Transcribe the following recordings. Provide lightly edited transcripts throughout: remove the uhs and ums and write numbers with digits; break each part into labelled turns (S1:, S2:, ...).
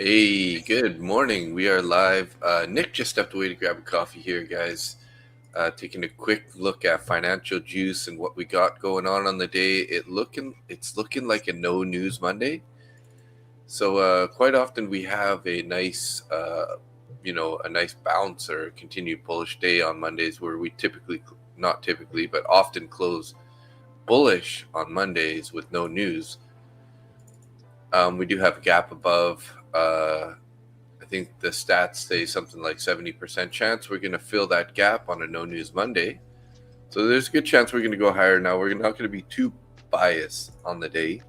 S1: Hey, good morning. We are live. Nick just stepped away to grab a coffee here, guys. Taking a quick look at financial juice and what we got going on the day. It's looking like a no news Monday. So quite often we have a nice, a nice bounce or continued bullish day on Mondays, where we not typically, but often close bullish on Mondays with no news. We do have a gap above. I think the stats say something like 70% chance we're going to fill that gap on a no news Monday. So there's a good chance we're going to go higher. Now, we're not going to be too biased on the day,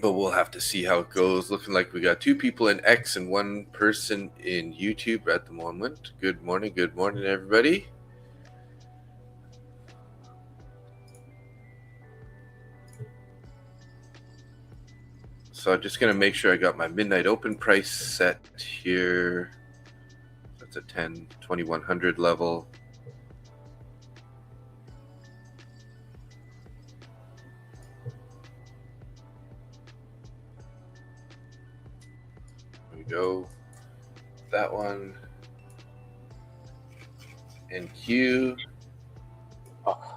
S1: but we'll have to see how it goes. Looking like we got 2 people in X and 1 person in YouTube at the moment. Good morning, everybody. So I'm just going to make sure I got my midnight open price set here. That's a 2100 level. There we go. That one. NQ. Oh.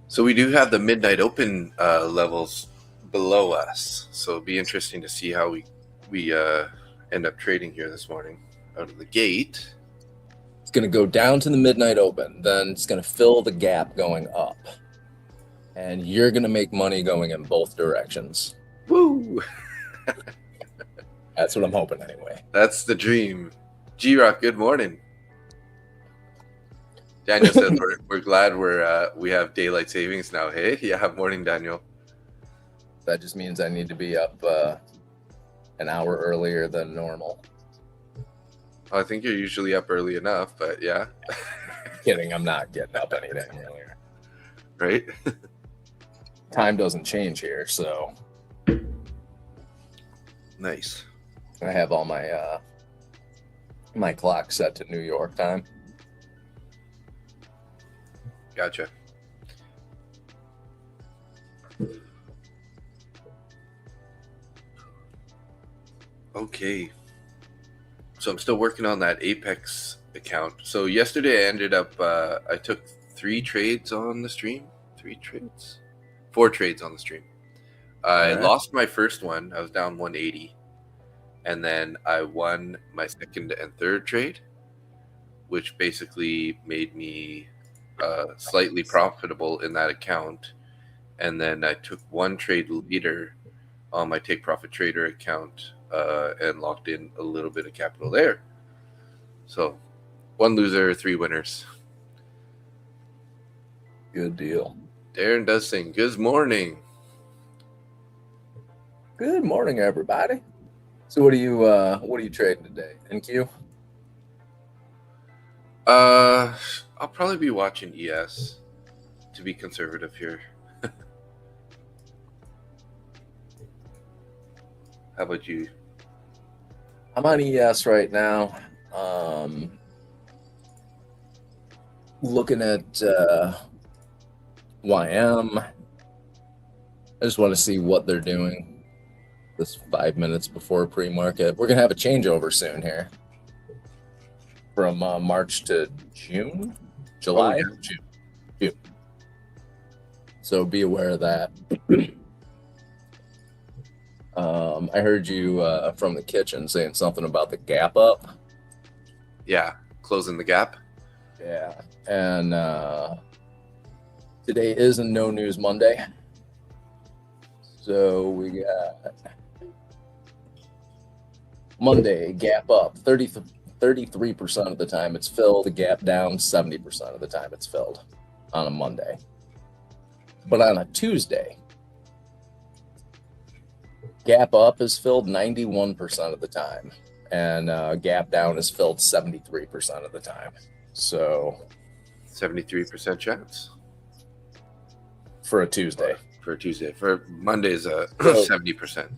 S1: So we do have the midnight open levels below us. So it'll be interesting to see how we end up trading here this morning out of the gate.
S2: It's going to go down to the midnight open. Then it's going to fill the gap going up. And you're going to make money going in both directions.
S1: Woo!
S2: That's what I'm hoping anyway.
S1: That's the dream. G-Rock, good morning. Daniel says we're glad we have daylight savings now. Hey, yeah, morning, Daniel.
S2: That just means I need to be up an hour earlier than normal.
S1: I think you're usually up early enough, but yeah.
S2: Kidding, I'm not getting up anything earlier.
S1: Right?
S2: Time doesn't change here, so.
S1: Nice.
S2: I have all my my clock set to New York time.
S1: Gotcha. Okay. So I'm still working on that Apex account. So yesterday I ended up, I took 3 trades on the stream. 4 trades on the stream. I lost my first one. I was down 180. And then I won my second and third trade, which basically made me slightly profitable in that account. And then I took 1 trade later on my Take Profit Trader account and locked in a little bit of capital there. So 1 loser, 3 winners.
S2: Good deal.
S1: Darren does sing. Good morning.
S2: Good morning, everybody. So what are you trading today? NQ?
S1: I'll probably be watching ES to be conservative here. How about you?
S2: I'm on ES right now. Looking at YM. I just want to see what they're doing this 5 minutes before pre-market. We're going to have a changeover soon here from March to June, July, June. So be aware of that. I heard you from the kitchen saying something about the gap up.
S1: Yeah, closing the gap.
S2: Yeah, and today is a no news Monday. So we got Monday, gap up, 33% of the time it's filled, the gap down 70% of the time it's filled on a Monday. But on a Tuesday, gap up is filled 91% of the time, and gap down is filled 73% of the time. So
S1: 73% chance
S2: for a Tuesday.
S1: For Monday is 70%.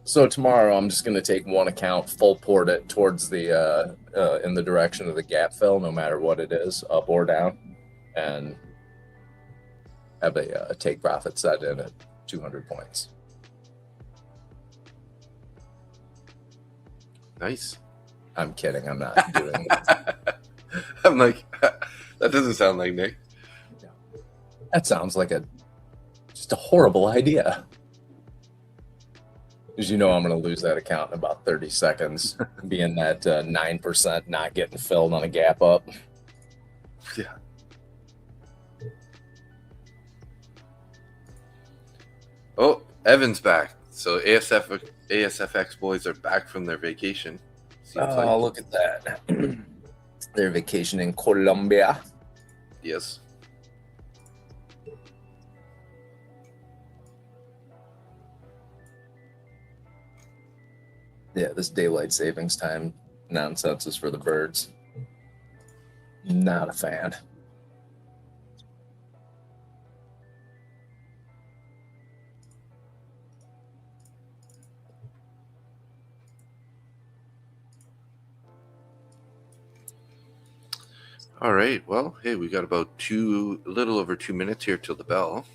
S2: So tomorrow I'm just going to take one account, full port it towards the in the direction of the gap fill, no matter what it is, up or down, and have a take profit set in at 200 points.
S1: Nice.
S2: I'm kidding. I'm not doing
S1: that. I'm like, that doesn't sound like Nick.
S2: That sounds like just a horrible idea. Because you know I'm going to lose that account in about 30 seconds, being that 9% not getting filled on a gap up.
S1: Yeah. Oh, Evan's back. So ASFX boys are back from their vacation.
S2: Look at that. Their vacation in Colombia.
S1: Yes.
S2: Yeah, this daylight savings time nonsense is for the birds. Not a fan.
S1: All right. Well, hey, we got about a little over 2 minutes here till the bell.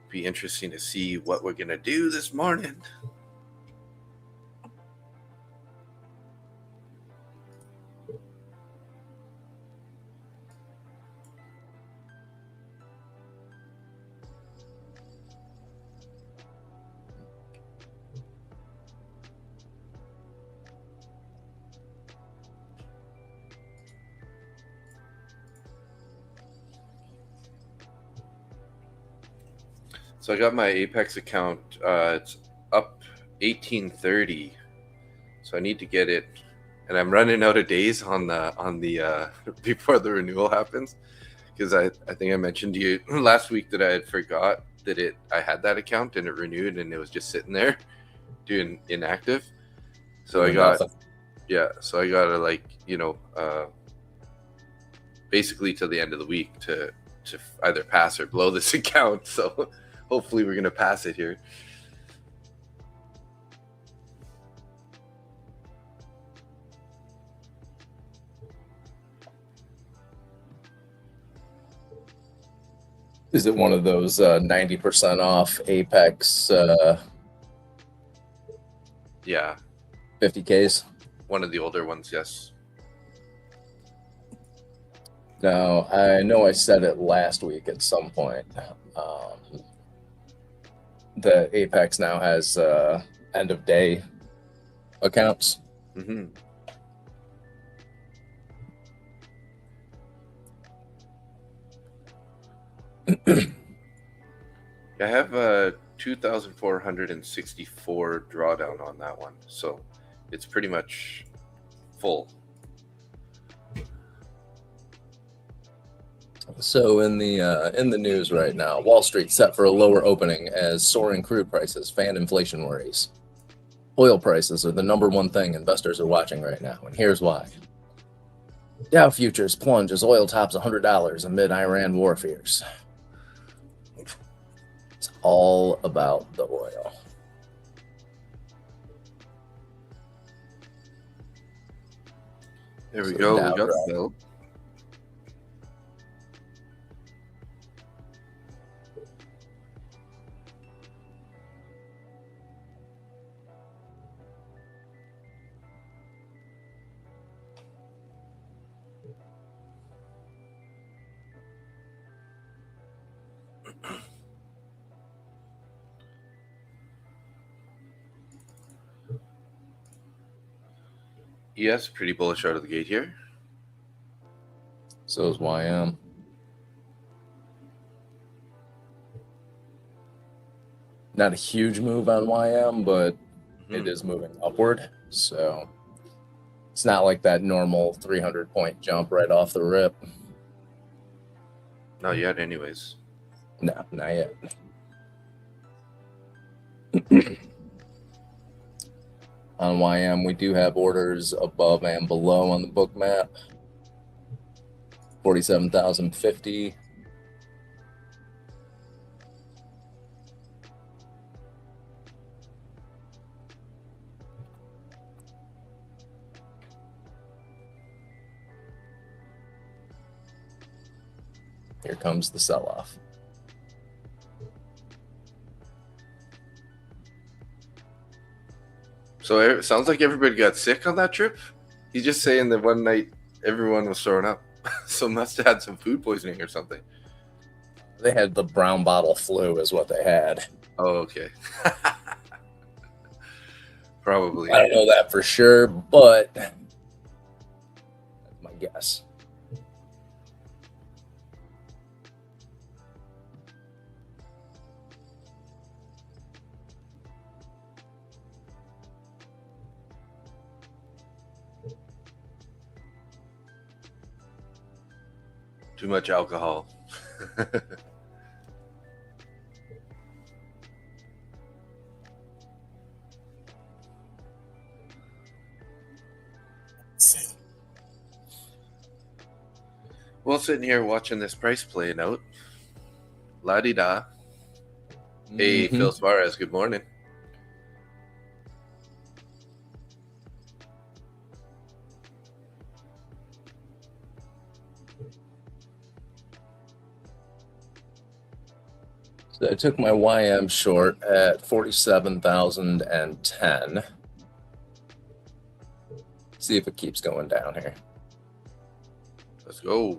S1: Be interesting to see what we're gonna do this morning. So I got my Apex account. It's up 1830. So I need to get it, and I'm running out of days on the before the renewal happens, because I think I mentioned to you last week that I had forgot that I had that account and it renewed and it was just sitting there doing inactive. So I got so I got to basically till the end of the week to either pass or blow this account. So hopefully we're gonna pass it here.
S2: Is it one of those 90% off Apex
S1: Yeah.
S2: 50Ks?
S1: One of the older ones, yes.
S2: Now, I know I said it last week at some point. The Apex now has end of day accounts.
S1: Mm-hmm. I have a 2,464 drawdown on that one, so it's pretty much full.
S2: So in the news right now, Wall Street set for a lower opening as soaring crude prices fan inflation worries. Oil prices are the number one thing investors are watching right now, and here's why. Dow futures plunge as oil tops $100 amid Iran war fears. It's all about the oil.
S1: There we go. We got the bill. Yes, pretty bullish out of the gate here.
S2: So is YM. Not a huge move on YM, but it is moving upward. So it's not like that normal 300-point jump right off the rip.
S1: Not yet, anyways.
S2: No, not yet. On YM, we do have orders above and below on the book map. 47,050. Here comes the sell-off.
S1: So it sounds like everybody got sick on that trip. He's just saying that one night everyone was throwing up. So must have had some food poisoning or something.
S2: They had the brown bottle flu is what they had.
S1: Oh, okay. Probably.
S2: I don't know that for sure, but that's my guess.
S1: Too much alcohol. Well, sitting here watching this price playing out. La-di-da. Hey, Phil Suarez, good morning.
S2: So I took my YM short at 47,010. See if it keeps going down here.
S1: Let's go.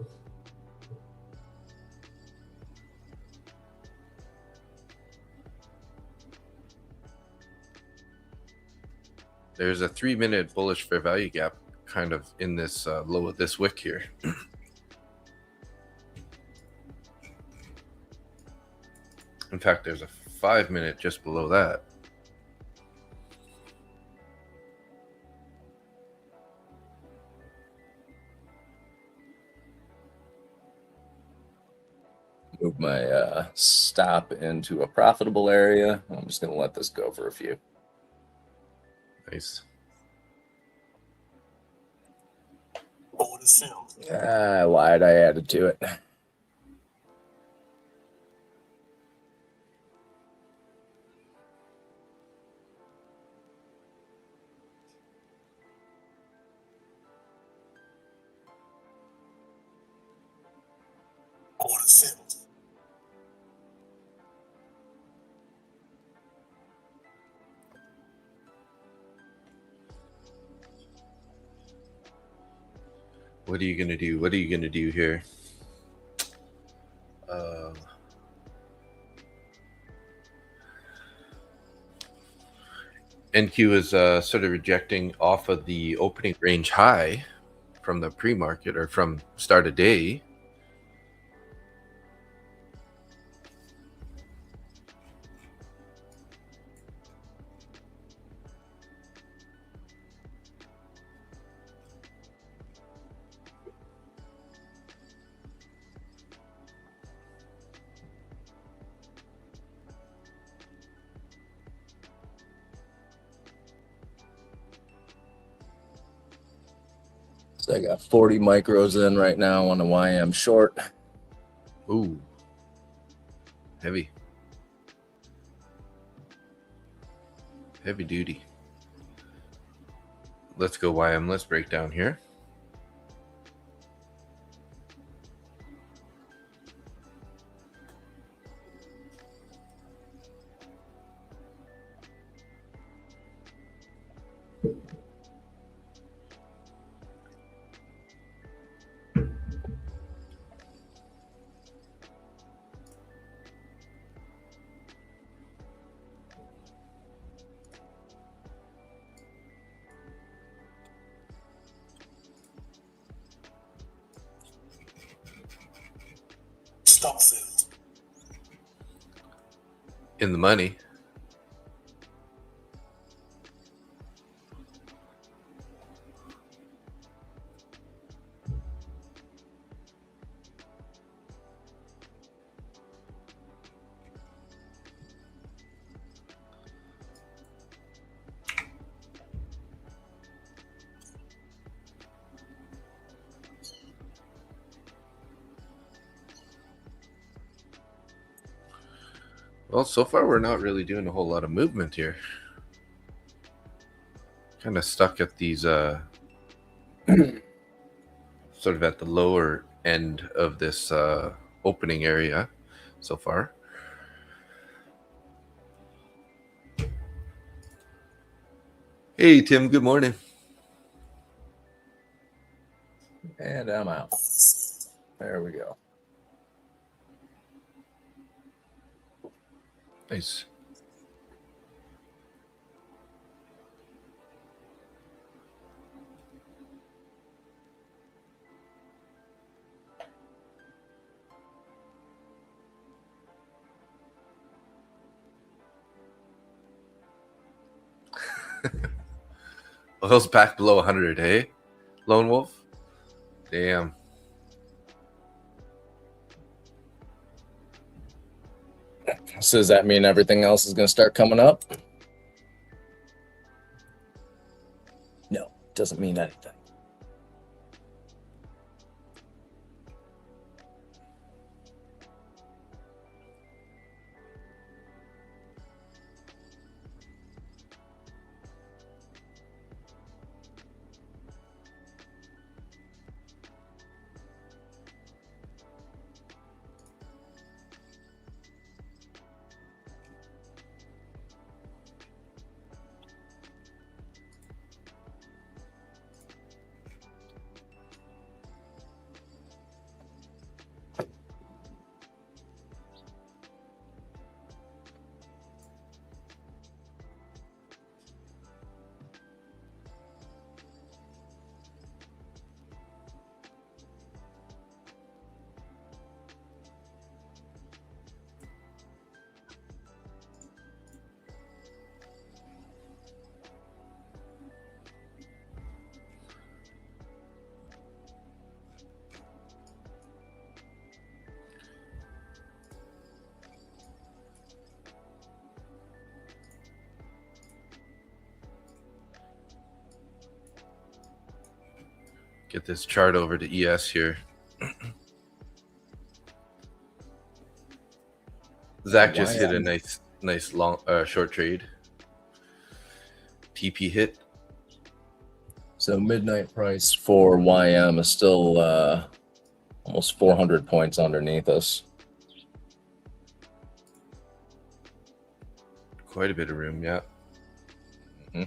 S1: There's a 3-minute bullish fair value gap kind of in this low of this wick here. In fact, there's a 5-minute just below that.
S2: Move my stop into a profitable area. I'm just going to let this go for a few.
S1: Nice.
S2: I lied. I added to it.
S1: What are you going to do? What are you going to do here? NQ is sort of rejecting off of the opening range high from the pre-market or from start of day.
S2: So I got 40 micros in right now on a YM short.
S1: Ooh, heavy. Heavy duty. Let's go YM. Let's break down here.
S3: Stop sales.
S1: In the money. Well, so far we're not really doing a whole lot of movement here. Kind of stuck at these sort of at the lower end of this opening area so far. Hey, Tim, good morning.
S2: And I'm out. There we go.
S1: Nice. Oil's back below 100, hey? Lone Wolf? Damn.
S2: So does that mean everything else is going to start coming up? No, doesn't mean anything.
S1: Get this chart over to ES here. Zach just hit a nice long short trade. TP hit.
S2: So midnight price for YM is still almost 400 points underneath us.
S1: Quite a bit of room, yeah.
S2: Mm-hmm.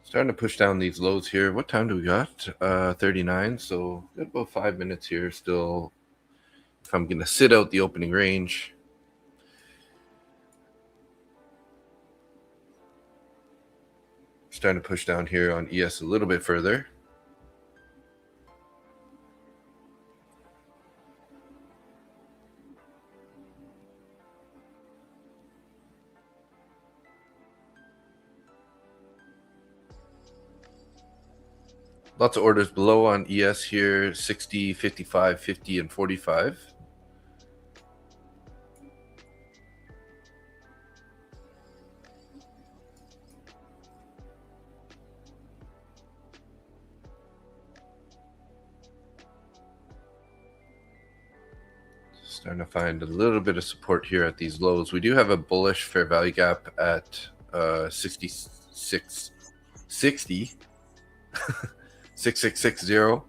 S1: Starting to push down these lows here. What time do we got? 39. So got about 5 minutes here still. If I'm going to sit out the opening range. Starting to push down here on ES a little bit further. Lots of orders below on ES here, 60, 55, 50, and 45. Starting to find a little bit of support here at these lows. We do have a bullish fair value gap at 6660. 6660.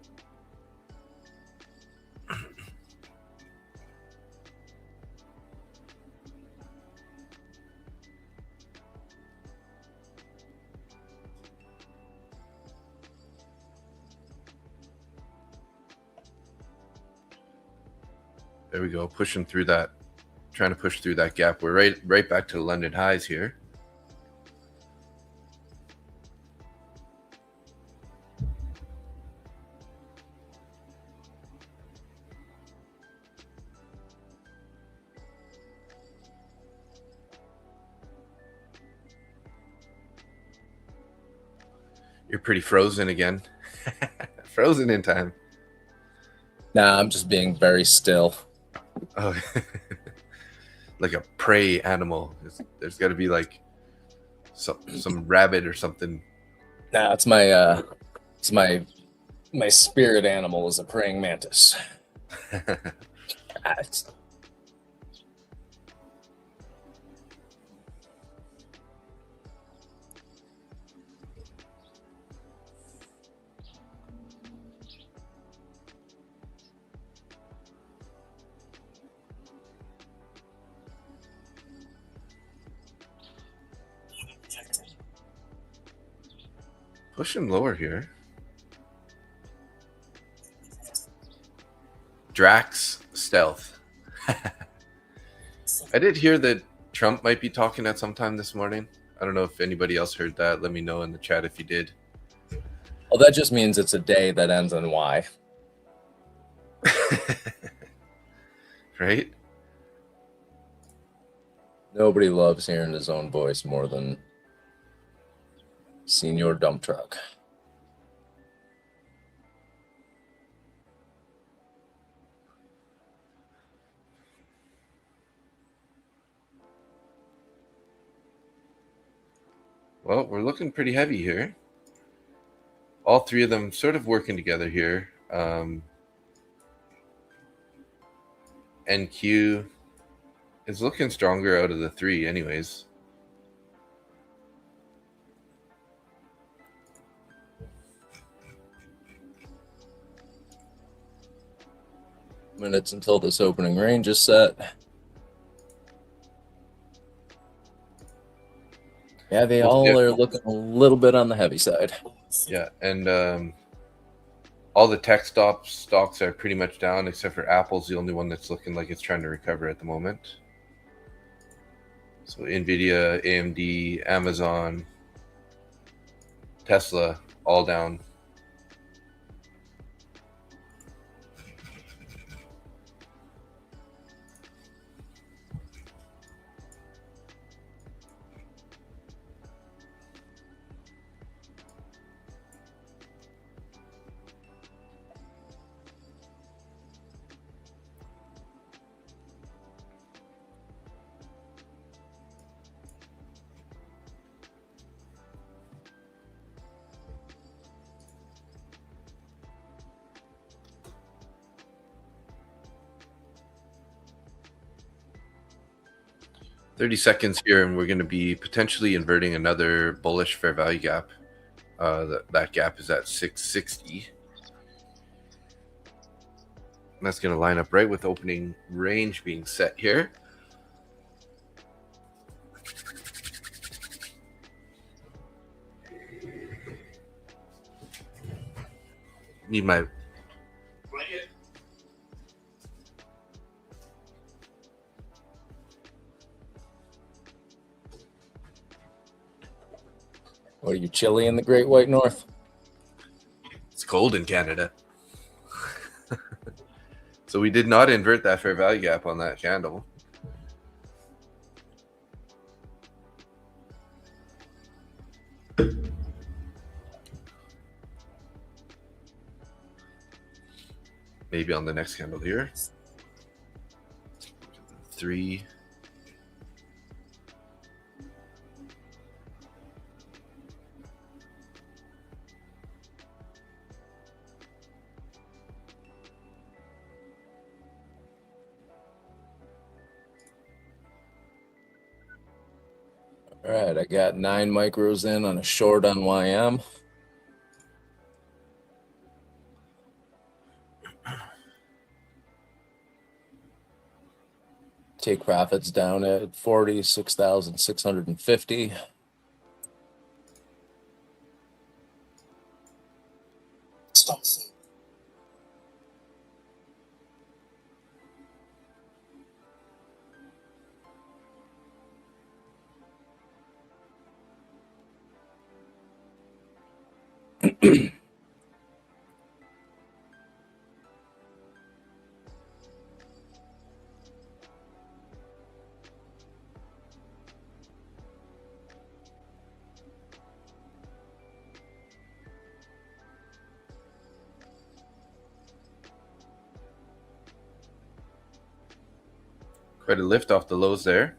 S1: There we go, pushing through that, trying to push through that gap. We're right back to the London highs here. You're pretty frozen again. Frozen in time.
S2: Nah, I'm just being very still.
S1: Oh, like a prey animal. There's got to be like some rabbit or something.
S2: Nah, it's my spirit animal is a praying mantis. It's-
S1: Pushing lower here. Drax stealth. I did hear that Trump might be talking at some time this morning. I don't know if anybody else heard that. Let me know in the chat if you did.
S2: Well, that just means it's a day that ends in Y.
S1: Right?
S2: Nobody loves hearing his own voice more than Senior Dump Truck.
S1: Well, we're looking pretty heavy here. All three of them sort of working together here. NQ is looking stronger out of the three anyways.
S2: Minutes until this opening range is set. Yeah, they all are looking a little bit on the heavy side.
S1: Yeah, and all the tech stocks are pretty much down except for Apple's the only one that's looking like it's trying to recover at the moment. So Nvidia, AMD, Amazon, Tesla, all down. "30 seconds here, and we're going to be potentially inverting another bullish fair value gap. That gap is at 660. And that's going to line up right with opening range being set here. Need my
S2: What are you, chilly in the Great White North?
S1: It's cold in Canada. So we did not invert that fair value gap on that candle. Maybe on the next candle here. 3.
S2: All right, I got 9 micros in on a short on YM. Take profits down at 46,650.
S3: Stop soon.
S1: Quite a lift off the lows there.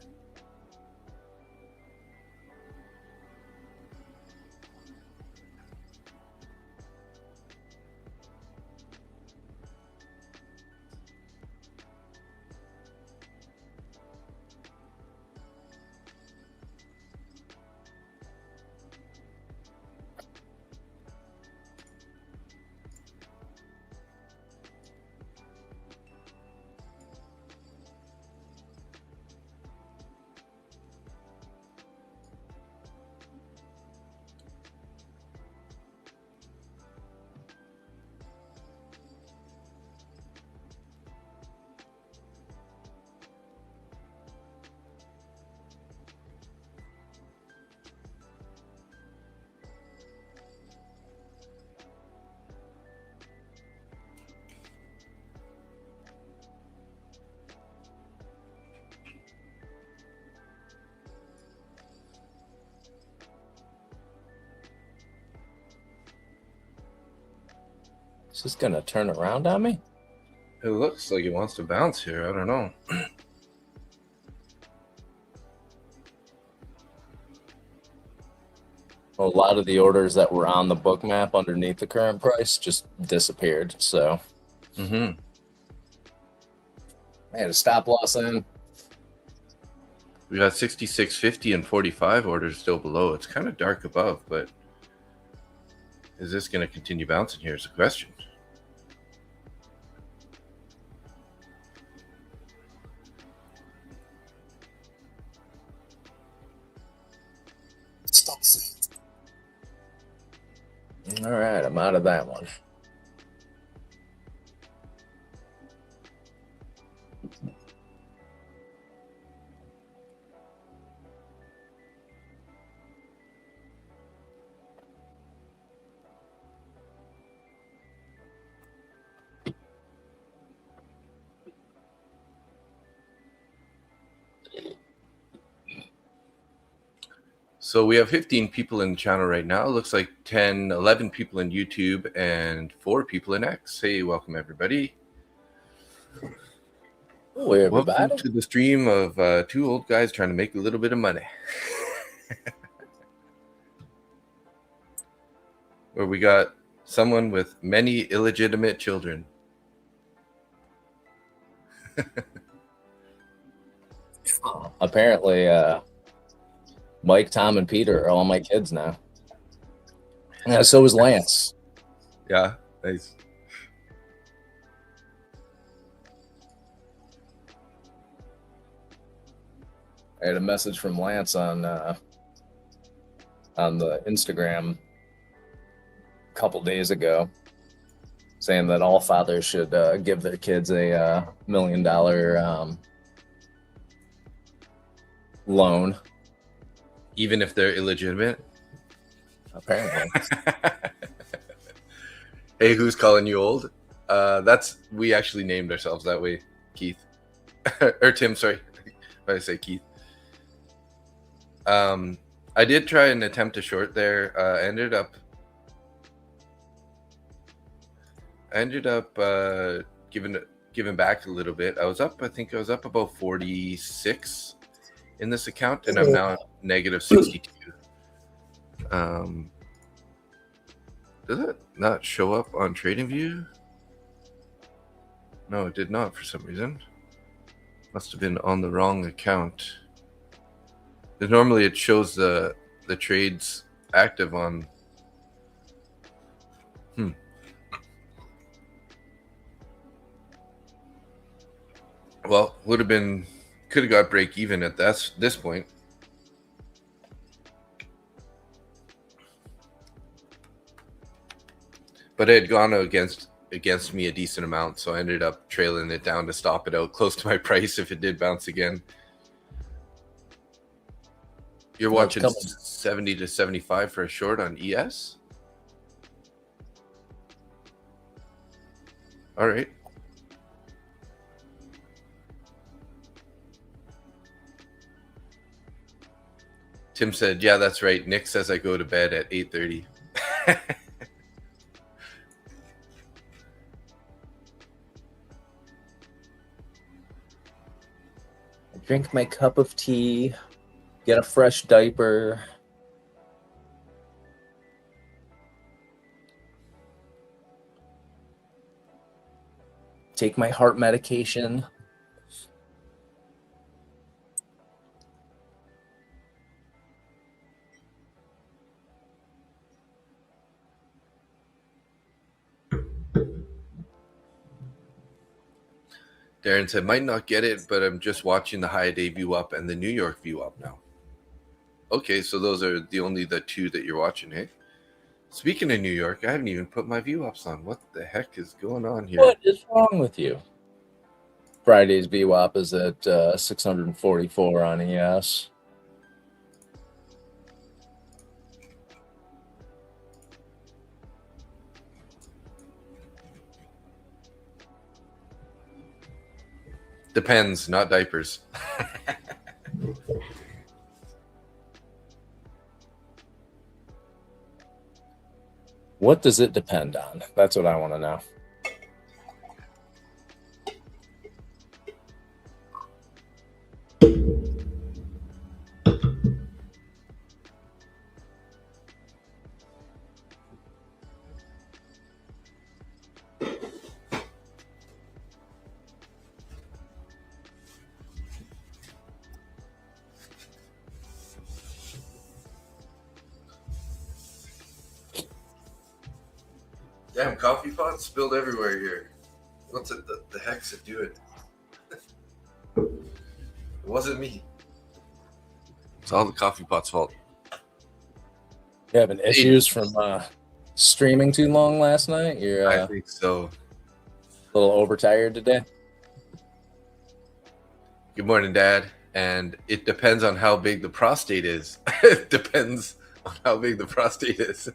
S2: Is this gonna turn around on me?
S1: It looks like it wants to bounce here. I don't know.
S2: A lot of the orders that were on the book map underneath the current price just disappeared. So I had a stop loss in.
S1: We got 66.50 and 45 orders still below. It's kind of dark above, but is this going to continue bouncing here is the question.
S3: Stop seeing.
S2: All right, I'm out of that one.
S1: So we have 15 people in the channel right now. It looks like 10, 11 people in YouTube and 4 people in X. Hey, welcome everybody.
S2: Oh, everybody.
S1: Welcome to the stream of 2 old guys trying to make a little bit of money. Where we got someone with many illegitimate children.
S2: Apparently, Mike, Tom, and Peter are all my kids now. Yeah, so is Lance.
S1: Yeah, nice.
S2: I had a message from Lance on the Instagram a couple days ago saying that all fathers should give their kids a $1 million loan.
S1: Even if they're illegitimate?
S2: Apparently.
S1: Hey, who's calling you old? We actually named ourselves that way, Keith. Or Tim, sorry. Why did I say Keith? I did try and attempt a short there. I ended up giving back a little bit. I think I was up about 46 in this account, and I'm now negative 62. Does it not show up on TradingView? No, it did not for some reason. Must have been on the wrong account. Because normally it shows the trades active on. Well, could have got break even at this point. But it had gone against me a decent amount, so I ended up trailing it down to stop it out close to my price if it did bounce again. You're watching 70 to 75 for a short on ES? All right. Tim said, yeah, that's right. Nick says I go to bed at 8:30.
S2: drink my cup of tea, get a fresh diaper. Take my heart medication.
S1: Darren said, might not get it, but I'm just watching the high day VWAP and the New York VWAP now. Okay, so those are the two that you're watching, hey? Speaking of New York, I haven't even put my VWAPs on. What the heck is going on here?
S2: What is wrong with you? Friday's VWAP is at 644 on ES.
S1: Depends, not diapers.
S2: What does it depend on? That's what I want to know.
S1: Damn, coffee pot spilled everywhere here. What's it? The heck's it doing? It wasn't me. It's all the coffee pot's fault.
S2: You having issues from streaming too long last night? You're
S1: I think so.
S2: a little overtired today?
S1: Good morning, Dad. And it depends on how big the prostate is. It depends on how big the prostate is.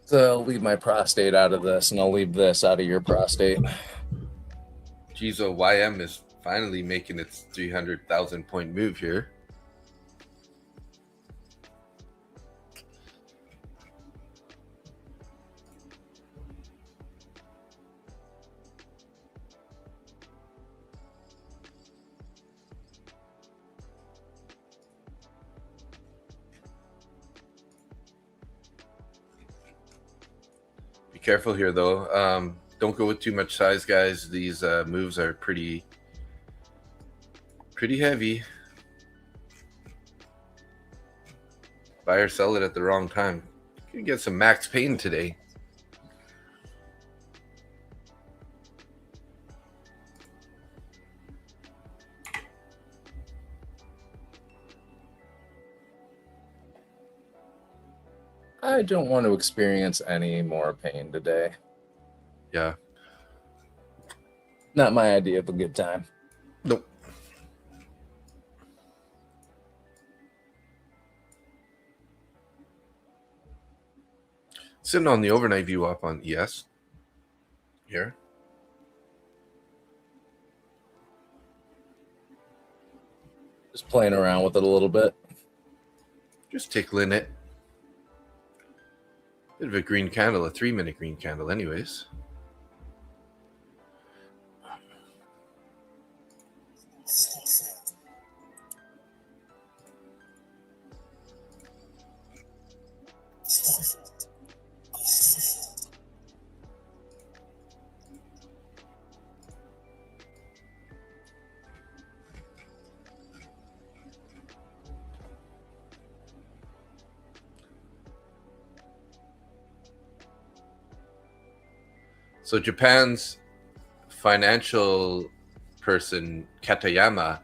S2: So I'll leave my prostate out of this, and I'll leave this out of your prostate.
S1: Geez, YM is finally making its 300,000 point move here. Be careful here, though. Don't go with too much size, guys. These moves are pretty heavy. Buy or sell it at the wrong time. You can get some max pain today.
S2: I don't want to experience any more pain today.
S1: Yeah.
S2: Not my idea of a good time.
S1: Nope. Sitting on the overnight VWAP on ES. Here.
S2: Just playing around with it a little bit.
S1: Just tickling it. Bit of a green candle, a 3-minute green candle anyways. So Japan's financial person, Katayama,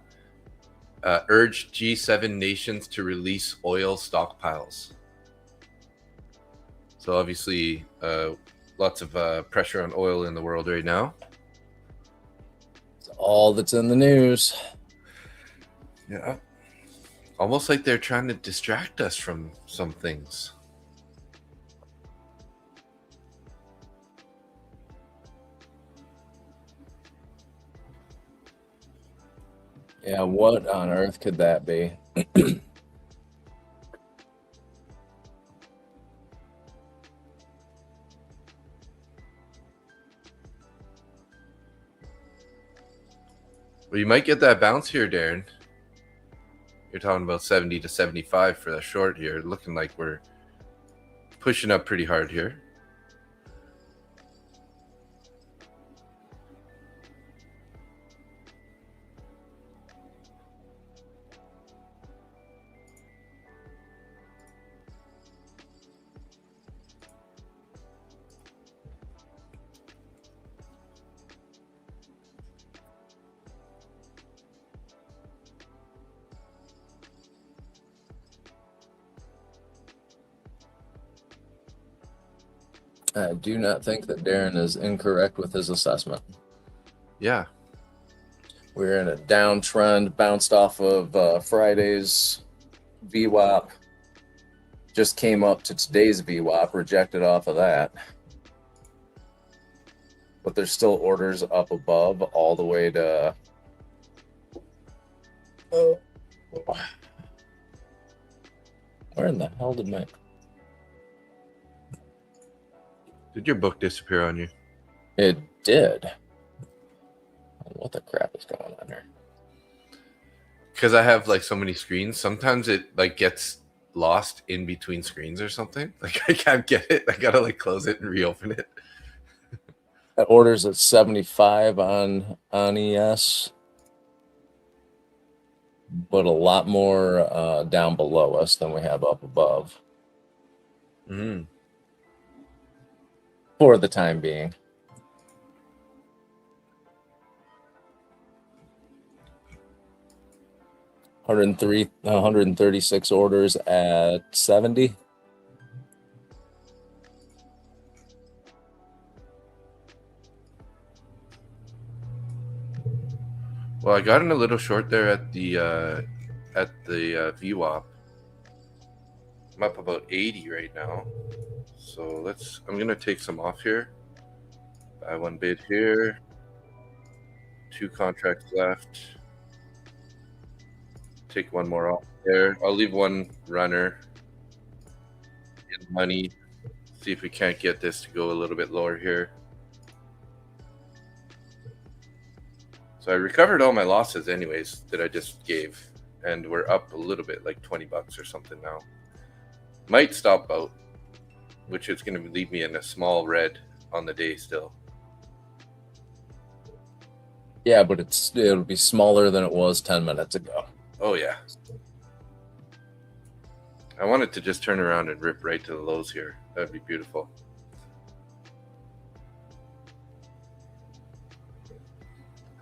S1: urged G7 nations to release oil stockpiles. So obviously, lots of pressure on oil in the world right now.
S2: It's all that's in the news.
S1: Yeah. Almost like they're trying to distract us from some things.
S2: Yeah, what on earth could that be?
S1: Well, you might get that bounce here, Darren. You're talking about 70 to 75 for the short here. Looking like we're pushing up pretty hard here.
S2: I do not think that Darren is incorrect with his assessment.
S1: Yeah.
S2: We're in a downtrend, bounced off of Friday's VWAP. Just came up to today's VWAP, rejected off of that. But there's still orders up above all the way to... Where in the hell did my...
S1: Did your book disappear on you?
S2: It did. What the crap is going on here?
S1: Because I have like so many screens. Sometimes it like gets lost in between screens or something. Like I can't get it. I gotta like close it and reopen it.
S2: That order's at 75 on ES, but a lot more down below us than we have up above. For the time being. $136 orders at 70.
S1: Well, I got in a little short there at the VWAP. I'm up about 80 right now. So I'm gonna take some off here. Buy one bid here. 2 contracts left. Take one more off there. I'll leave one runner in money. See if we can't get this to go a little bit lower here. So I recovered all my losses anyways that I just gave. And we're up a little bit, like 20 bucks or something now. Might stop out, which is going to leave me in a small red on the day still.
S2: Yeah, but it'll be smaller than it was 10 minutes ago.
S1: Oh, yeah. I want it to just turn around and rip right to the lows here. That'd be beautiful.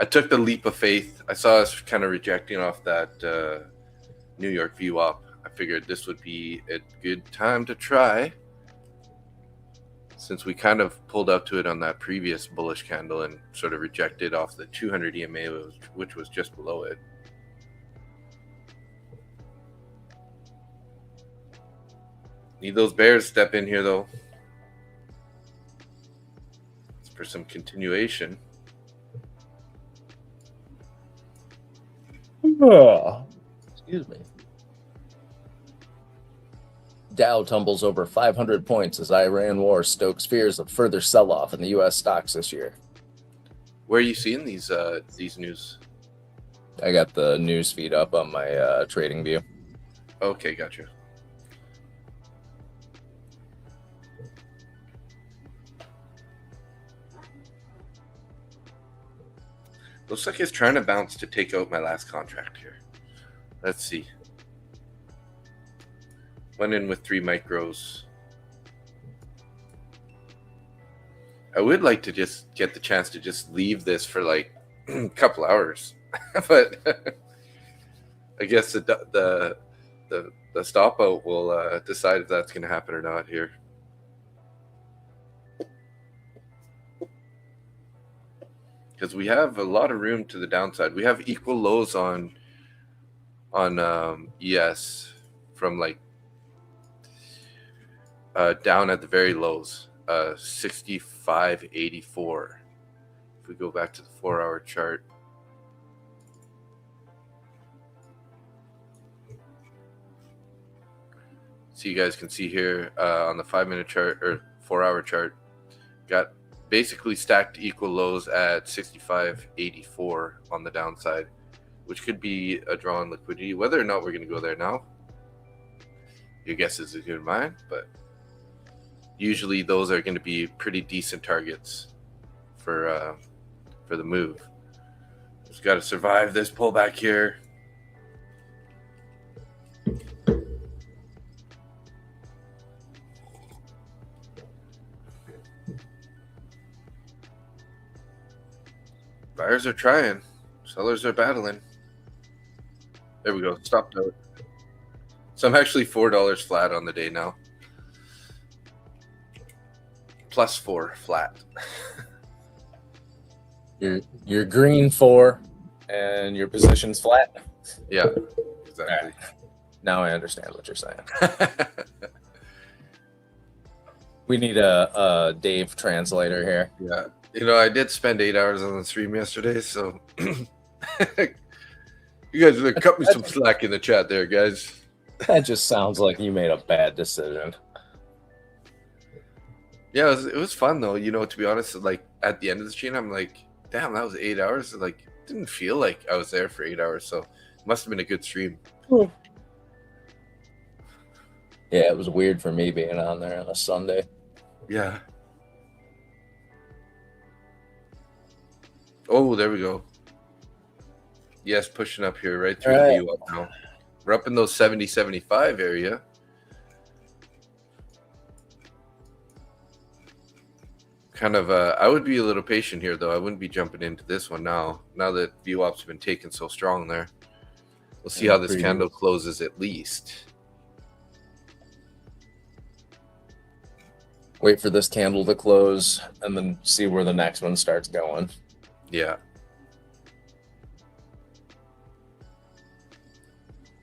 S1: I took the leap of faith. I saw us kind of rejecting off that New York VWAP. I figured this would be a good time to try, since we kind of pulled up to it on that previous bullish candle and sort of rejected off the 200 EMA, which was just below it. Need those bears to step in here, though. It's for some continuation.
S2: Excuse me. Dow tumbles over 500 points as Iran war stokes fears of further sell-off in the U.S. stocks this year.
S1: Where are you seeing these news?
S2: I got the news feed up on my trading view.
S1: Okay, gotcha. Looks like it's trying to bounce to take out my last contract here. Let's see. Went in with 3 micros. I would like to just get the chance to just leave this for like a couple hours, but I guess the stop out will decide if that's going to happen or not here. Because we have a lot of room to the downside. We have equal lows on ES from like down at the very lows, 65.84. If we go back to the 4-hour chart, so you guys can see here on the 5-minute chart or 4-hour chart, got basically stacked equal lows at 65.84 on the downside, which could be a draw on liquidity. Whether or not we're going to go there now, your guess is as good as mine, but usually those are going to be pretty decent targets for the move. Just got to survive this pullback here. Buyers are trying. Sellers are battling. There we go. Stop note. So I'm actually $4 flat on the day now. +4 flat.
S2: You're green 4, and your position's flat.
S1: Yeah, exactly.
S2: Right. Now I understand what you're saying. We need a Dave translator here.
S1: Yeah. You know, I did spend 8 hours on the stream yesterday, so you guys cut me some slack in the chat there, guys.
S2: That just sounds like you made a bad decision.
S1: Yeah, it was fun though. You know, to be honest, like at the end of the stream, I'm like, damn, that was 8 hours. Like, didn't feel like I was there for 8 hours, so it must have been a good stream.
S2: Yeah, it was weird for me being on there on a Sunday.
S1: Yeah. Oh, there we go. Yes, pushing up here right through the VWAP now. We're up in those 70-75 area. Kind of, I would be a little patient here, though. I wouldn't be jumping into this one now that VWAP's been taken so strong there. We'll see how this candle closes at least.
S2: Wait for this candle to close and then see where the next one starts going.
S1: Yeah.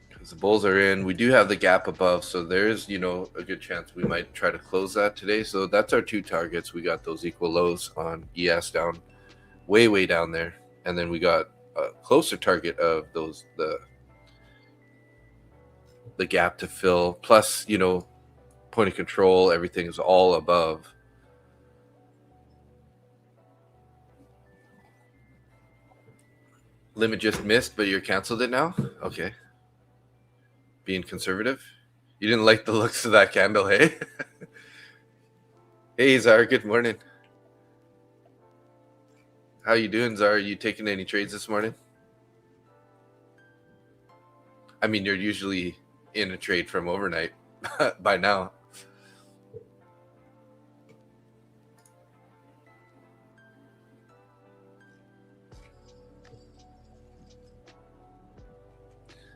S1: Because the bulls are in. We do have the gap above, so there's, you know, a good chance we might try to close that today. So that's our two targets. We got those equal lows on ES down, way down there. And then we got a closer target of those, the gap to fill. Plus, you know, point of control, everything is all above. Limit just missed, but you're canceled it now? Okay. Being conservative? You didn't like the looks of that candle, hey? Hey, Zara, good morning. How you doing, Zara? Are you taking any trades this morning? I mean, you're usually in a trade from overnight by now.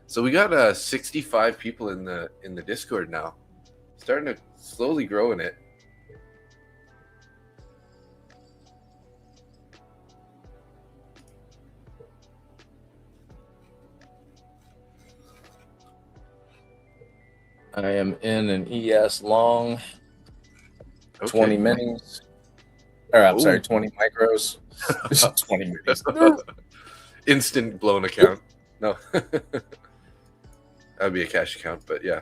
S1: So we got 65 people in the Discord now. Starting to slowly grow in it.
S2: I am in an ES long, 20 minis. Or I'm sorry, 20 micros. 20 minis.
S1: Instant blown account. No. That would be a cash account, but yeah.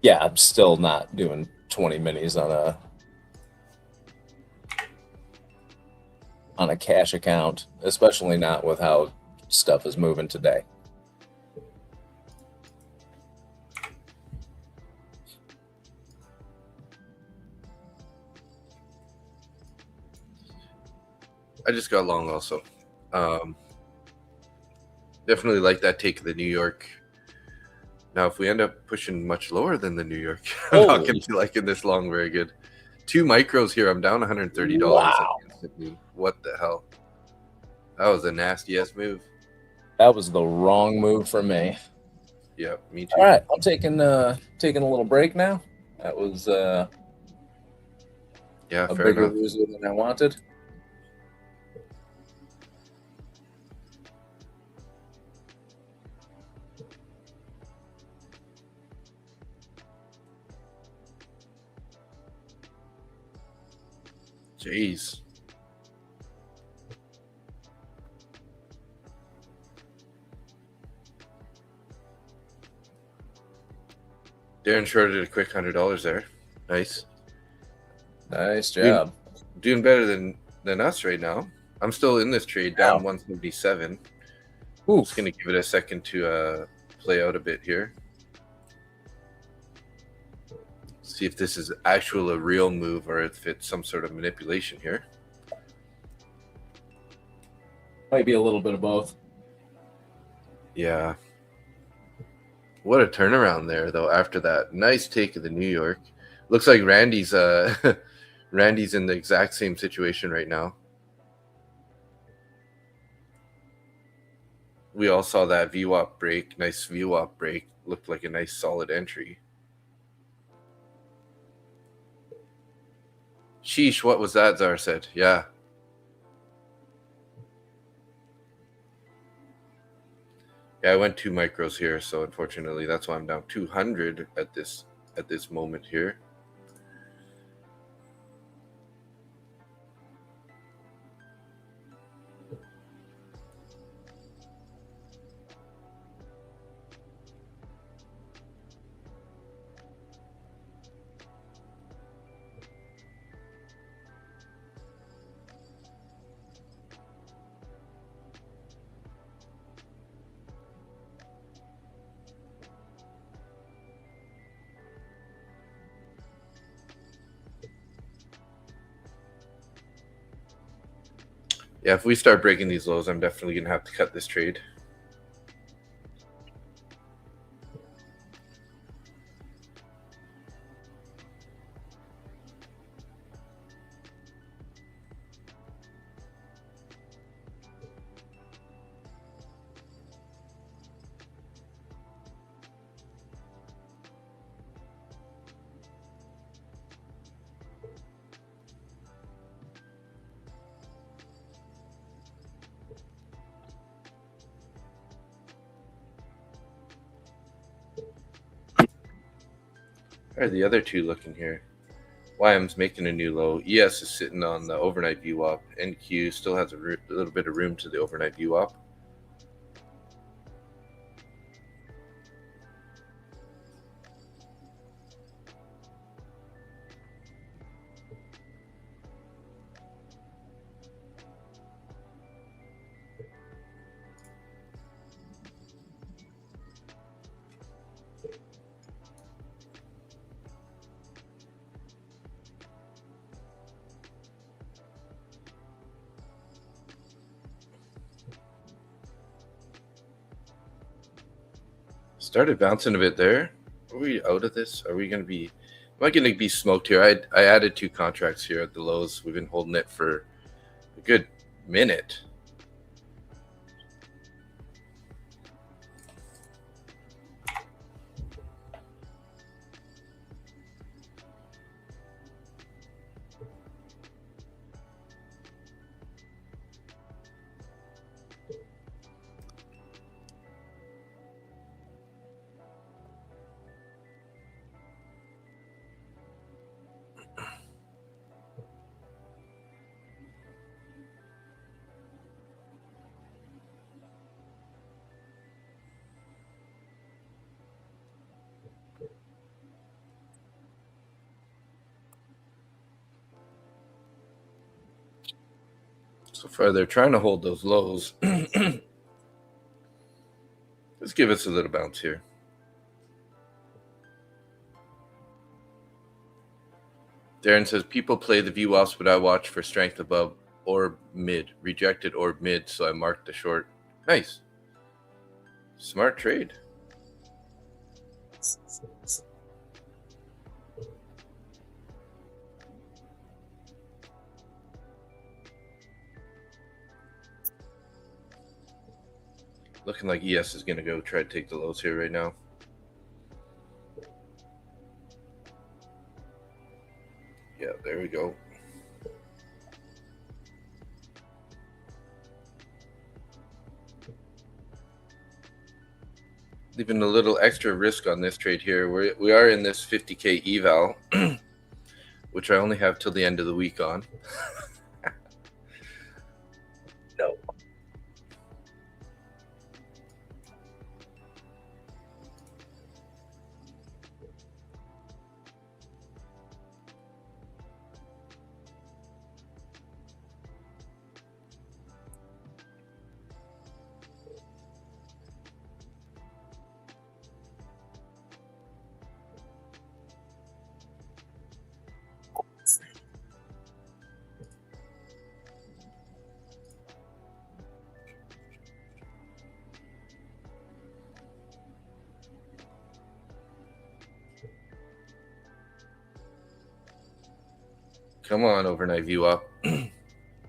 S2: Yeah, I'm still not doing 20 minis on a cash account, especially not with how stuff is moving today.
S1: I just got long also. Definitely like that take of the New York. Now, if we end up pushing much lower than the New York, I'm not going to be liking this long very good. 2 micros here. I'm down $130.
S2: Wow.
S1: Instantly. What the hell? That was a nasty ass move.
S2: That was the wrong move for me.
S1: Yeah, me too.
S2: All right, I'm taking a little break now. That was
S1: yeah,
S2: a
S1: fair
S2: bigger
S1: enough.
S2: loser than I wanted.
S1: Jeez. Darren shorted a quick $100 there. Nice.
S2: Nice job.
S1: Doing better than us right now. I'm still in this trade, down 177.
S2: Oof.
S1: Just gonna give it a second to play out a bit here. See if this is a real move or if it's some sort of manipulation here.
S2: Might be a little bit of both.
S1: Yeah. What a turnaround there, though, after that. Nice take of the New York. Looks like Randy's Randy's in the exact same situation right now. We all saw that VWAP break. Nice VWAP break. Looked like a nice solid entry. Sheesh, what was that, Zar said? Yeah. Yeah, I went 2 micros here, so unfortunately that's why I'm down 200 at this moment here. Yeah, if we start breaking these lows, I'm definitely going to have to cut this trade. How are the other two looking here? YM's making a new low. ES is sitting on the overnight VWAP. NQ still has a little bit of room to the overnight VWAP. Started bouncing a bit there. Are we out of this? Are we going to be... Am I going to be smoked here? I added 2 contracts here at the lows. We've been holding it for a good minute. So far, they're trying to hold those lows. Let's give us a little bounce here. Darren says, people play the VWAPs, but I watch for strength above or mid. Rejected or mid, so I marked the short. Nice. Smart trade. Looking like ES is going to go try to take the lows here right now. Yeah, there we go. Leaving a little extra risk on this trade here. We are in this 50K eval, which I only have till the end of the week on. No. Come on, overnight VWAP.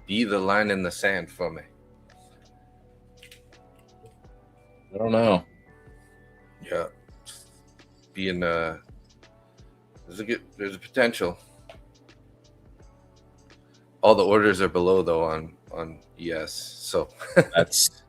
S1: Be the line in the sand for me.
S2: I don't know.
S1: Yeah. Being there's a potential. All the orders are below though on ES. So
S2: That's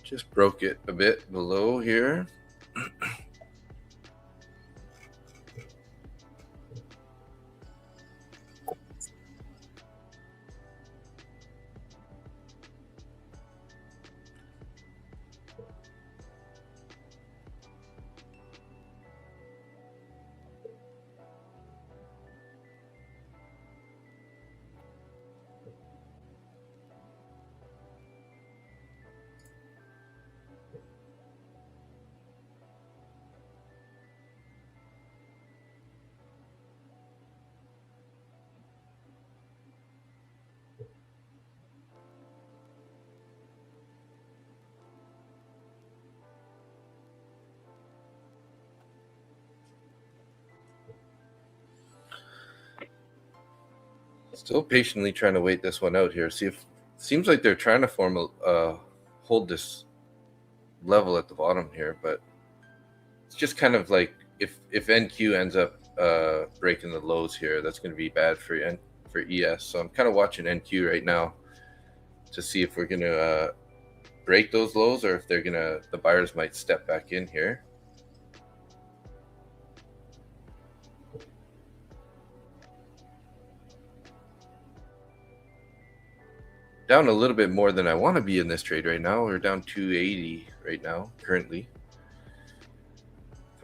S1: just broke it a bit below here. Still patiently trying to wait this one out here. See if seems like they're trying to form a hold this level at the bottom here, but it's just kind of like if NQ ends up breaking the lows here, that's going to be bad for ES. So I'm kind of watching NQ right now to see if we're going to break those lows or if the buyers might step back in here. Down a little bit more than I want to be in this trade right now. We're down 280 right now currently.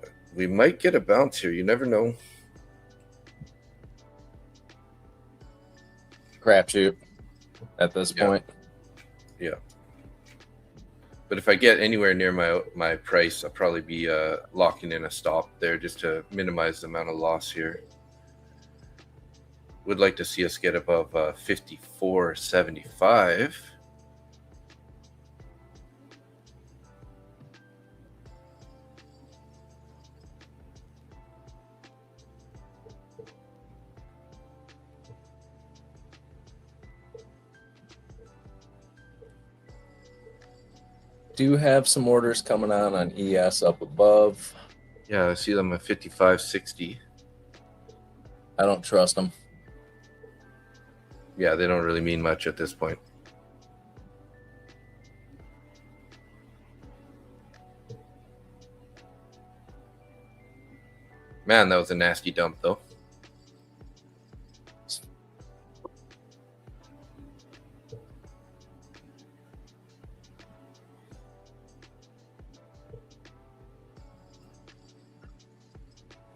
S1: But we might get a bounce here. You never know.
S2: crapshoot at this point.
S1: Yeah. But if I get anywhere near my price, I'll probably be locking in a stop there just to minimize the amount of loss here. Would like to see us get above 54.75.
S2: Do have some orders coming on ES up above.
S1: Yeah, I see them at 55.60.
S2: I don't trust them.
S1: Yeah, they don't really mean much at this point. Man, that was a nasty dump, though.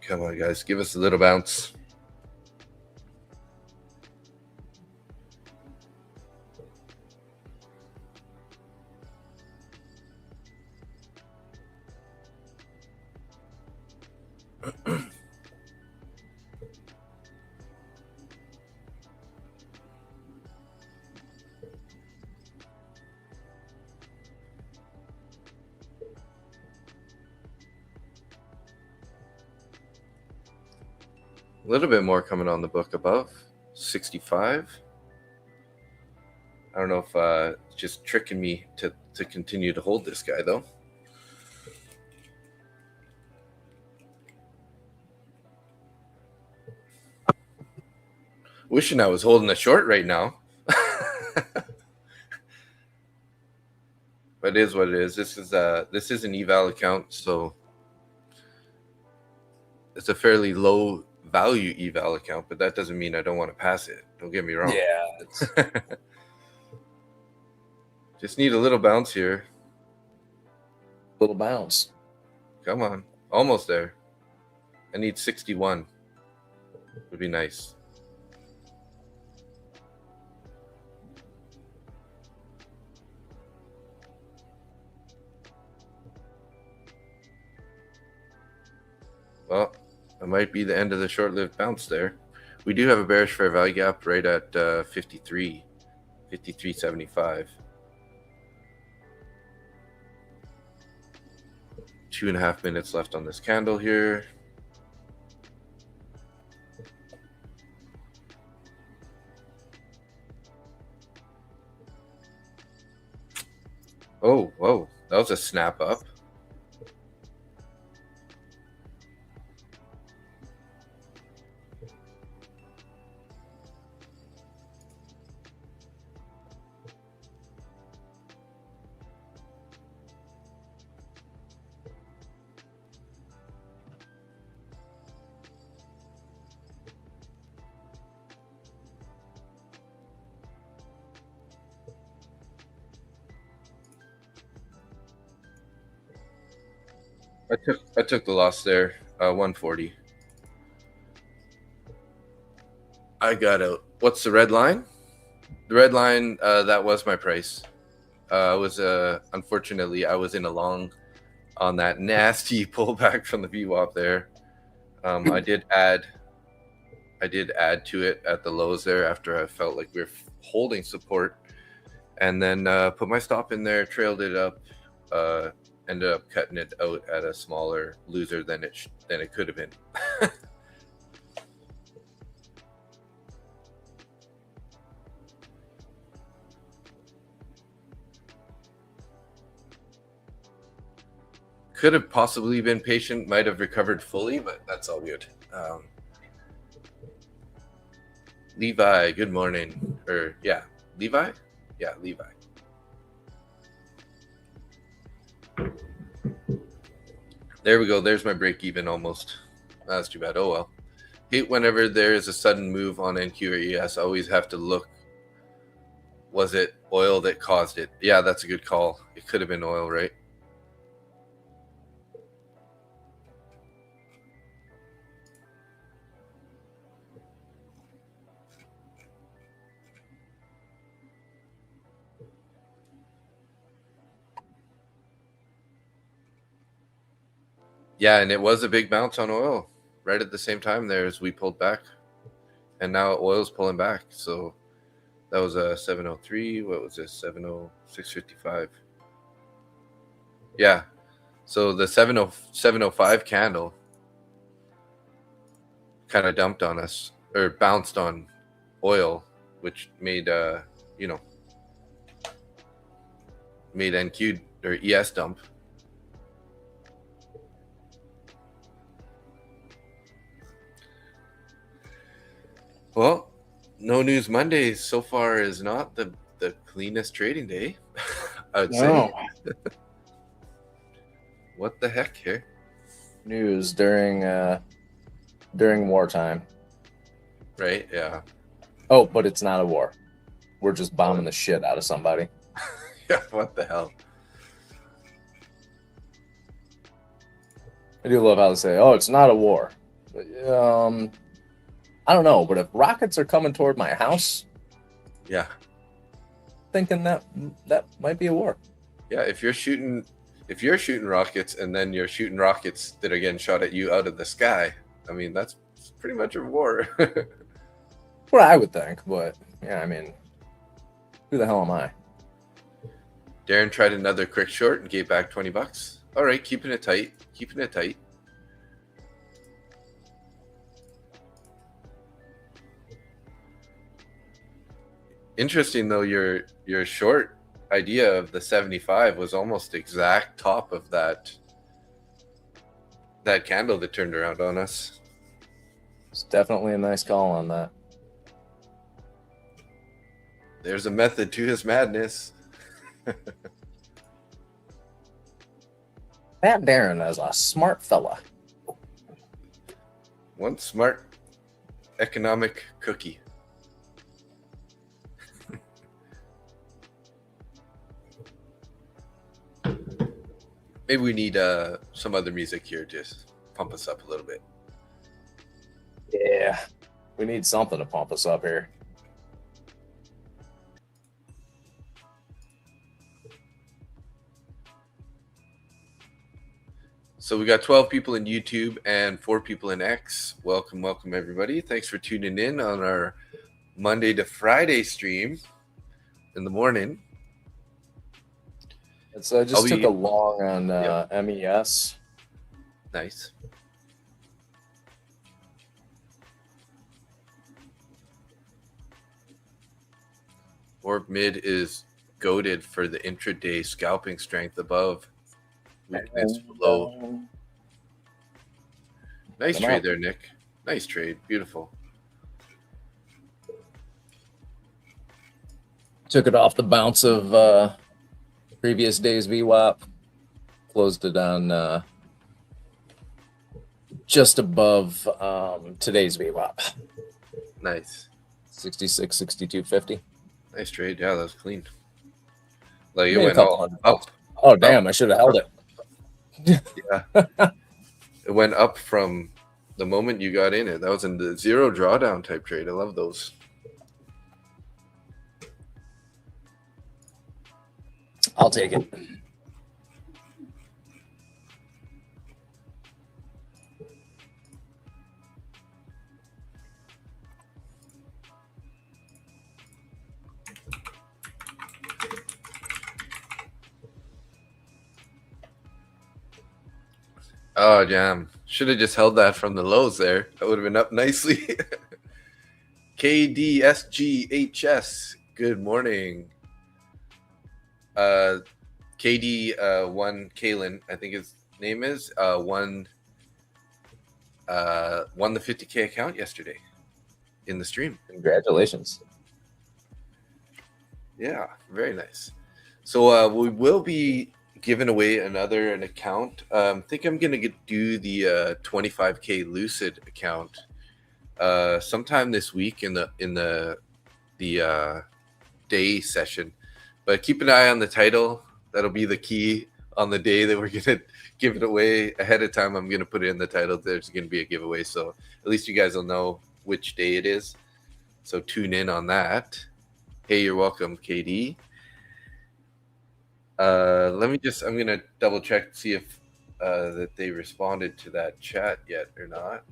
S1: Come on, guys. Give us a little bounce. A little bit more coming on the book above 65. I don't know if it's just tricking me to continue to hold this guy, though. Wishing I was holding a short right now. But it is what it is. This is an eval account, so it's a fairly low value eval account, but that doesn't mean I don't want to pass it. Don't get me wrong.
S2: Yeah.
S1: Just need a little bounce here.
S2: Little bounce.
S1: Come on. Almost there. I need 61. Would be nice. Well, that might be the end of the short-lived bounce there. We do have a bearish fair value gap right at 53.75. 2.5 minutes left on this candle here. Oh, whoa, that was a snap up. I took the loss there, 140. I got out. What's the red line? The red line, that was my price. Unfortunately, I was in a long on that nasty pullback from the VWAP there. I did add to it at the lows there after I felt like we were holding support, and then put my stop in there, trailed it up, ended up cutting it out at a smaller loser than it could have been. Could have possibly been patient, might have recovered fully, but that's all good. Levi, good morning. Levi? Yeah, Levi. There we go. There's my break even almost. That's too bad. Oh well. Hate whenever there is a sudden move on NQ or ES. Always have to look. Was it oil that caused it? Yeah, that's a good call. It could have been oil, right? Yeah, and it was a big bounce on oil right at the same time there as we pulled back. And now oil's pulling back. So that was a 703. What was this? 706.55. Yeah. So the 705 candle kind of dumped on us, or bounced on oil, which made made NQ or ES dump. Well, no news Monday so far is not the cleanest trading day, I would say. What the heck here?
S2: News during wartime.
S1: Right, yeah.
S2: Oh, but it's not a war. We're just bombing the shit out of somebody.
S1: Yeah, what the hell?
S2: I do love how they say, "Oh, it's not a war." But, I don't know, but if rockets are coming toward my house,
S1: Yeah.
S2: thinking that might be a war.
S1: Yeah, if you're shooting rockets and then you're shooting rockets that are getting shot at you out of the sky, I mean, that's pretty much a war.
S2: Well, I would think, but yeah, I mean, who the hell am I?
S1: Darren tried another quick short and gave back $20. All right, keeping it tight. Interesting though, your short idea of the 75 was almost exact top of that candle that turned around on us.
S2: It's definitely a nice call on that.
S1: There's a method to his madness.
S2: That Darren is a smart fella.
S1: One smart economic cookie. Maybe we need some other music here to just pump us up a little bit.
S2: Yeah, we need something to pump us up here.
S1: So we got 12 people in YouTube and 4 people in X. Welcome, everybody. Thanks for tuning in on our Monday to Friday stream in the morning.
S2: So I just took a long on MES.
S1: Nice. Orb mid is goated for the intraday scalping strength above. Weakness below. Nice trade there, Nick. Nice trade. Beautiful.
S2: Took it off the bounce of previous day's VWAP. Closed it on just above today's VWAP.
S1: Nice.
S2: 66, 62.50.
S1: Nice trade. Yeah, that was clean. Like it
S2: Maybe
S1: went up.
S2: Oh, damn. I should have held it.
S1: Yeah. It went up from the moment you got in it. That was in the zero drawdown type trade. I love those.
S2: I'll take it.
S1: Oh, damn. Should have just held that from the lows there. That would have been up nicely. KDSGHS. Good morning. KD1 Kalen, I think his name is, won the 50K account yesterday in the stream.
S2: Congratulations.
S1: Yeah, very nice. So we will be giving away an account. I think I'm gonna do the 25K Lucid account sometime this week in the day session. But keep an eye on the title. That'll be the key on the day that we're gonna give it away. Ahead of time, I'm gonna put it in the title. There's gonna be a giveaway, so at least you guys will know which day it is. So tune in on that. Hey, you're welcome, KD. I'm gonna double check to see if that they responded to that chat yet or not.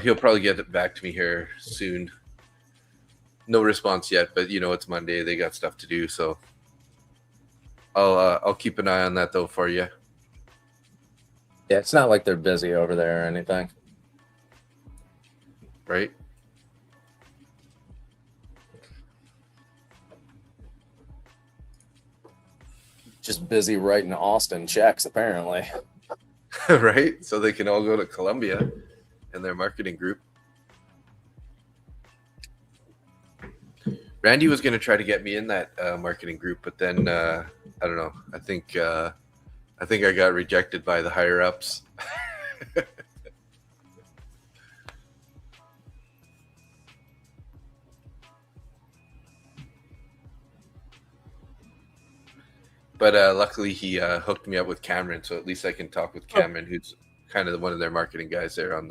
S1: He'll probably get it back to me here soon. No response yet, but you know it's Monday. They got stuff to do, so I'll keep an eye on that though for you.
S2: Yeah, it's not like they're busy over there or anything.
S1: Right?
S2: Just busy writing Austin checks, apparently.
S1: Right? So they can all go to Columbia and their marketing group. Randy was going to try to get me in that marketing group, but then I don't know. I think I got rejected by the higher ups. But luckily he hooked me up with Cameron, so at least I can talk with Cameron, who's kind of one of their marketing guys there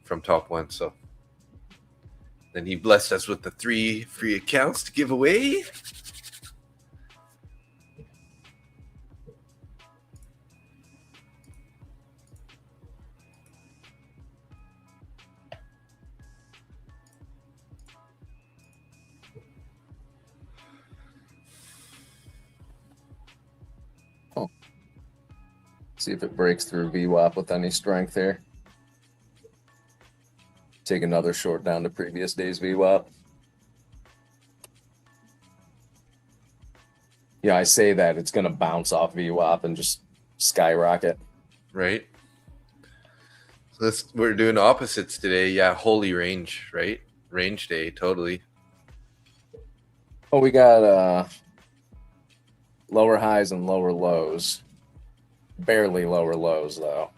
S1: from Top One. So then he blessed us with the 3 free accounts to give away.
S2: See if it breaks through VWAP with any strength here. Take another short down to previous day's VWAP. Yeah, I say that it's going to bounce off VWAP and just skyrocket.
S1: Right. So we're doing opposites today. Yeah, holy range, right? Range day, totally.
S2: Oh, we got lower highs and lower lows. Barely lower lows, though.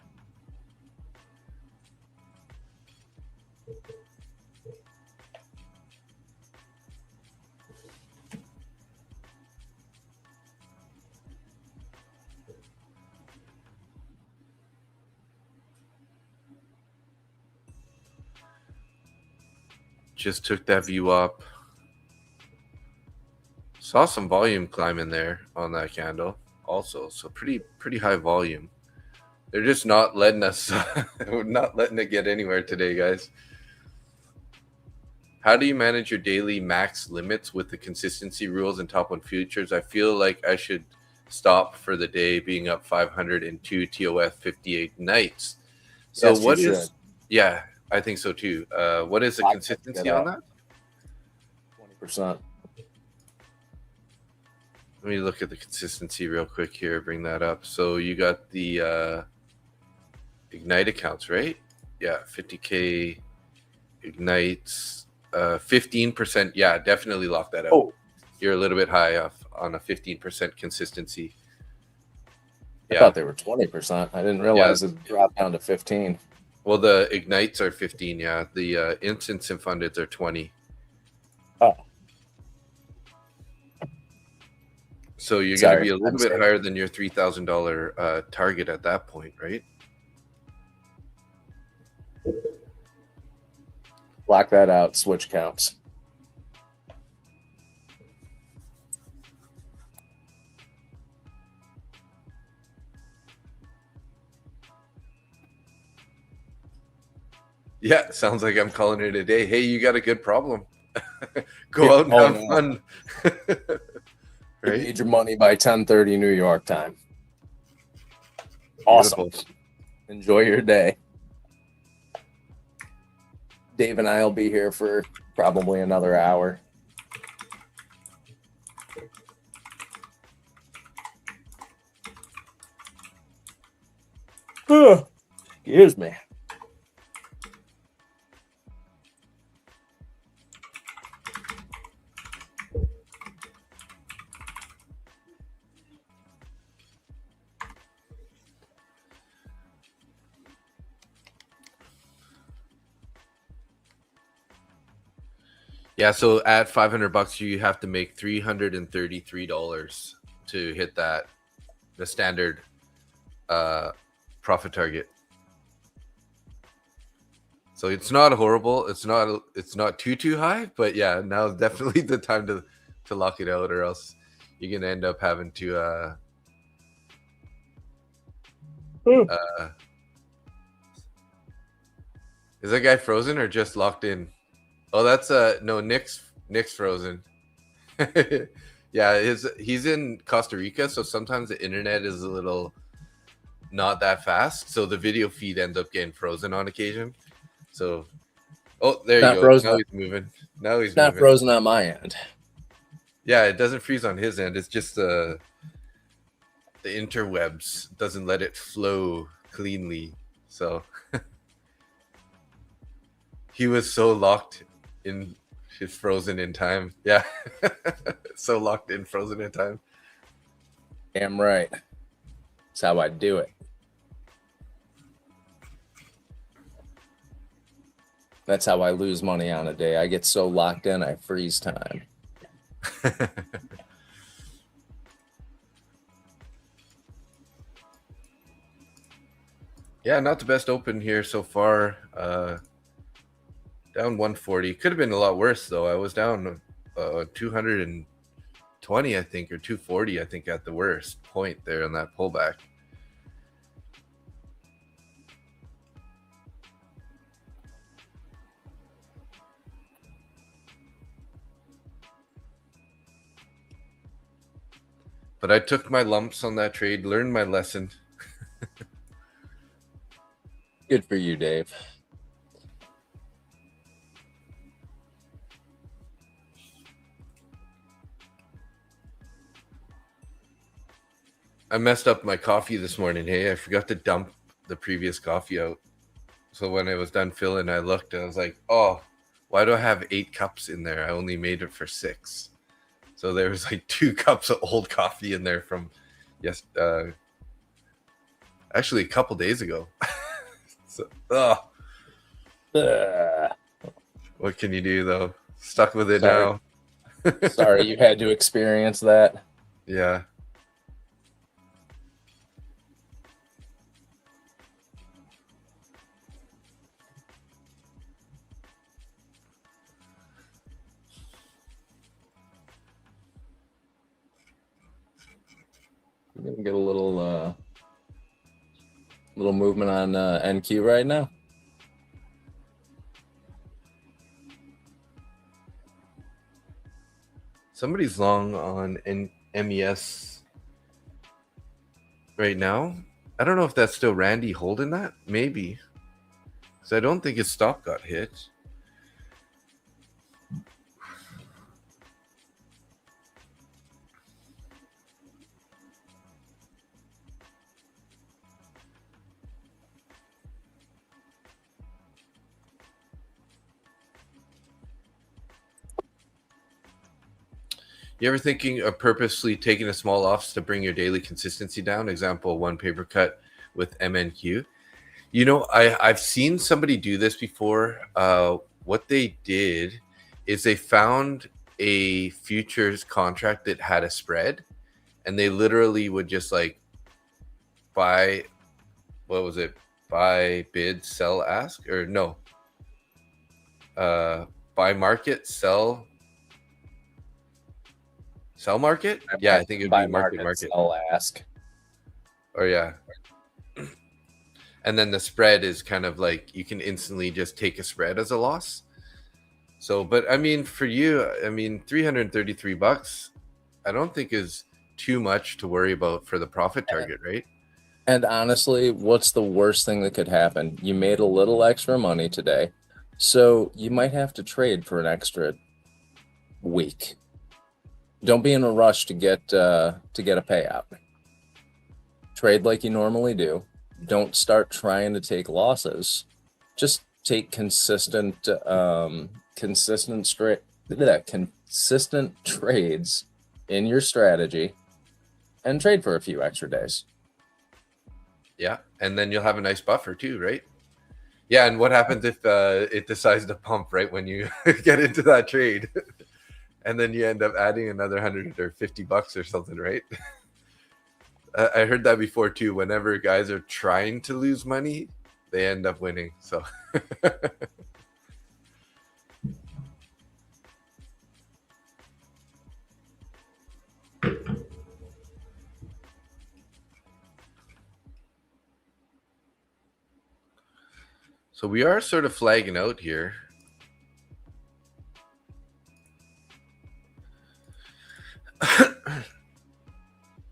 S1: just took that VWAP. Saw some volume climb in there on that candle also. So pretty high volume. They're just not letting us, we're not letting it get anywhere today, guys. How do you manage your daily max limits with the consistency rules and top one futures? I feel like I should stop for the day being up 502 TOF 58 nights. So
S2: Yes,
S1: what
S2: you
S1: is,
S2: should.
S1: yeah, I think so too. What is the
S2: Lock
S1: consistency
S2: that
S1: on
S2: up.
S1: that?
S2: 20%.
S1: Let me look at the consistency real quick here, bring that up. So you got the Ignite accounts, right? Yeah, 50K Ignites, 15%. Yeah, definitely lock that out.
S2: Oh,
S1: You're a little bit high off on a 15% consistency.
S2: I
S1: Yeah.
S2: thought they were 20%. I didn't realize it dropped down to 15.
S1: Well, the Ignites are 15, yeah. The instants and fundeds are 20.
S2: Oh.
S1: So you're going to be a little bit higher than your $3,000 target at that point, right?
S2: Block that out. Switch counts.
S1: Yeah, sounds like I'm calling it a day. Hey, you got a good problem. Go out and have fun.
S2: Right? You need your money by 10:30 New York time. Awesome. Beautiful. Enjoy your day. Dave and I will be here for probably another hour. Excuse me.
S1: Yeah, so at $500, you have to make $333 to hit that, the standard profit target. So it's not horrible. It's not too high, but yeah, now is definitely the time to lock it out, or else you're gonna end up having to is that guy frozen or just locked in? Oh, that's no, Nick's frozen. Yeah, he's in Costa Rica, so sometimes the internet is a little not that fast, so the video feed ends up getting frozen on occasion. So, oh, there you go. Now he's moving. Now he's
S2: not frozen on my end.
S1: Yeah, it doesn't freeze on his end. It's just the interwebs doesn't let it flow cleanly. So he was so locked in. She's frozen in time. Yeah. So locked in, frozen in time.
S2: Damn right. That's how I do it. That's how I lose money on a day. I get so locked in, I freeze time.
S1: Yeah, not the best open here so far. Down 140. Could have been a lot worse, though. I was down 220, I think, or 240, I think, at the worst point there on that pullback. But I took my lumps on that trade, learned my lesson.
S2: Good for you, Dave.
S1: I messed up my coffee this morning. Hey, I forgot to dump the previous coffee out. So when I was done filling, I looked and I was like, oh, why do I have 8 cups in there? I only made it for 6. So there was like 2 cups of old coffee in there from actually a couple days ago. So, what can you do though? Stuck with it now.
S2: Sorry you had to experience that.
S1: Yeah.
S2: We're gonna get a little movement on NQ right now.
S1: Somebody's long on MES right now. I don't know if that's still Randy holding that. Maybe. Because I don't think his stop got hit. You ever thinking of purposely taking a small loss to bring your daily consistency down? Example, one paper cut with MNQ. You know, I've seen somebody do this before. What they did is they found a futures contract that had a spread, and they literally would just like buy, what was it? Buy, bid, sell, ask, or no? Buy market, sell market. Yeah, I think it'd be market.
S2: Sell, ask.
S1: Or yeah. And then the spread is kind of like you can instantly just take a spread as a loss. So, but I mean, for you, I mean, $333, I don't think is too much to worry about for the profit target, right?
S2: And honestly, what's the worst thing that could happen? You made a little extra money today, so you might have to trade for an extra week. Don't be in a rush to get a payout. Trade like you normally do. Don't start trying to take losses. Just take consistent trades in your strategy and trade for a few extra days.
S1: Yeah, and then you'll have a nice buffer too, right? Yeah, and what happens if it decides to pump right when you get into that trade? And then you end up adding another $100 or $50 or something, right? I heard that before too. Whenever guys are trying to lose money, they end up winning. So so we are sort of flagging out here.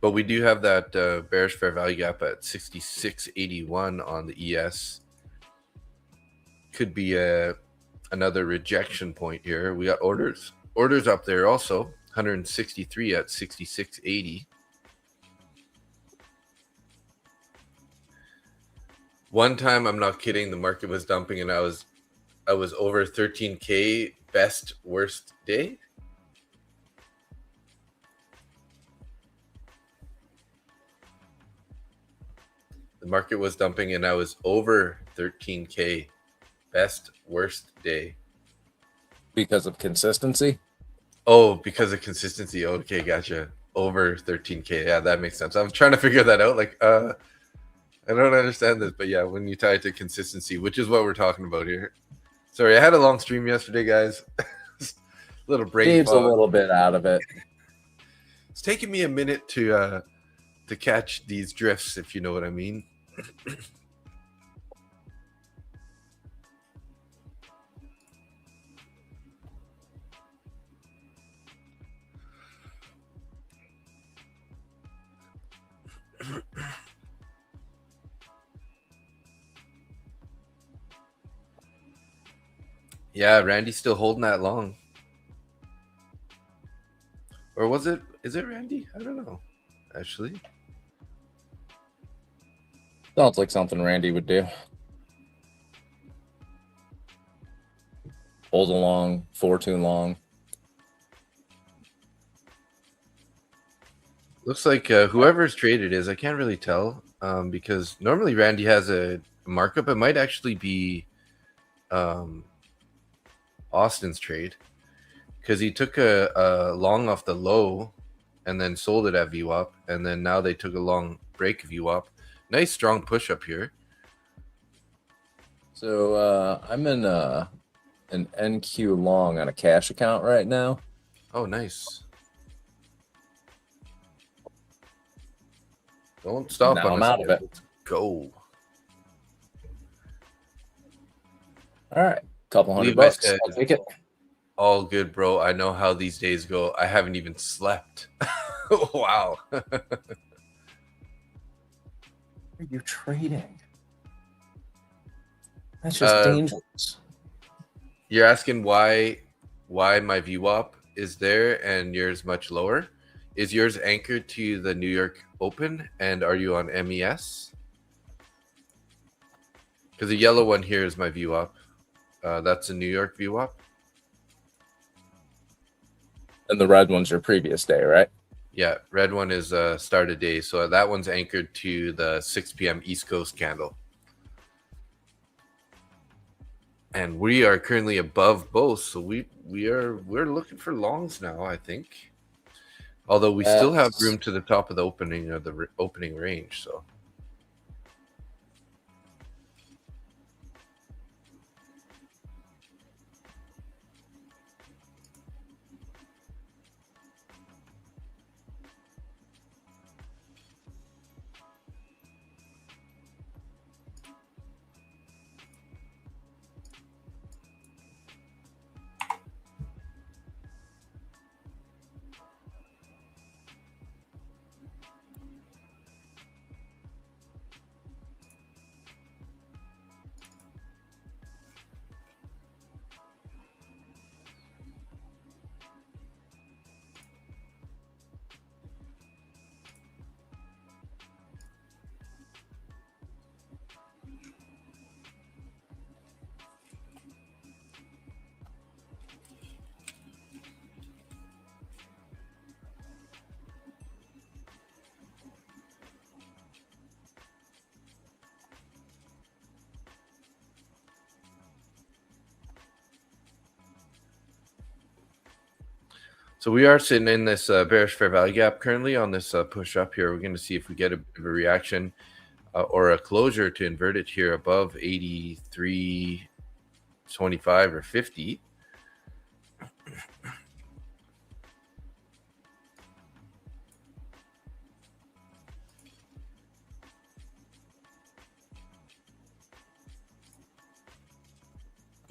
S1: But we do have that bearish fair value gap at 66.81 on the ES. Could be another rejection point here. We got orders up there also, 163 at 66.80. One time, I'm not kidding, the market was dumping and I was over 13K best worst day. The market was dumping and I was over 13K best worst day.
S2: Because of consistency?
S1: Oh, because of consistency. Okay, gotcha. Over 13K. Yeah, that makes sense. I was trying to figure that out. Like, I don't understand this, but yeah, when you tie it to consistency, which is what we're talking about here. Sorry, I had a long stream yesterday, guys. Little brain
S2: Dave's
S1: fog.
S2: a little bit out of it.
S1: It's taking me a minute to catch these drifts, if you know what I mean. Yeah, Randy's still holding that long. Or was it? Is it Randy? I don't know, actually.
S2: Sounds like something Randy would do. Hold along for too long.
S1: Looks like whoever's traded is, I can't really tell because normally Randy has a markup. It might actually be Austin's trade because he took a long off the low and then sold it at VWAP, and then now they took a long break VWAP. Nice strong push up here.
S2: So I'm in an NQ long on a cash account right now.
S1: Oh, nice. Don't stop
S2: Now
S1: on
S2: I'm
S1: us,
S2: out of
S1: guys.
S2: it.
S1: Let's go.
S2: All right, couple $100
S1: Levi
S2: bucks.
S1: said,
S2: I'll take it.
S1: all good, bro. I know how these days go. I haven't even slept. Wow.
S2: What are you trading? That's just dangerous.
S1: You're asking why my VWAP is there and yours much lower? Is yours anchored to the New York Open, and are you on MES? Because the yellow one here is my VWAP. That's a New York VWAP.
S2: And the red one's your previous day, right?
S1: Yeah, red one is start of day. So that one's anchored to the 6 p.m. East Coast candle. And we are currently above both, so we're looking for longs now, I think. Although we still have room to the top of the opening of the opening range, so. So we are sitting in this bearish fair value gap currently on this push up here. We're going to see if we get a bit of a reaction or a closure to invert it here above 83.25 or 50.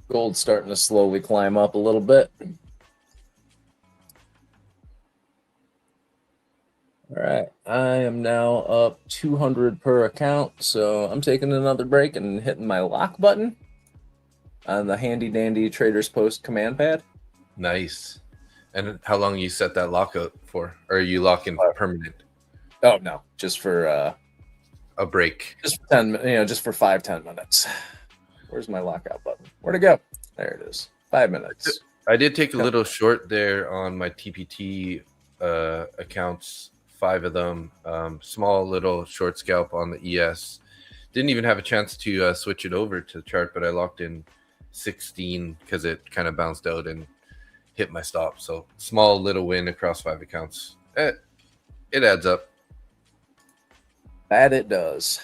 S2: Gold's starting to slowly climb up a little bit. All right, I am now up 200 per account, so I'm taking another break and hitting my lock button on the handy dandy Traders Post command pad.
S1: Nice. And how long you set that lockout for? Or are you locking permanent?
S2: Oh no, just for
S1: a break.
S2: Just for 10, just for 5-10 minutes. Where's my lockout button? Where'd it go? There it is. 5 minutes.
S1: I did take a little short there on my TPT accounts, 5 of them. Small little short scalp on the ES. Didn't even have a chance to switch it over to the chart, but I locked in 16 because it kind of bounced out and hit my stop. So small little win across 5 accounts. It adds up.
S2: That it does.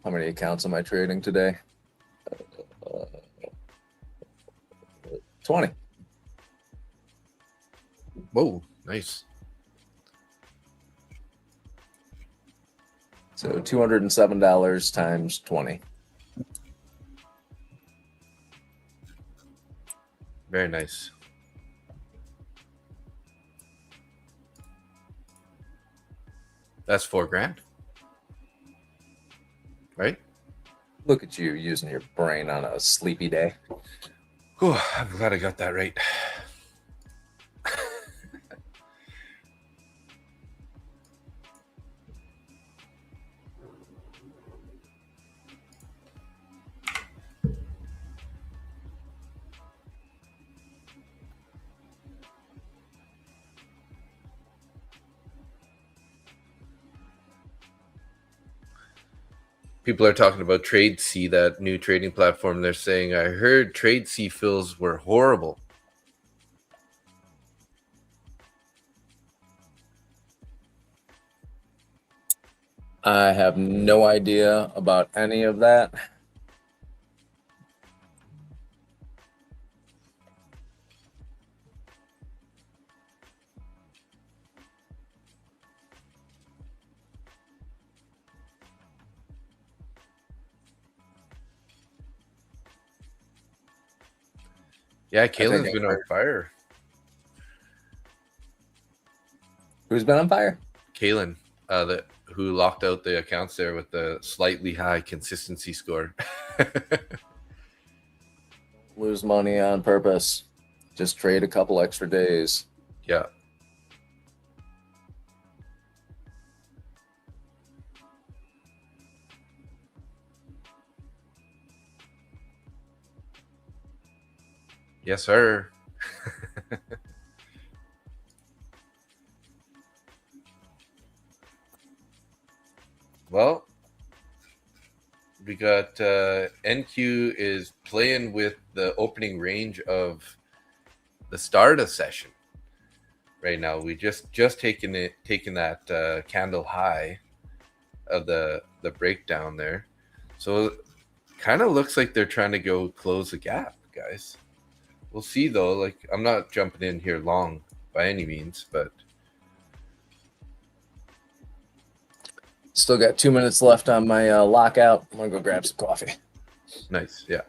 S2: How many accounts am I trading today? 20.
S1: Whoa, nice.
S2: So $207 times 20.
S1: Very nice. That's $4,000. Right?
S2: Look at you using your brain on a sleepy day.
S1: Whew, I'm glad I got that right. People are talking about TradeC, that new trading platform. They're saying, I heard TradeC fills were horrible.
S2: I have no idea about any of that.
S1: Yeah,
S2: think
S1: Kalen's
S2: I've
S1: been on
S2: heard.
S1: fire.
S2: Who's been on fire?
S1: Kalen, who locked out the accounts there with the slightly high consistency score.
S2: Lose money on purpose. Just trade a couple extra days.
S1: Yeah. Yes, sir. Well, we got NQ is playing with the opening range of the start of session right now. We just taken that candle high of the breakdown there. So kind of looks like they're trying to go close the gap, guys. We'll see though. Like, I'm not jumping in here long by any means, but
S2: Still got 2 minutes left on my lockout. I'm gonna go grab some coffee.
S1: nice. Yeah.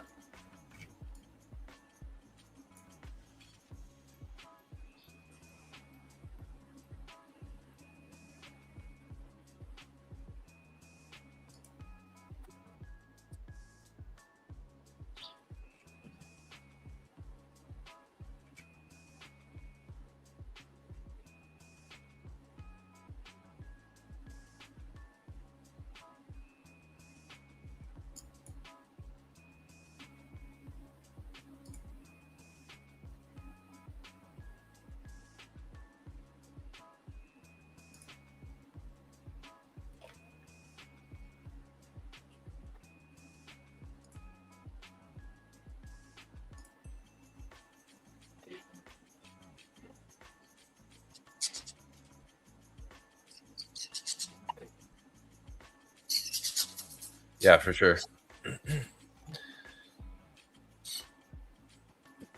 S1: Yeah, for sure.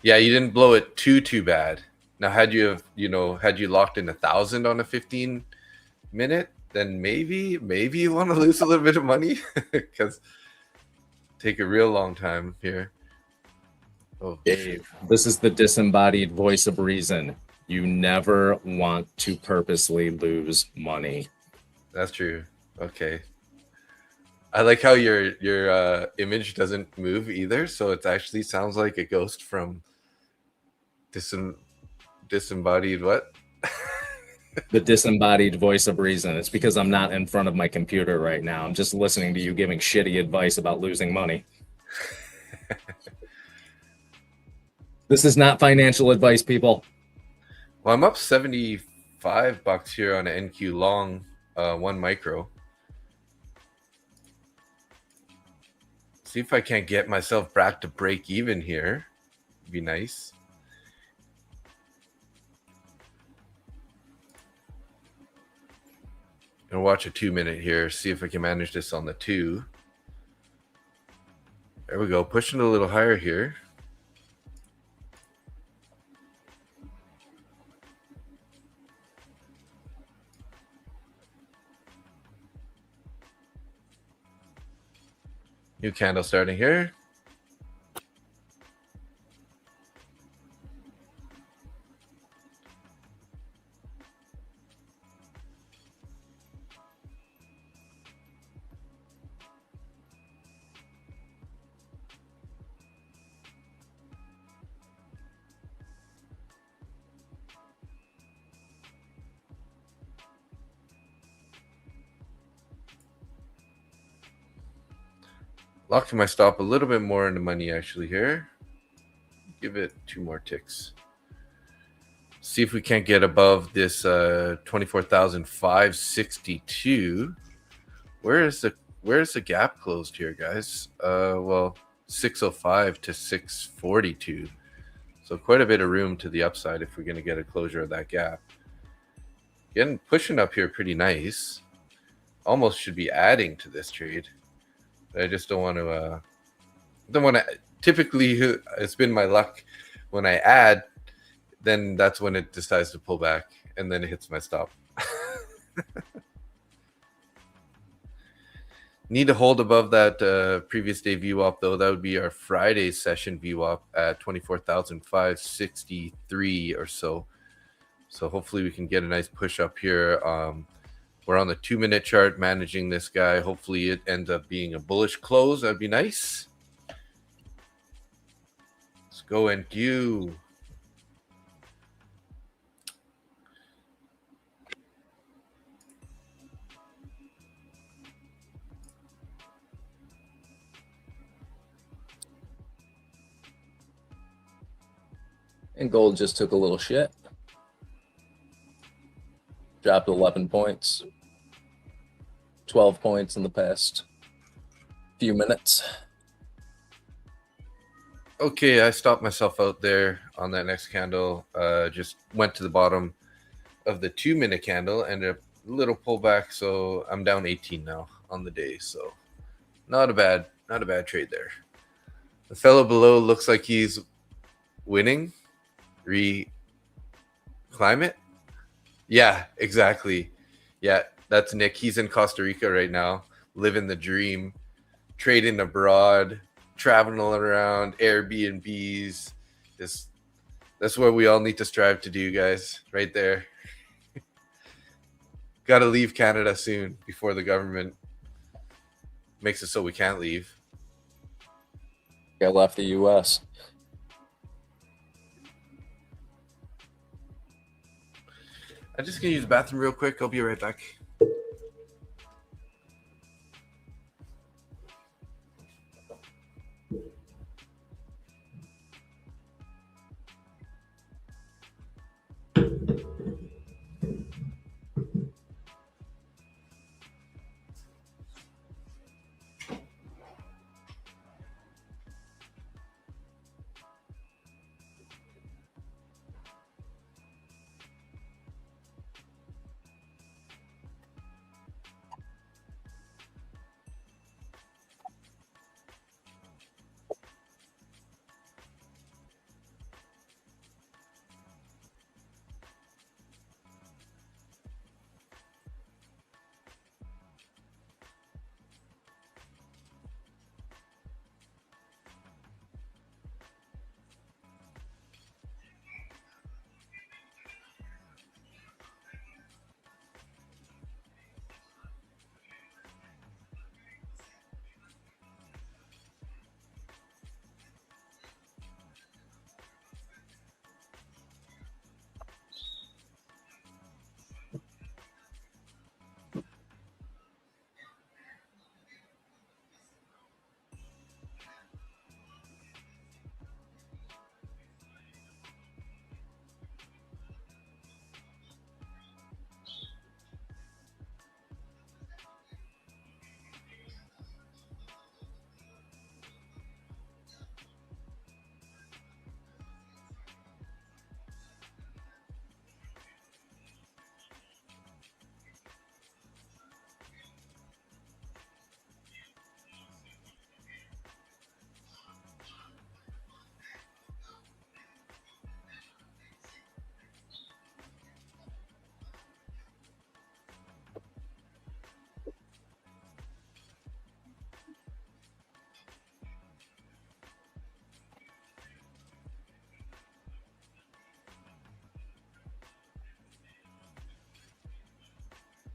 S1: Yeah, you didn't blow it too bad. Now, had you have, had you locked in 1,000 on a 15-minute, then maybe you want to lose a little bit of money because take a real long time here. Oh,
S2: Dave, this is the disembodied voice of reason. You never want to purposely lose money.
S1: that's true. Okay. I like how your image doesn't move either, so it actually sounds like a ghost from disembodied what?
S2: The disembodied voice of reason. It's because I'm not in front of my computer right now. I'm just listening to you giving shitty advice about losing money. This is not financial advice, people.
S1: Well, I'm up $75 here on an NQ long, 1 micro. See if I can't get myself back to break even here. Be nice. Gonna watch a 2-minute here. See if I can manage this on the 2. There we go. Pushing a little higher here. New candle starting here. Locking my stop a little bit more into money actually here. Give it 2 more ticks. See if we can't get above this 24,562. Where's the gap closed here, guys? Well, 605 to 642. So quite a bit of room to the upside if we're going to get a closure of that gap. Pushing up here pretty nice. Almost should be adding to this trade. I just don't want to typically it's been my luck when I add, then that's when it decides to pull back and then it hits my stop. Need to hold above that previous day VWAP though. That would be our Friday session VWAP at 24,563 or so. So hopefully we can get a nice push up here. We're on the 2-minute chart managing this guy. Hopefully it ends up being a bullish close. That'd be nice. Let's go NQ.
S2: And gold just took a little shit. Dropped 11 points. 12 points in the past few minutes.
S1: Okay, I stopped myself out there on that next candle. Just went to the bottom of the 2-minute candle, ended up a little pullback, so I'm down 18 now on the day. So not a bad trade there. The fellow below looks like he's winning. Climb it. Yeah, exactly. Yeah, that's Nick. He's in Costa Rica right now, living the dream, trading abroad, traveling around, Airbnbs. That's what we all need to strive to do, guys. Right there. Got to leave Canada soon before the government makes it so we can't leave.
S2: I left the U.S.
S1: I'm just gonna use the bathroom real quick. I'll be right back.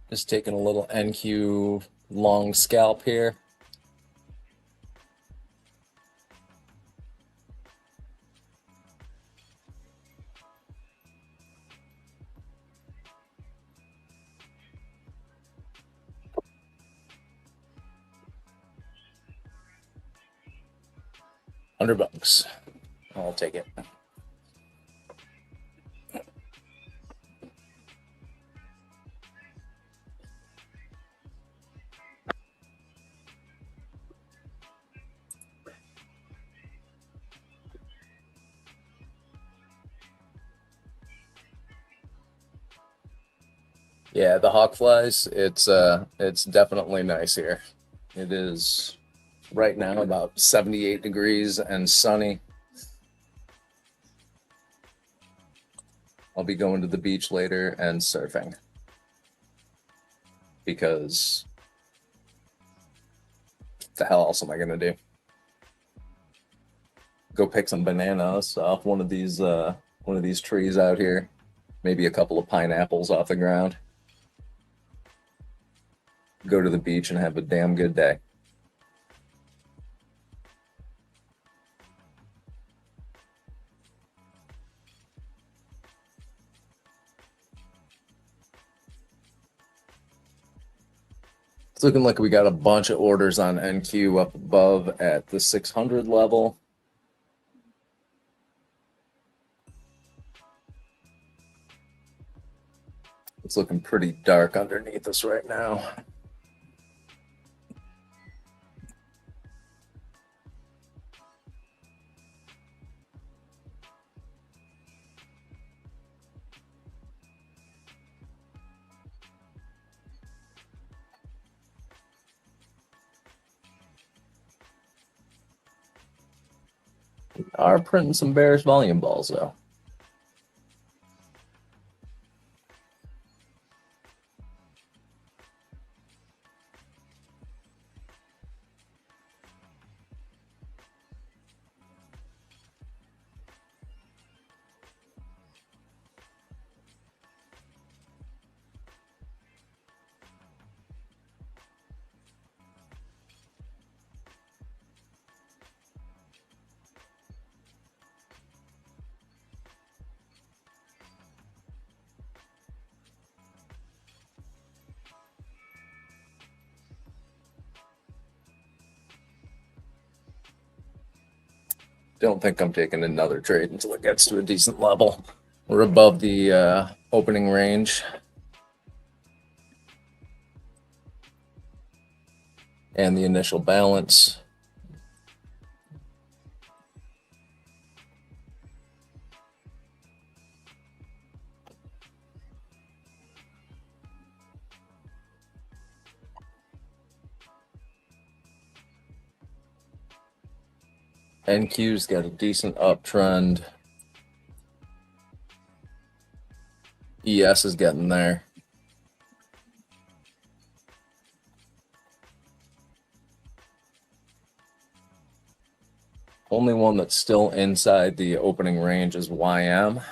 S2: Just taking a little NQ long scalp here. $100. I'll take it. Yeah, the hawk flies, it's definitely nice here. It is right now about 78 degrees and sunny. I'll be going to the beach later and surfing because the hell else am I gonna do? Go pick some bananas off one of these trees out here. Maybe a couple of pineapples off the ground. Go to the beach and have a damn good day. It's looking like we got a bunch of orders on NQ up above at the 600 level. It's looking pretty dark underneath us right now. We are printing some bearish volume balls though. Don't think I'm taking another trade until it gets to a decent level. We're above the opening range. And the initial balance. NQ's got a decent uptrend. ES is getting there. Only one that's still inside the opening range is YM.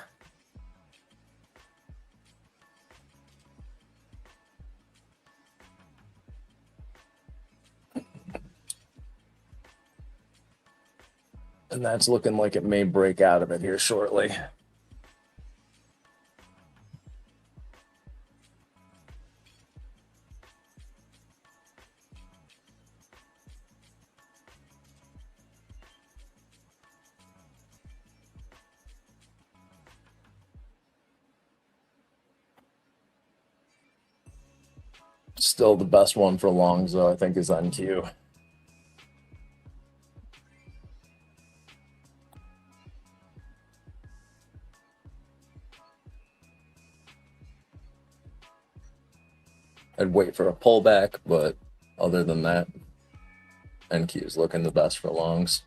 S2: And that's looking like it may break out of it here shortly. Still the best one for longs, though, I think, is NQ. I'd wait for a pullback, but other than that, NQ is looking the best for longs.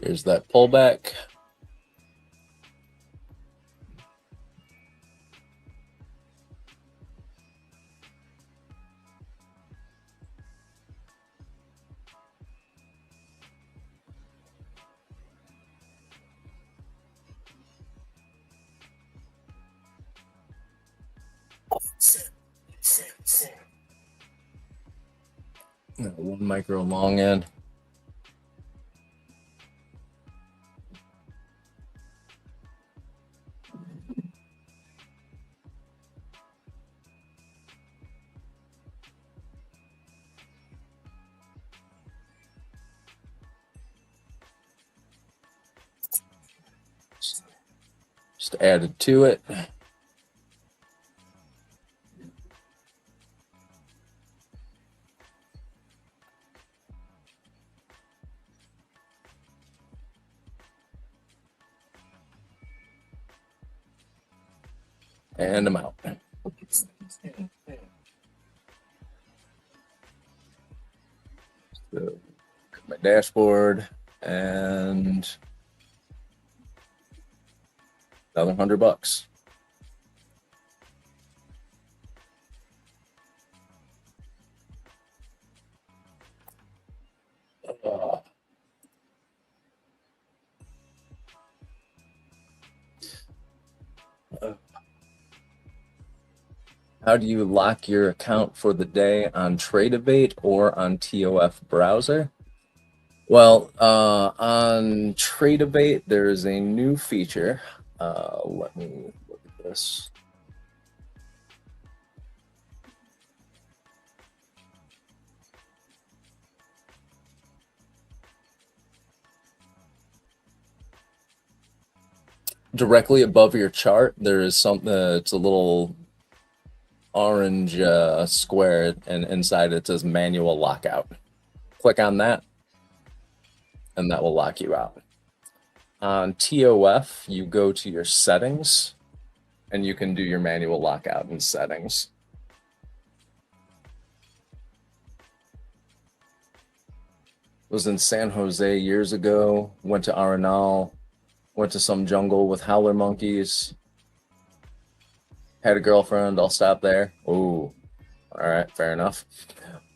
S2: Here's that pullback. One micro long end. Just added to it. And I'm out. So, my dashboard and another $100. How do you lock your account for the day on Tradeovate or on TOF browser? Well, on Tradeovate, there is a new feature. Let me look at this. Directly above your chart, there is something. It's a little orange square, and inside it says manual lockout. Click on that, and that will lock you out. On TOF, you go to your settings, and you can do your manual lockout in settings. Was in San Jose years ago, went to Arenal, went to some jungle with howler monkeys, had a girlfriend, I'll stop there. Oh, all right, fair enough.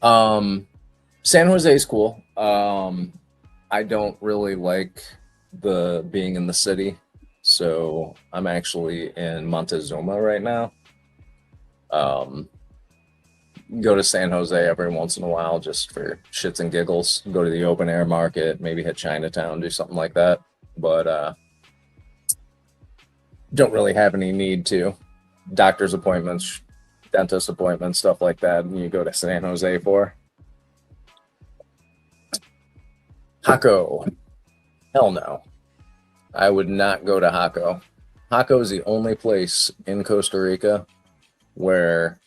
S2: San Jose is cool. I don't really like the being in the city, so I'm actually in Montezuma right now. Go to San Jose every once in a while just for shits and giggles. Go to the open air market, maybe hit Chinatown, do something like that. But don't really have any need to. Doctor's appointments, dentist appointments, stuff like that, and you go to San Jose for. Jaco. Hell no. I would not go to Jaco. Jaco is the only place in Costa Rica where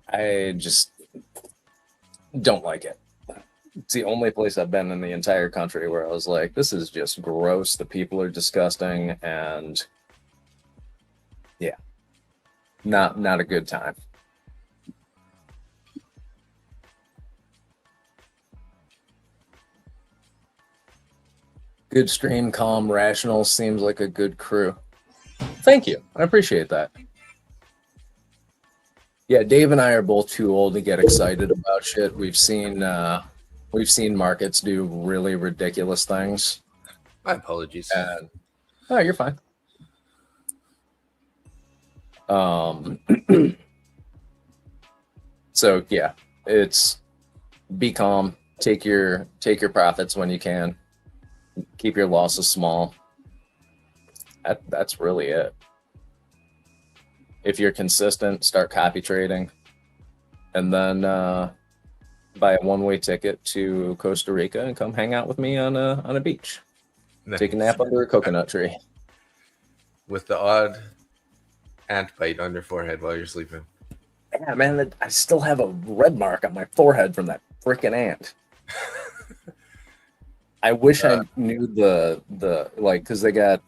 S2: I just don't like it. It's the only place I've been in the entire country where I was like, this is just gross. The people are disgusting, and yeah, not a good time. Good stream, calm, rational, seems like a good crew. Thank you. I appreciate that. Yeah, Dave and I are both too old to get excited about shit. We've seen markets do really ridiculous things.
S1: My apologies.
S2: Oh, you're fine. So yeah, it's be calm, take your profits when you can, keep your losses small. That's really it. If you're consistent, start copy trading, and then buy a one-way ticket to Costa Rica and come hang out with me on a beach. Nice. Take a nap under a coconut tree.
S1: With the odd ant bite on your forehead while you're sleeping.
S2: Yeah, man, I still have a red mark on my forehead from that freaking ant. I wish I knew the like, because they got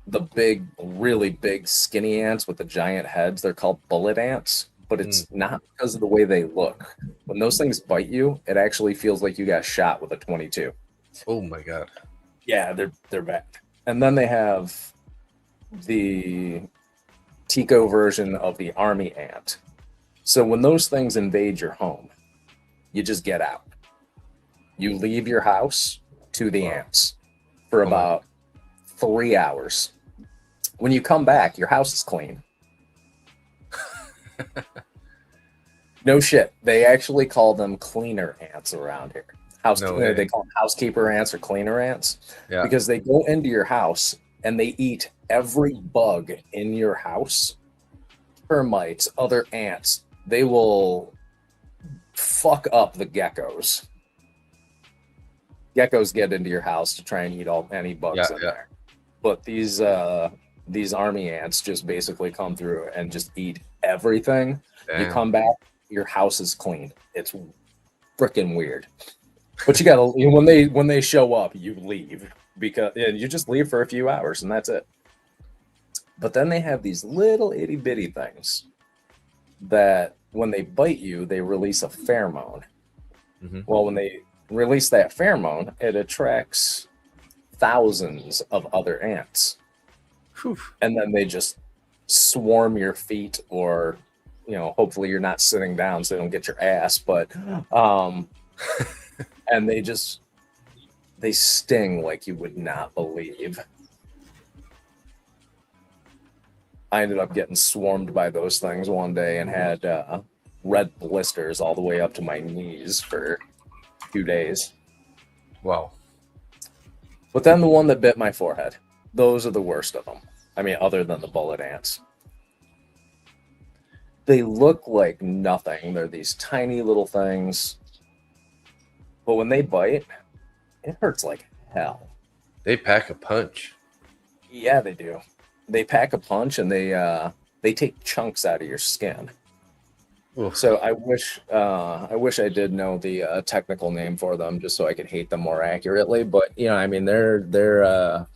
S2: the big, really big, skinny ants with the giant heads. They're called bullet ants, but it's not because of the way they look. When those things bite you, it actually feels like you got shot with a 22.
S1: Oh my god.
S2: Yeah, they're bad. And then they have the Tico version of the army ant. So when those things invade your home, you just get out. You leave your house to the ants for about 3 hours. When you come back, your house is clean. No shit. They actually call them cleaner ants around here. They call them housekeeper ants or cleaner ants. Yeah. Because they go into your house and they eat every bug in your house. Termites, other ants. They will fuck up the geckos. Geckos get into your house to try and eat any bugs in there. but these army ants just basically come through and just eat everything. You
S1: Damn.
S2: come back, your house is clean. It's freaking weird. But you gotta, when they show up, you leave, because you just leave for a few hours and that's it. But then they have these little itty bitty things that when they bite you, they release a pheromone.
S1: Mhm.
S2: Well, when they release that pheromone, it attracts thousands of other ants.
S1: Whew.
S2: And then they just swarm your feet, or hopefully you're not sitting down so they don't get your ass, but and they sting like you would not believe. I ended up getting swarmed by those things one day and had red blisters all the way up to my knees for 2 days.
S1: Wow.
S2: But then the one that bit my forehead, those are the worst of them. I mean, other than the bullet ants. They look like nothing. They're these tiny little things. But when they bite, it hurts like hell.
S1: They pack a punch.
S2: Yeah, they do. They pack a punch, and they take chunks out of your skin.
S1: Oof.
S2: So I wish I did know the technical name for them, just so I could hate them more accurately. But I mean, they're a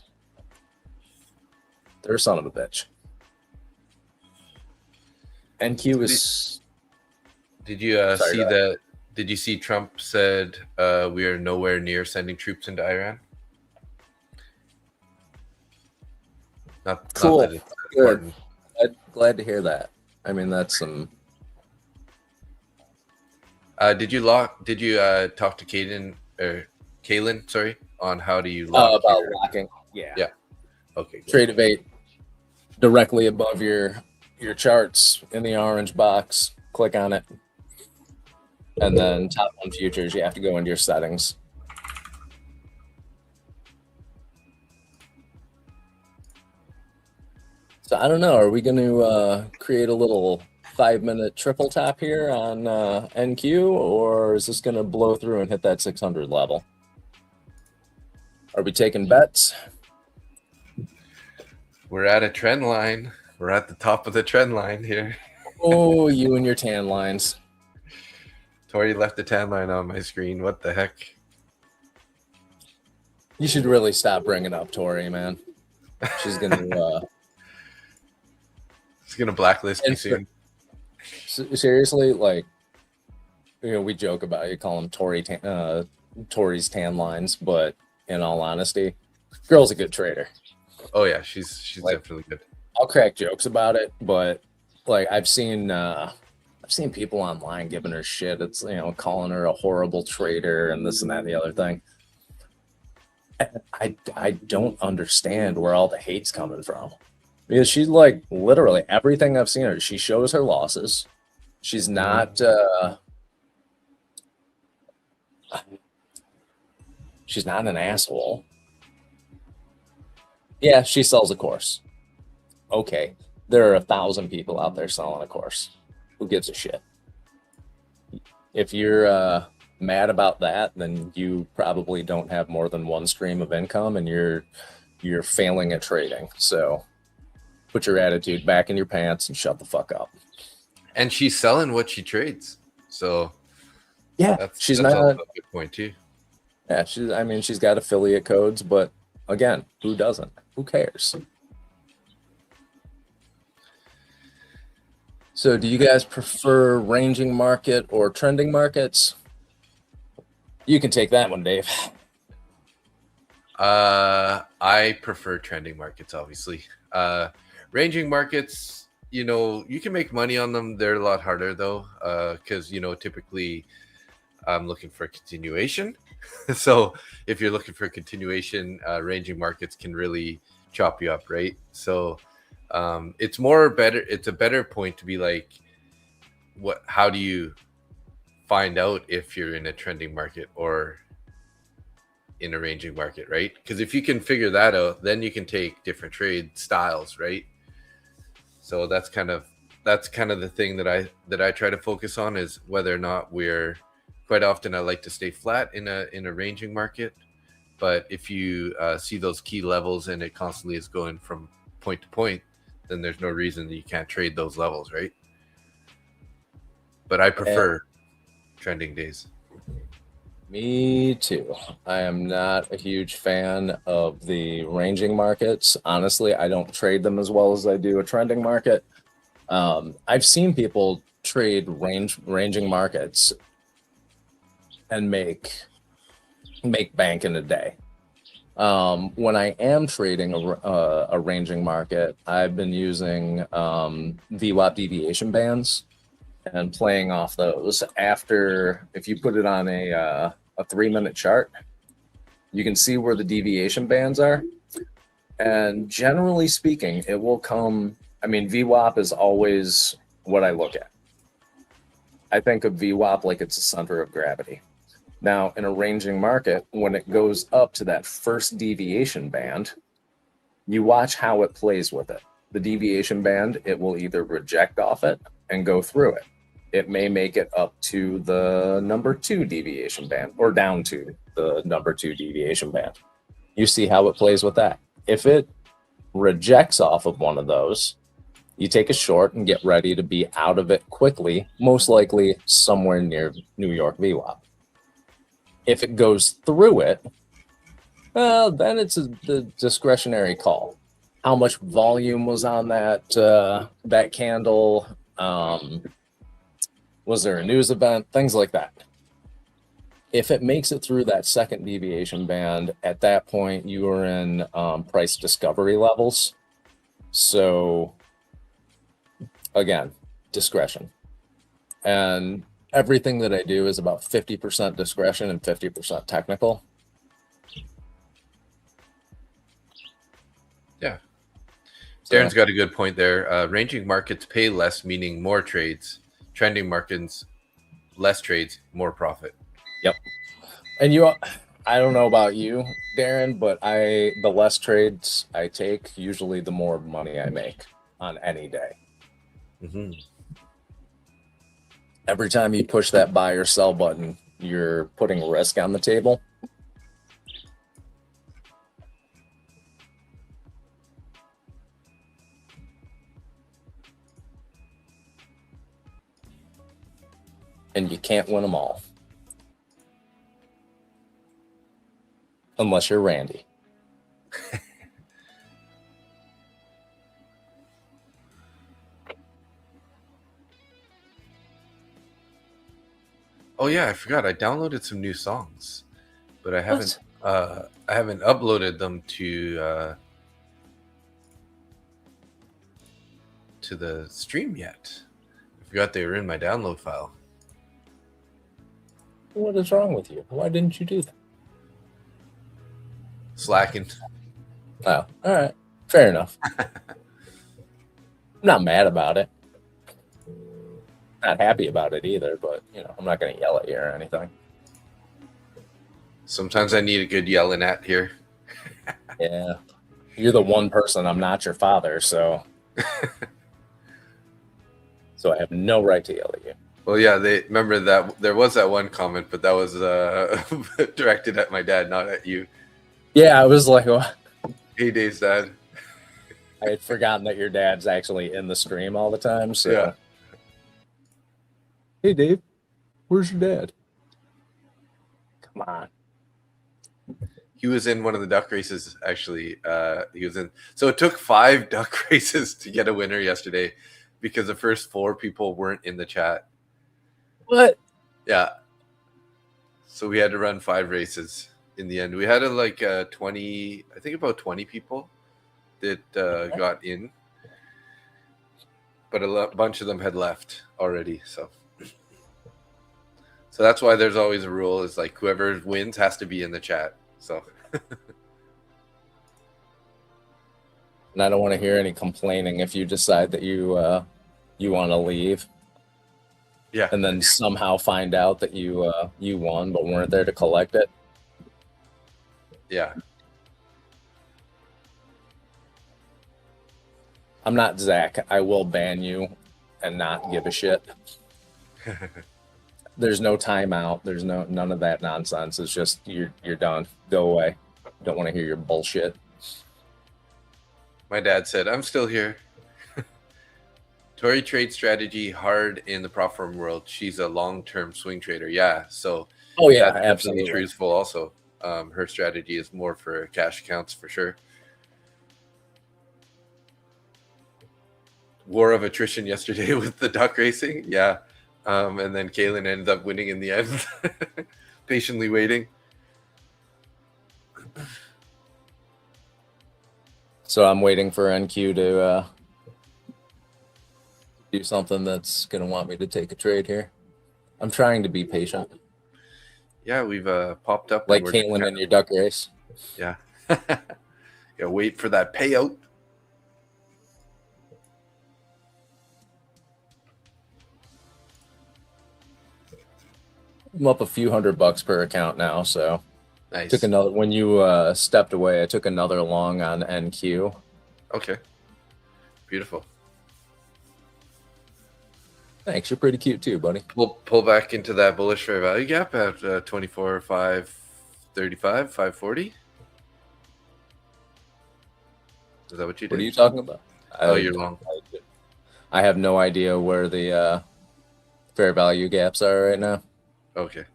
S2: son of a bitch. NQ is.
S1: Did you
S2: Sorry,
S1: see
S2: go ahead.
S1: that? Did you see Trump said we are nowhere near sending troops into Iran? Not
S2: Cool.
S1: that it's
S2: Good.
S1: important.
S2: Glad to hear that. I mean, that's some.
S1: Did you talk to Kaylin, sorry, on how do you lock
S2: About
S1: your...
S2: locking. Yeah.
S1: Okay, good.
S2: Trade evade directly above your charts in the orange box. Click on it, and then top one futures. You have to go into your settings. So I don't know. Are we going to create a little 5-minute triple top here on NQ, or is this going to blow through and hit that 600 level? Are we taking bets?
S1: We're at a trend line. We're at the top of the trend line here.
S2: Oh, you and your tan lines.
S1: Tori left the tan line on my screen. What the heck?
S2: You should really stop bringing up Tori, man. She's going to...
S1: It's gonna blacklist me soon.
S2: Seriously, like, we joke about it, you call them Tori's tan lines, but in all honesty, girl's a good trader.
S1: Oh yeah, she's
S2: Like,
S1: definitely good.
S2: I'll crack jokes about it, but like I've seen people online giving her shit. It's calling her a horrible trader and this and that and the other thing. I don't understand where all the hate's coming from. Because she's like literally everything I've seen her, she shows her losses. She's not she's not an asshole. Yeah, she sells a course. Okay, there are 1,000 people out there selling a course. Who gives a shit? If you're mad about that, then you probably don't have more than one stream of income, and you're failing at trading. So put your attitude back in your pants and shut the fuck up.
S1: And she's selling what she trades. So
S2: yeah,
S1: that's
S2: not
S1: also a good point too.
S2: Yeah, she's got affiliate codes, but again, who doesn't? Who cares? So do you guys prefer ranging market or trending markets? You can take that one, Dave.
S1: I prefer trending markets, obviously. Ranging markets, you can make money on them. They're a lot harder though, because typically I'm looking for a continuation. So if you're looking for a continuation, ranging markets can really chop you up, right? So it's a better point to be like, how do you find out if you're in a trending market or in a ranging market, right? Because if you can figure that out, then you can take different trade styles, right? So that's kind of the thing that I try to focus on, is whether or not quite often I like to stay flat in a ranging market, But if you see those key levels and it constantly is going from point to point, then there's no reason that you can't trade those levels, right? But I prefer trending days.
S2: Me too. I am not a huge fan of the ranging markets. Honestly, I don't trade them as well as I do a trending market. I've seen people trade ranging markets and make bank in a day. When I am trading a ranging market, I've been using VWAP deviation bands and playing off those. After, if you put it on a 3-minute chart, you can see where the deviation bands are. And generally speaking, it will come. I mean, VWAP is always what I look at. I think of VWAP like it's a center of gravity. Now, in a ranging market, when it goes up to that first deviation band, you watch how it plays with it. The deviation band, it will either reject off it and go through it. It may make it up to the number 2 deviation band or down to the number 2 deviation band. You see how it plays with that. If it rejects off of one of those, you take a short and get ready to be out of it quickly, most likely somewhere near New York VWAP. If it goes through it, well, then it's the discretionary call. How much volume was on that candle? Was there a news event? Things like that. If it makes it through that second deviation band, at that point, you are in price discovery levels. So again, discretion. And everything that I do is about 50% discretion and 50% technical.
S1: Yeah. Darren's got a good point there. Ranging markets pay less, meaning more trades. Trending markets, less trades, more profit.
S2: Yep. And I don't know about you, Darren, but the less trades I take, usually the more money I make on any day.
S1: Mm-hmm.
S2: Every time you push that buy or sell button, you're putting risk on the table. And you can't win them all. Unless you're Randy.
S1: Oh yeah, I forgot. I downloaded some new songs, but I haven't uploaded them to the stream yet. I forgot they were in my download file.
S2: What is wrong with you? Why didn't you do that?
S1: Slacking.
S2: Oh, all right. Fair enough. I'm not mad about it. Not happy about it either, but I'm not going to yell at you or anything.
S1: Sometimes I need a good yelling at here.
S2: Yeah. You're the one person. I'm not your father, so I have no right to yell at you.
S1: Well, yeah, they remember that there was that one comment, but that was directed at my dad, not at you.
S2: Yeah, I was like, what?
S1: Hey, Dave's dad.
S2: I had forgotten that your dad's actually in the stream all the time. So,
S1: yeah.
S2: Hey, Dave, where's your dad? Come on.
S1: He was in one of the duck races, actually. He was in. So it took 5 duck races to get a winner yesterday because the first 4 people weren't in the chat.
S2: What?
S1: Yeah. So we had to run 5 races in the end. We had about 20 people that got in, but a bunch of them had left already. So that's why there's always a rule is like whoever wins has to be in the chat. So
S2: and I don't want to hear any complaining if you decide that you want to leave.
S1: Yeah.
S2: And then somehow find out that you won but weren't there to collect it.
S1: Yeah.
S2: I'm not Zach. I will ban you and not give a shit. There's no timeout. There's none of that nonsense. It's just you're done. Go away. Don't want to hear your bullshit.
S1: My dad said, I'm still here. Tori trade strategy hard in the prop firm world. She's a long-term swing trader. Yeah, so
S2: Oh yeah,
S1: that's definitely
S2: absolutely.
S1: truthful also. Her strategy is more for cash accounts for sure. War of attrition yesterday with the duck racing. Yeah. And then Kaylin ended up winning in the end. Patiently waiting.
S2: So I'm waiting for NQ to do something that's going to want me to take a trade here. I'm trying to be patient.
S1: Yeah, we've popped up.
S2: Like Kaylin in your duck race.
S1: Yeah. Gotta wait for that payout.
S2: I'm up a few $100 per account now, so
S1: Nice.
S2: took another when you stepped away. I took another long on NQ.
S1: Okay. Beautiful.
S2: Thanks. You're pretty cute too, buddy.
S1: We'll pull back into that bullish fair value gap at 24, 535, 540. Is that what you did?
S2: What are you talking about?
S1: Oh, you're long.
S2: I have no idea where the fair value gaps are right now.
S1: Okay.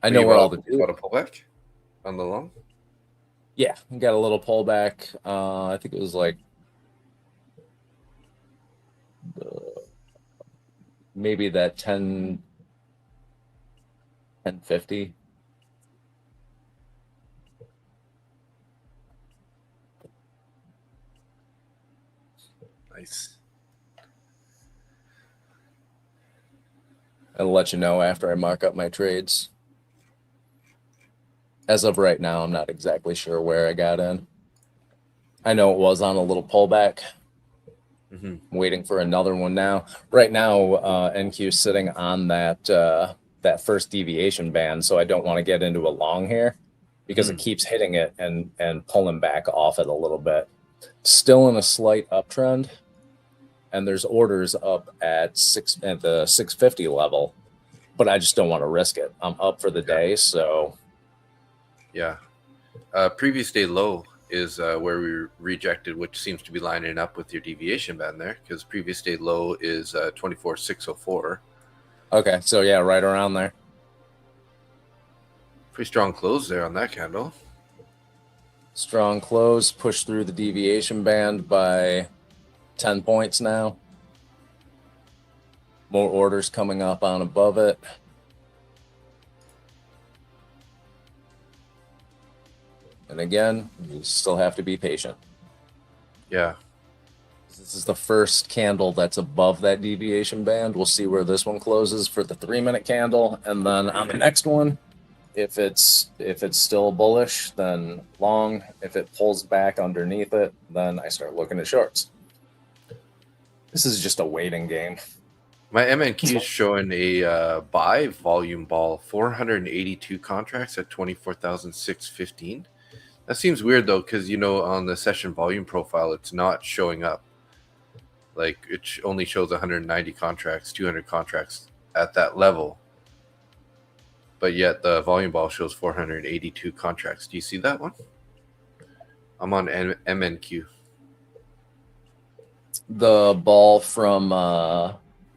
S2: I know where all the
S1: got a pullback on the long.
S2: Yeah, we got a little pullback. I think it was like maybe that 1050.
S1: Nice.
S2: I'll let you know after I mark up my trades. As of right now, I'm not exactly sure where I got in. I know it was on a little pullback. I'm waiting for another one now. Right now, NQ is sitting on that that first deviation band, so I don't want to get into a long here because it keeps hitting it and pulling back off it a little bit. Still in a slight uptrend, and there's orders up at the 650 level, but I just don't want to risk it. I'm up for the day, so
S1: yeah. Previous day low is where we rejected, which seems to be lining up with your deviation band there, because previous day low is 24,604.
S2: Okay, so yeah, right around there.
S1: Pretty strong close there on that candle.
S2: Strong close, push through the deviation band by 10 points now. More orders coming up on above it. And again, you still have to be patient.
S1: Yeah.
S2: This is the first candle that's above that deviation band. We'll see where this one closes for the 3-minute candle. And then on the next one, if it's still bullish, then long. If it pulls back underneath it, then I start looking at shorts. This is just a waiting game.
S1: My MNQ is showing a buy volume ball, 482 contracts at 24,615. That seems weird though, because on the session volume profile, it's not showing up. Like it only shows 190 contracts, 200 contracts at that level. But yet the volume ball shows 482 contracts. Do you see that one? I'm on MNQ.
S2: The ball from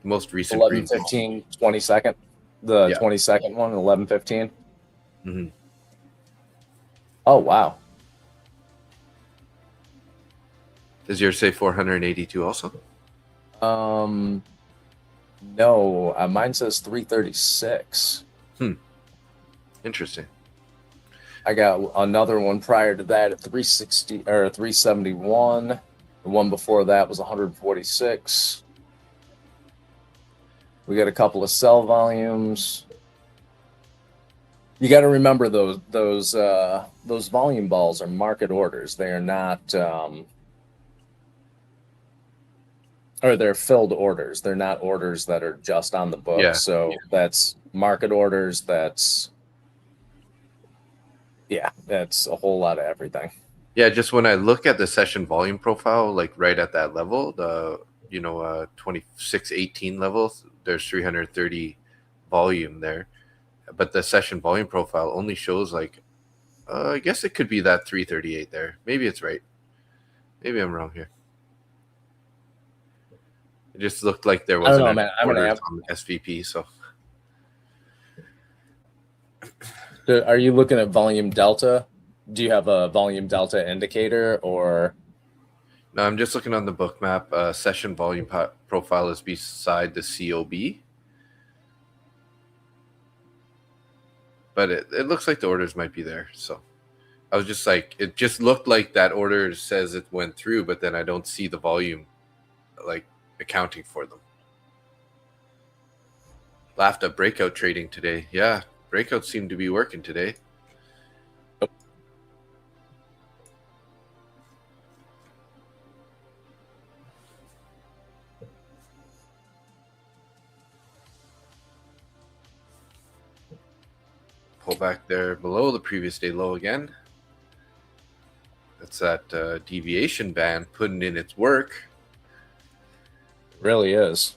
S1: most recent
S2: 11:15, 22nd. The 22nd one, 11:15.
S1: Mm-hmm.
S2: Oh wow.
S1: Does yours say 482 also?
S2: No, mine says 336.
S1: Interesting.
S2: I got another one prior to that at 360 or 371. The one before that was 146. We got a couple of sell volumes. You got to remember those volume balls are market orders. They are not or they're filled orders. They're not orders that are just on the book.
S1: Yeah.
S2: So that's market orders. That's a whole lot of everything.
S1: Yeah, just when I look at the session volume profile, like right at that level, the 2618 level, there's 330 volume there, but the session volume profile only shows like I guess it could be that 338 there. Maybe it's right. Maybe I'm wrong here. It just looked like there
S2: I don't
S1: wasn't
S2: know,
S1: any
S2: man. I'm gonna
S1: orders
S2: have.
S1: on SVP. So
S2: Are you looking at volume delta? Do you have a volume delta indicator or?
S1: no, I'm just looking on the book map. Session volume profile is beside the COB. But it looks like the orders might be there. So I was just like, it just looked like that order says it went through, but then I don't see the volume like accounting for them. Laughed at breakout trading today. Yeah, breakouts seem to be working today. Pull back there below the previous day low again. That's that deviation band putting in its work.
S2: It really is.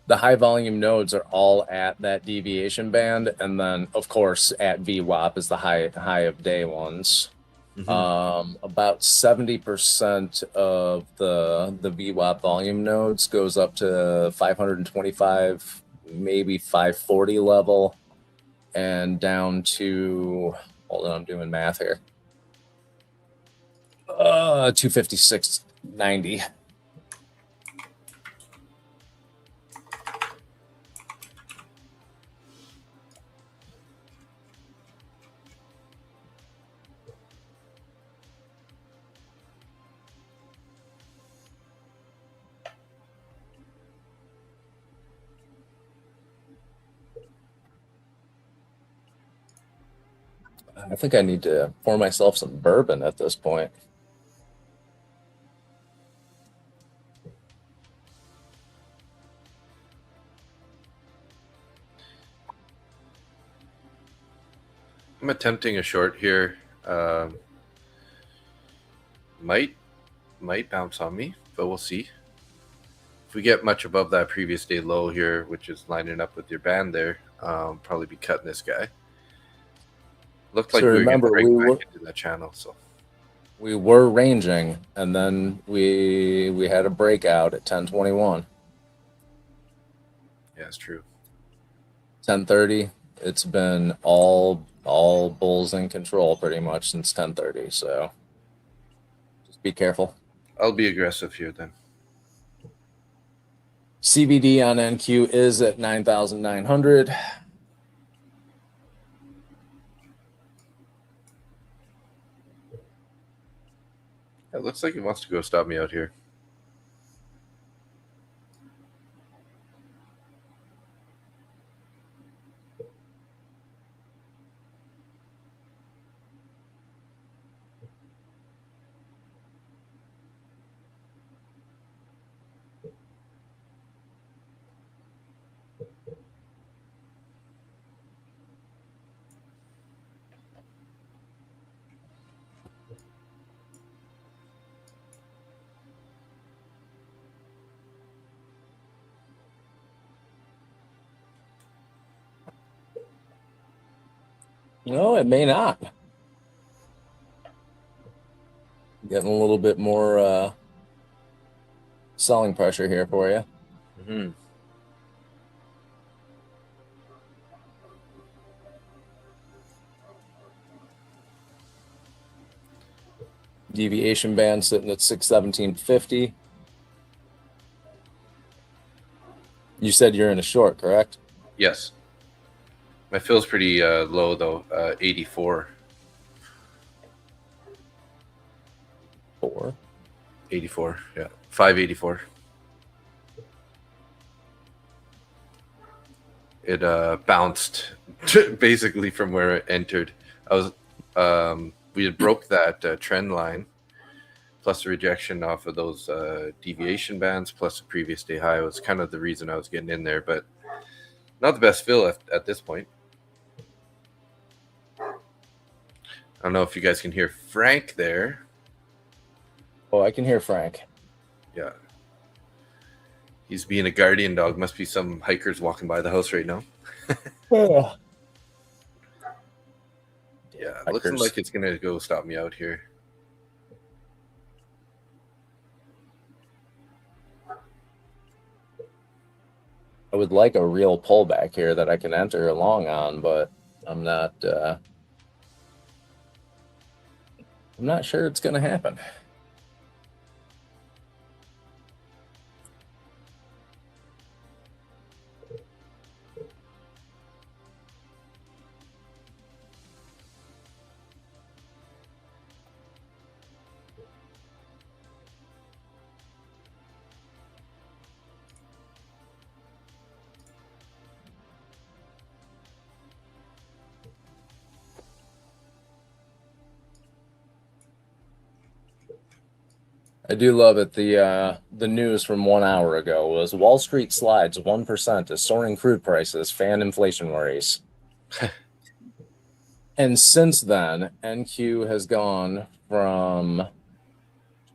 S2: The high volume nodes are all at that deviation band, and then of course at VWAP is the high of day ones. About 70% of the VWAP volume nodes goes up to 525, maybe 540 level, and down to, hold on, I'm doing math here. 256.90. I think I need to pour myself some bourbon at this point.
S1: I'm attempting a short here. Might bounce on me, but we'll see. If we get much above that previous day low here, which is lining up with your band there, probably be cutting this guy. Looked like
S2: So
S1: we were going to
S2: remember,
S1: break
S2: we
S1: back
S2: were
S1: into that channel. So
S2: we were ranging, and then we had a breakout at 10:21.
S1: yeah, it's true.
S2: 10:30. It's been all bulls in control pretty much since 10:30. So just be careful.
S1: I'll be aggressive here then.
S2: CBD on NQ is at 9,900.
S1: It looks like it wants to go stop me out here.
S2: No, it may not. Getting a little bit more selling pressure here for you.
S1: Mm-hmm.
S2: Deviation band sitting at 617.50. You said you're in a short, correct?
S1: Yes. My fill's pretty low though, 84. 84, yeah. 584. It bounced basically from where it entered. I was we had broke that trend line plus a rejection off of those deviation bands plus the previous day high was kind of the reason I was getting in there, but not the best fill at this point. I don't know if you guys can hear Frank there.
S2: Oh, I can hear Frank.
S1: Yeah. He's being a guardian dog. Must be some hikers walking by the house right now.
S2: Oh.
S1: looking
S2: Hikers.
S1: like it's gonna go stop me out here.
S2: I would like a real pullback here that I can enter along on, but I'm not sure it's going to happen. I do love it. The news from 1 hour ago was Wall Street slides 1% as soaring crude prices fan inflation worries. And since then, NQ has gone from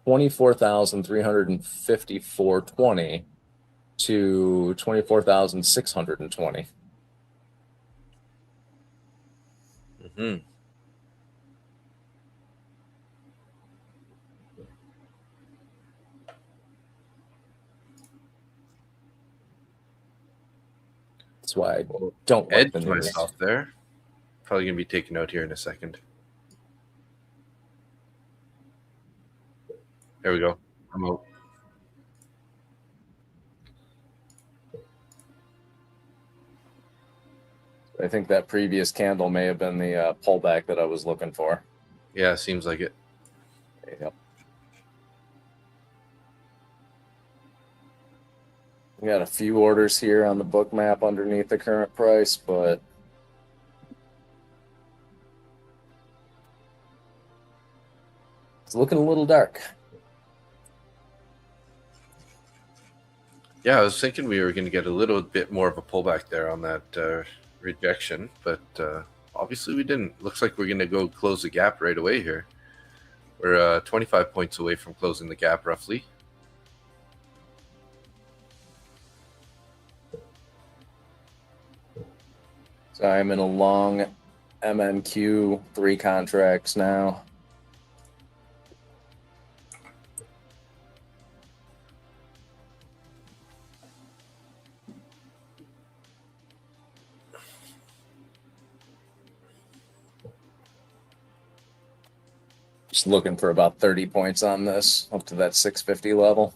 S2: 24,354.20 to 24,620.
S1: Mm-hmm.
S2: That's why I don't like the
S1: Edged
S2: news.
S1: myself there. Probably gonna be taken out here in a second. There we go. I'm out.
S2: I think that previous candle may have been the pullback that I was looking for.
S1: Yeah, seems like it.
S2: Yep. We got a few orders here on the book map underneath the current price, but it's looking a little dark.
S1: Yeah, I was thinking we were going to get a little bit more of a pullback there on that rejection, but obviously we didn't. Looks like we're going to go close the gap right away here. We're 25 points away from closing the gap, roughly.
S2: So I'm in a long MNQ 3 contracts now. Just looking for about 30 points on this up to that 650 level.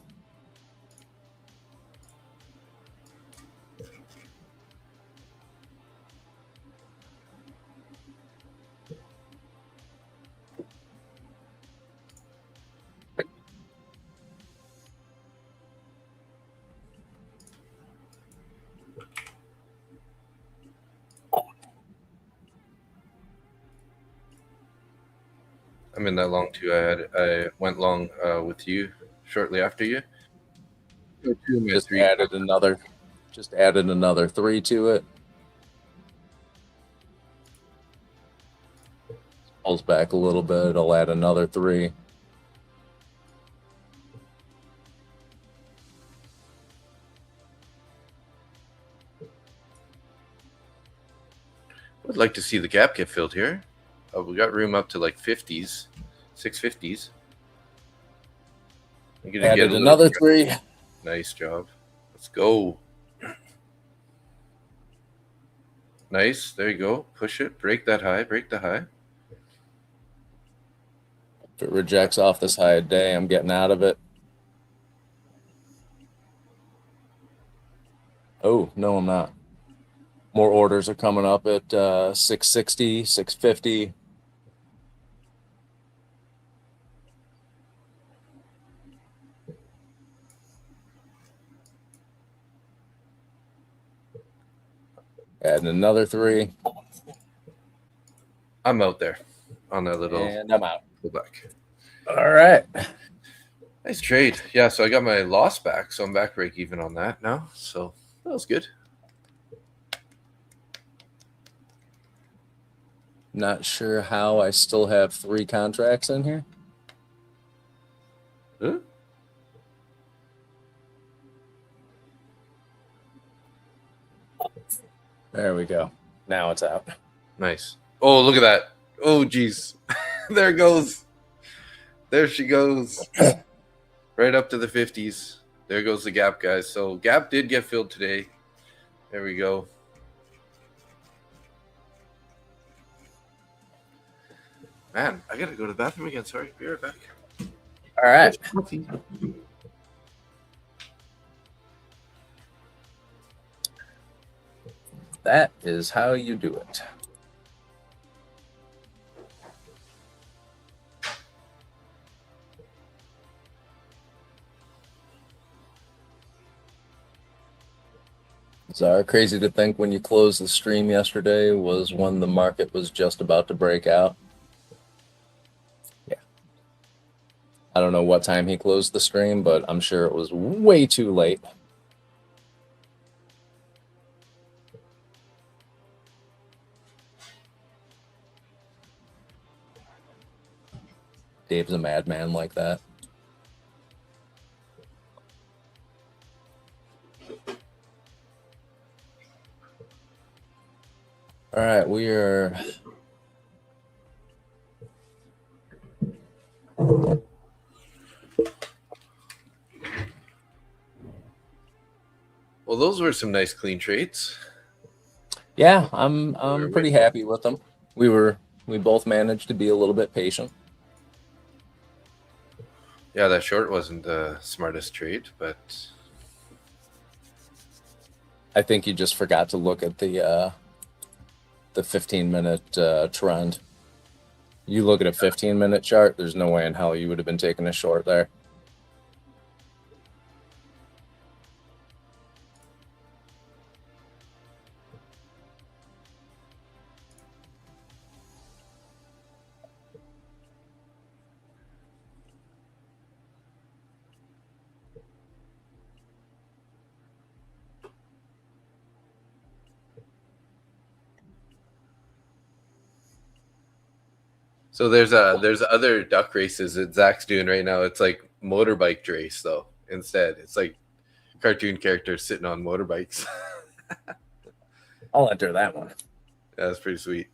S1: I'm in that long too. I went long with you shortly after you.
S2: Just added another 3 to it. Pulls back a little bit. I'll add another 3.
S1: I'd like to see the gap get filled here. We got room up to like 50s, 650s.
S2: Added another 3.
S1: Nice job. Let's go. Nice. There you go. Push it. Break that high. Break the high.
S2: If it rejects off this high a day, I'm getting out of it. Oh, no, I'm not. More orders are coming up at 660, 650. Adding another 3.
S1: I'm out there on that little.
S2: And I'm out.
S1: Pullback.
S2: All right.
S1: Nice trade. Yeah, so I got my loss back, so I'm back break even on that now. So that was good.
S2: Not sure how I still have 3 contracts in here.
S1: Huh?
S2: There we go. Now it's out.
S1: Nice. Oh, look at that. Oh, geez. There it goes. There she goes. Right up to the 50s. There goes the gap, guys. So gap did get filled today. There we go. Man, I gotta go to the bathroom again. Sorry, be right back.
S2: All right. That is how you do it. It's crazy to think when you closed the stream yesterday was when the market was just about to break out. Yeah. I don't know what time he closed the stream, but I'm sure it was way too late. Dave's a madman like that. All right, we are.
S1: Well, those were some nice clean trades.
S2: Yeah, I'm pretty happy with them. We both managed to be a little bit patient.
S1: Yeah, that short wasn't the smartest trade, but
S2: I think you just forgot to look at the 15-minute trend. You look at a 15-minute chart, there's no way in hell you would have been taking a short there.
S1: so there's other duck races that Zach's doing right now. It's like motorbike race though. Instead, it's like cartoon characters sitting on motorbikes.
S2: I'll enter that one.
S1: Yeah, that's pretty sweet.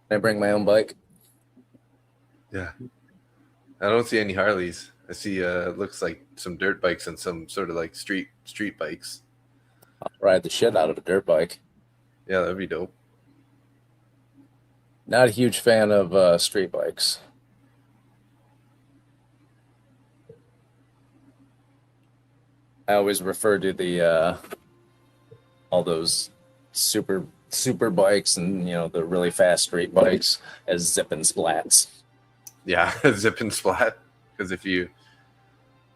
S2: Can I bring my own bike?
S1: Yeah, I don't see any Harleys. I see looks like some dirt bikes and some sort of like street bikes.
S2: I'll ride the shit out of a dirt bike.
S1: Yeah, that'd be dope.
S2: Not a huge fan of street bikes. I always refer to the all those super bikes and the really fast street bikes as zipping splats.
S1: Yeah, zip and splat. Because if you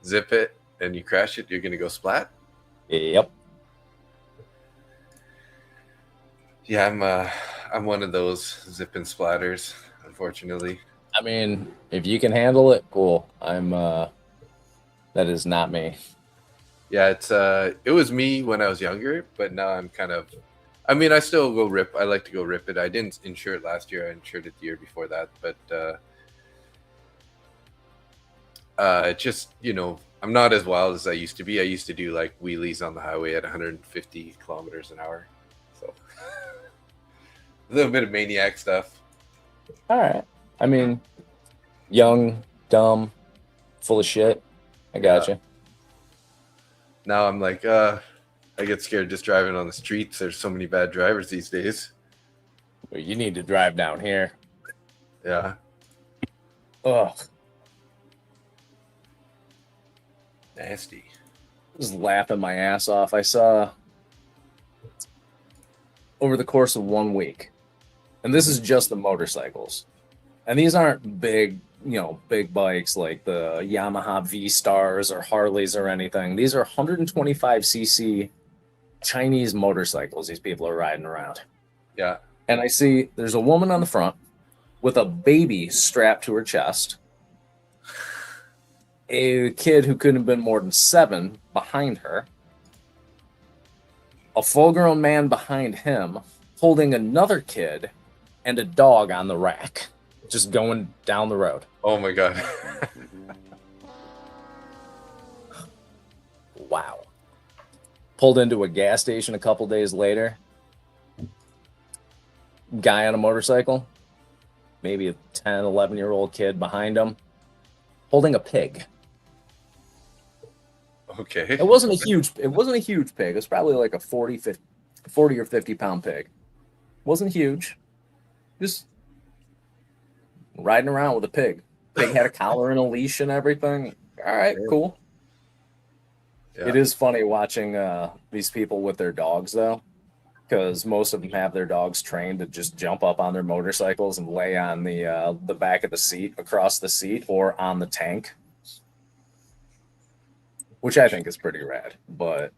S1: zip it and you crash it, you're gonna go splat.
S2: Yep.
S1: Yeah, I'm one of those zip and splatters, unfortunately.
S2: I mean, if you can handle it, cool. That is not me.
S1: Yeah, it was me when I was younger, but now I'm kind of. I mean, I still go rip. I like to go rip it. I didn't insure it last year. I insured it the year before that, but it just I'm not as wild as I used to be. I used to do like wheelies on the highway at 150 kilometers an hour, so a little bit of maniac stuff.
S2: All right. I mean, young, dumb, full of shit. I got you.
S1: Now I'm like, I get scared just driving on the streets. There's so many bad drivers these days.
S2: Well, you need to drive down here.
S1: Yeah.
S2: Ugh.
S1: Nasty.
S2: Just laughing my ass off. I saw over the course of 1 week, and this is just the motorcycles, and these aren't big bikes like the Yamaha V Stars or Harleys or anything. These are 125cc Chinese motorcycles these people are riding around.
S1: Yeah.
S2: And I see there's a woman on the front with a baby strapped to her chest, a kid who couldn't have been more than 7 behind her, a full-grown man behind him holding another kid, and a dog on the rack just going down the road.
S1: Oh my god.
S2: Wow. Pulled into a gas station a couple days later. guy on a motorcycle, maybe a 10, 11-year-old kid behind him, holding a pig.
S1: Okay.
S2: It wasn't a huge pig. It was probably like a 40 or 50 pound pig. Wasn't huge. Just riding around with a pig. Pig had a collar and a leash and everything. All right, cool.
S1: Yeah.
S2: It is funny watching these people with their dogs, though, because most of them have their dogs trained to just jump up on their motorcycles and lay on the back of the seat, across the seat, or on the tank, which I think is pretty rad. But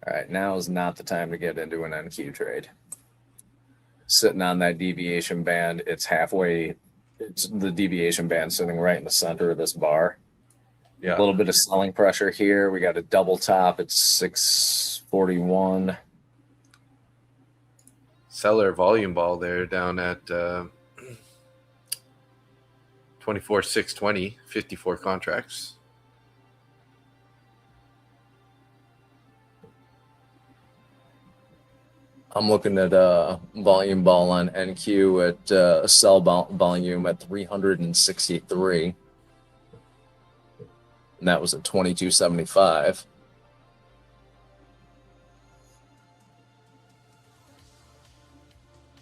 S2: all right, now is not the time to get into an NQ trade. Sitting on that deviation band, it's halfway. It's the deviation band sitting right in the center of this bar.
S1: Yeah.
S2: A little bit of selling pressure here. We got a double top at 641.
S1: Seller volume ball there down at 24,620, 54 contracts.
S2: I'm looking at a volume ball on NQ at a sell volume at 363. And that was at 2275.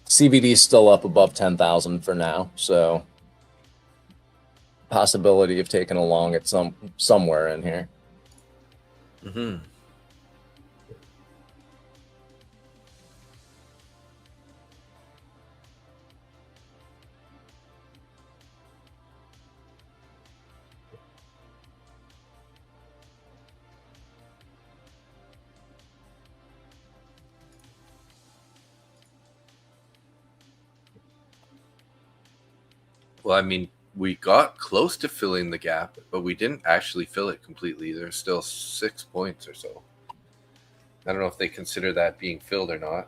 S2: CBD is still up above 10,000 for now, so possibility of taking a long at somewhere in here.
S1: Mm-hmm. Well, I mean, we got close to filling the gap, but we didn't actually fill it completely. There's still 6 points or so. I don't know if they consider that being filled or not.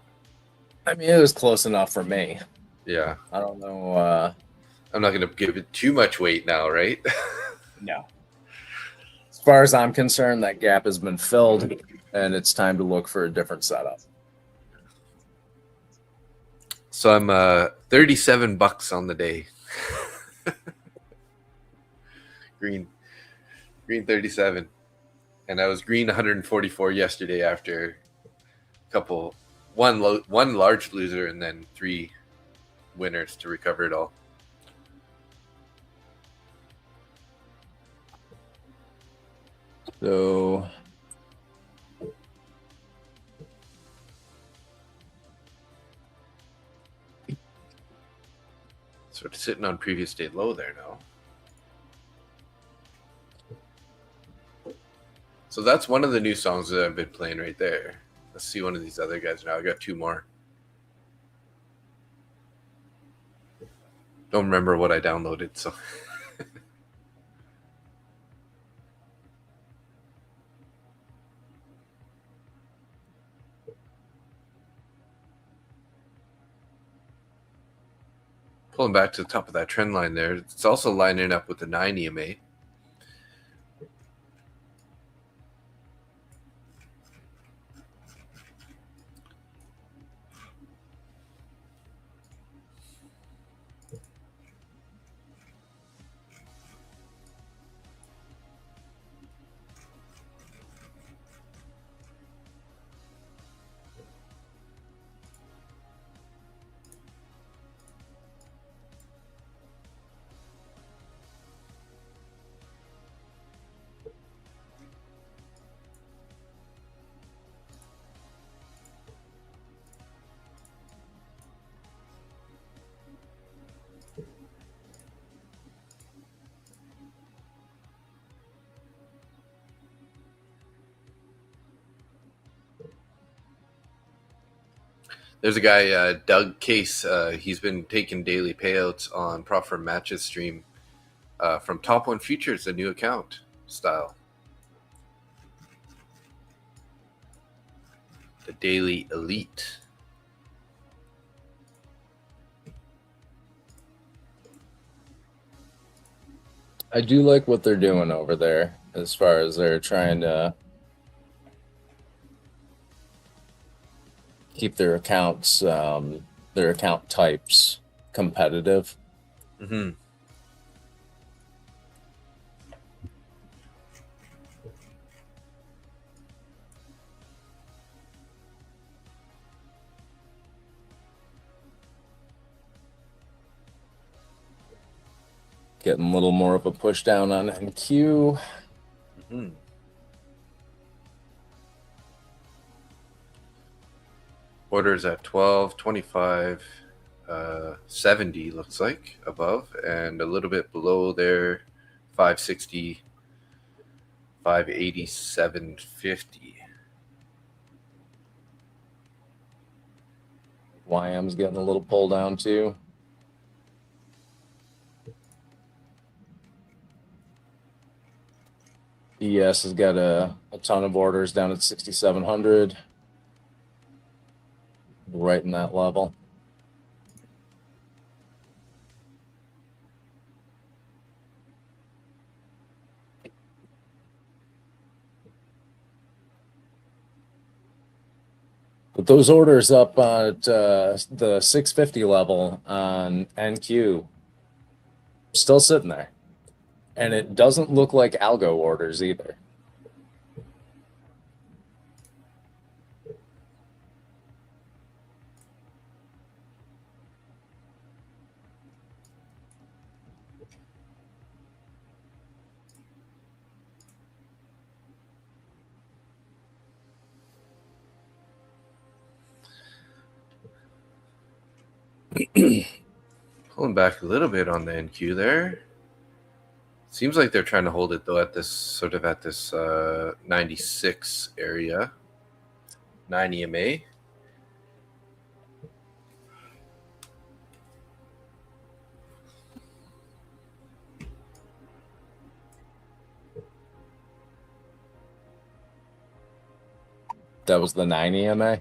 S2: I mean, it was close enough for me.
S1: Yeah.
S2: I don't know.
S1: I'm not going to give it too much weight now, right?
S2: No. As far as I'm concerned, that gap has been filled, and it's time to look for a different setup.
S1: So I'm $37 on the day. green 37, and I was green 144 yesterday after one large loser and then 3 winners to recover it all.
S2: So
S1: sort of sitting on previous day low there now. So that's one of the new songs that I've been playing right there. Let's see one of these other guys now. I got 2 more. Don't remember what I downloaded, so. Pulling back to the top of that trend line there. It's also lining up with the 9 EMA. There's a guy, Doug Case. He's been taking daily payouts on Prop Firm Matches stream from Top One Futures, a new account style. The Daily Elite.
S2: I do like what they're doing over there as far as they're trying to keep their accounts, their account types competitive.
S1: Mm-hmm.
S2: Getting a little more of a push down on NQ.
S1: Mm-hmm. Orders at 12, 25, 70 looks like above, and a little bit below there, 560, 580, 750.
S2: YM's getting a little pull down too. ES has got a ton of orders down at 6,700. Right in that level. But those orders up at the 650 level on NQ still sitting there. And it doesn't look like algo orders either.
S1: Pulling back a little bit on the NQ there. Seems like they're trying to hold it though at this 96 area, 9 EMA.
S2: That was the 9 EMA.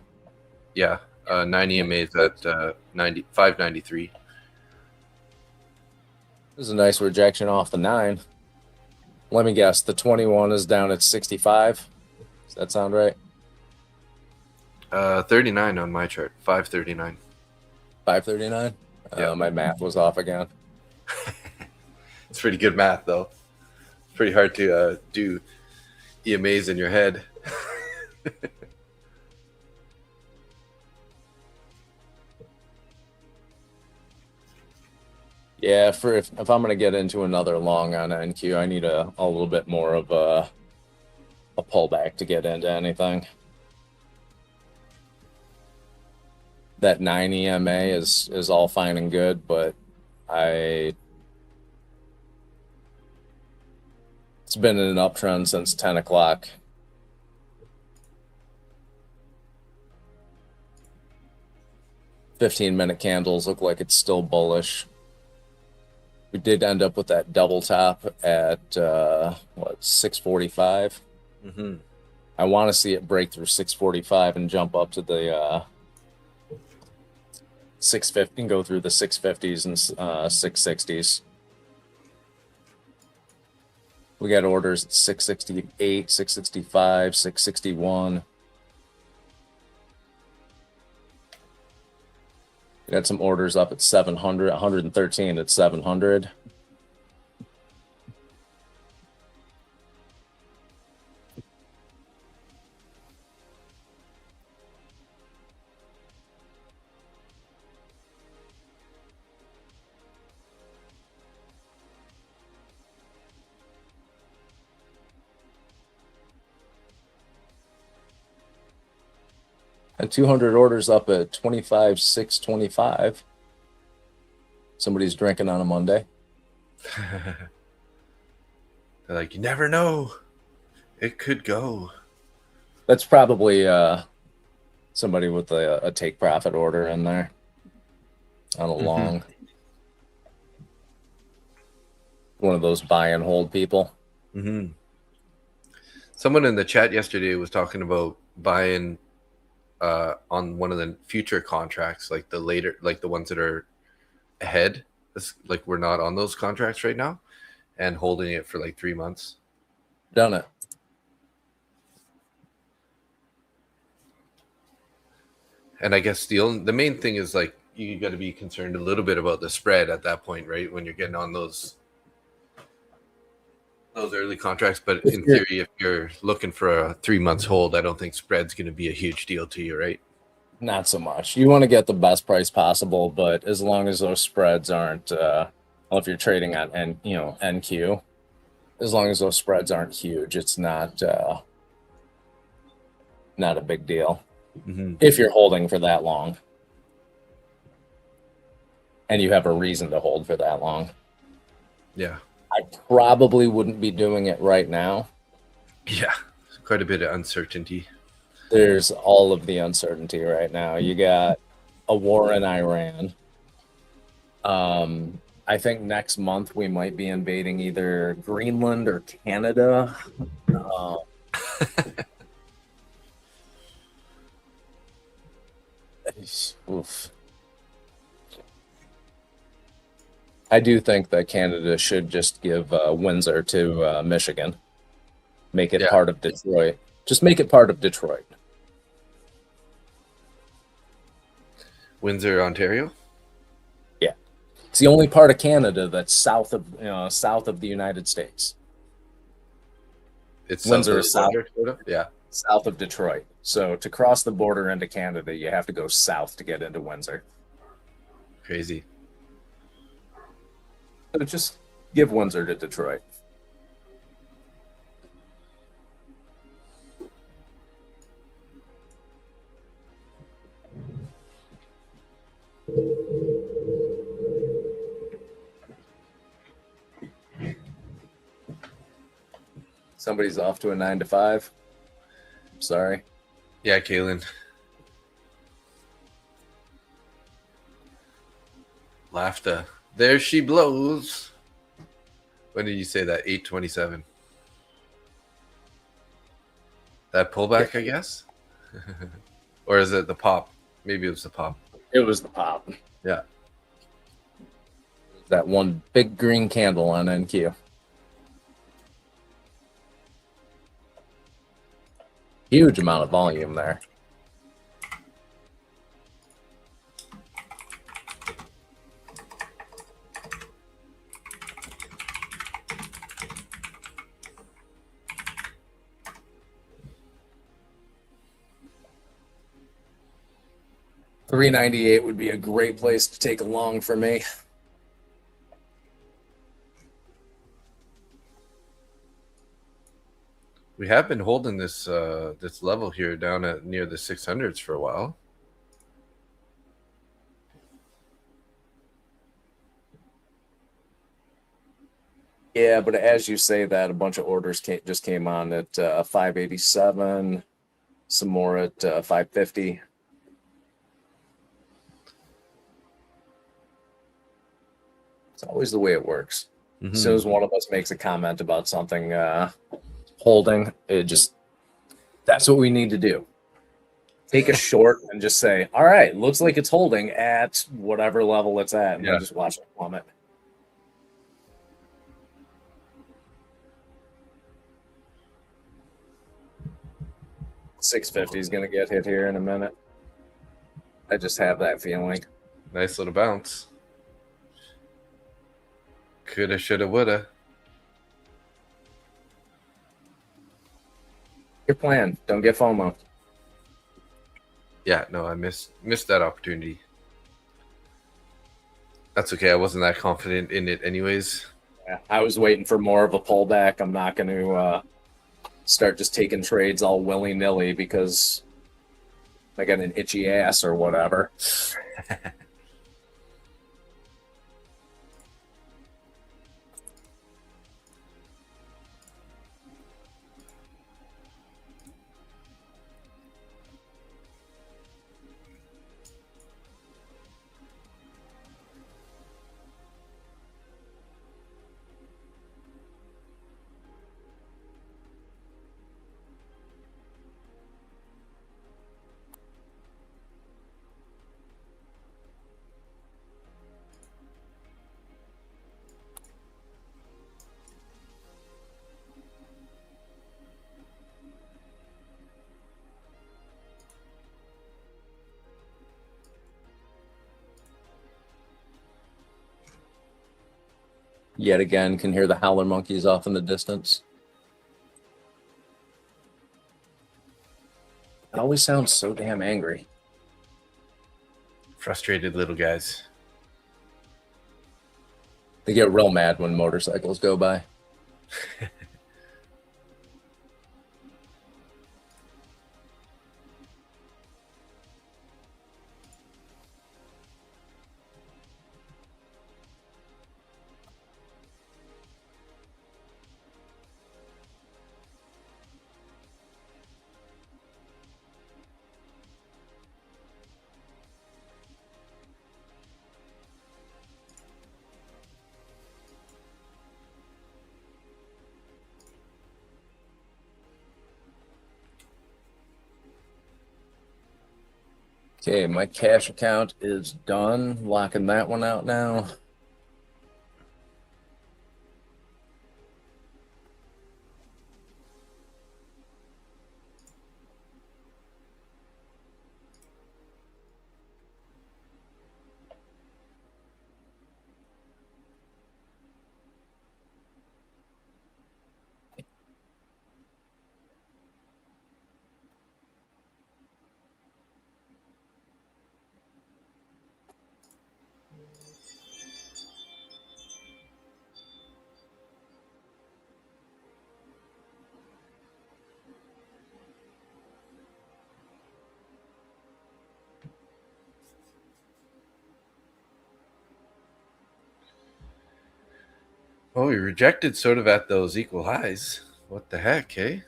S1: Yeah, 9 EMA is at 593.
S2: This is a nice rejection off the 9. Let me guess, the 21 is down at 65. Does that sound right?
S1: 39 on my chart, 539.
S2: 539?
S1: Yeah.
S2: My math was off again.
S1: It's pretty good math though. It's pretty hard to do EMAs in your head.
S2: Yeah, if I'm going to get into another long on NQ, I need a little bit more of a pullback to get into anything. That 9 EMA is all fine and good, but it's been in an uptrend since 10 o'clock. "15-minute candles look like it's still bullish. We did end up with that double top at 645.
S1: Mm-hmm.
S2: I want to see it break through 645 and jump up to the 650 and go through the 650s and 660s. We got orders at 668, 665, 661. We got some orders up at 700, 113 at 700. And 200 orders up at 25,625. Somebody's drinking on a Monday.
S1: They're like, you never know. It could go.
S2: That's probably somebody with a take profit order in there on a long. One of those buy and hold people.
S1: Mm-hmm. Someone in the chat yesterday was talking about buying on one of the future contracts, like the ones that are ahead. Like we're not on those contracts right now, and holding it for like 3 months.
S2: Done it.
S1: And I guess the main thing is like you got to be concerned a little bit about the spread at that point, right? When you're getting on those early contracts. But in theory, if you're looking for a 3 months hold, I don't think spread's going to be a huge deal to you, right?
S2: Not so much. You want to get the best price possible, but as long as those spreads aren't, well, if you're trading on NQ, as long as those spreads aren't huge, it's not a big deal.
S1: Mm-hmm.
S2: If you're holding for that long, and you have a reason to hold for that long.
S1: Yeah.
S2: I probably wouldn't be doing it right now.
S1: Yeah, quite a bit of uncertainty.
S2: There's all of the uncertainty right now. You got a war in Iran. I think next month we might be invading either Greenland or Canada. Oof. I do think that Canada should just give Windsor to Michigan. Make it part of Detroit. Just make it part of Detroit.
S1: Windsor, Ontario?
S2: Yeah. It's the only part of Canada that's south of the United States.
S1: It's
S2: Windsor is south.
S1: Yeah.
S2: South of Detroit. So to cross the border into Canada, you have to go south to get into Windsor.
S1: Crazy.
S2: So just give Windsor to Detroit. Somebody's off to a 9 to 5. Sorry.
S1: Yeah, Kaylin. Laughter. There she blows. When did you say that? 8:27. That pullback, I guess? Or is it the pop? Maybe it was the pop.
S2: It was the pop.
S1: Yeah.
S2: That one big green candle on NQ. Huge amount of volume there. $398 would be a great place to take a long for me.
S1: We have been holding this this level here down at near the 600s for a while.
S2: Yeah, but as you say that, a bunch of orders just came on at 587, some more at 550. It's always the way it works.
S1: Mm-hmm.
S2: As soon as one of us makes a comment about something holding, that's what we need to do. Take a short and just say, all right, looks like it's holding at whatever level it's at, and then just watch it plummet. $650 is going to get hit here in a minute. I just have that feeling.
S1: Nice little bounce. Coulda, shoulda, woulda.
S2: Your plan. Don't get FOMO.
S1: Yeah, no, I missed that opportunity. That's okay. I wasn't that confident in it anyways.
S2: Yeah, I was waiting for more of a pullback. I'm not going to start just taking trades all willy-nilly because I got an itchy ass or whatever. Yet again, can hear the howler monkeys off in the distance. It always sounds so damn angry.
S1: Frustrated little guys.
S2: They get real mad when motorcycles go by. Okay, my cash account is done. Locking that one out now.
S1: Oh, we rejected sort of at those equal highs. What the heck, eh?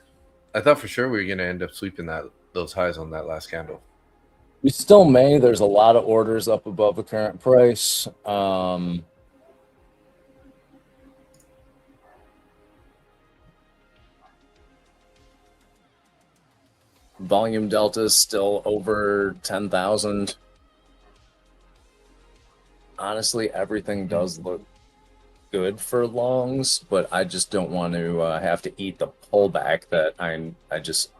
S1: I thought for sure we were going to end up sweeping those highs on that last candle.
S2: We still may. There's a lot of orders up above the current price. Volume delta is still over 10,000. Honestly, everything does look good for longs, but I just don't want to have to eat the pullback that I just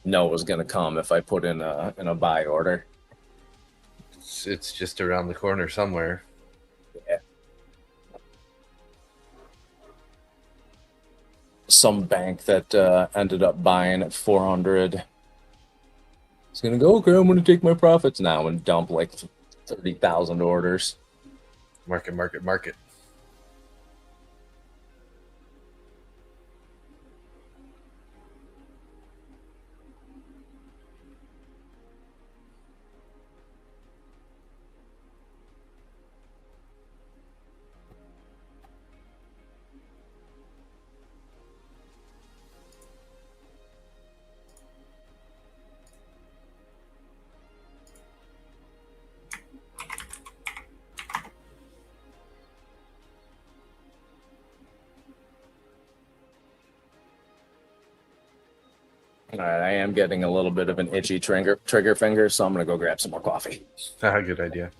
S2: know was going to come if I put in a buy order.
S1: It's just around the corner somewhere.
S2: Yeah. Some bank that ended up buying at 400. It's going to go, okay, I'm going to take my profits now and dump like 30,000 orders.
S1: Market, market, market.
S2: All right, I am getting a little bit of an itchy trigger finger, so I'm going to go grab some more coffee.
S1: Good idea.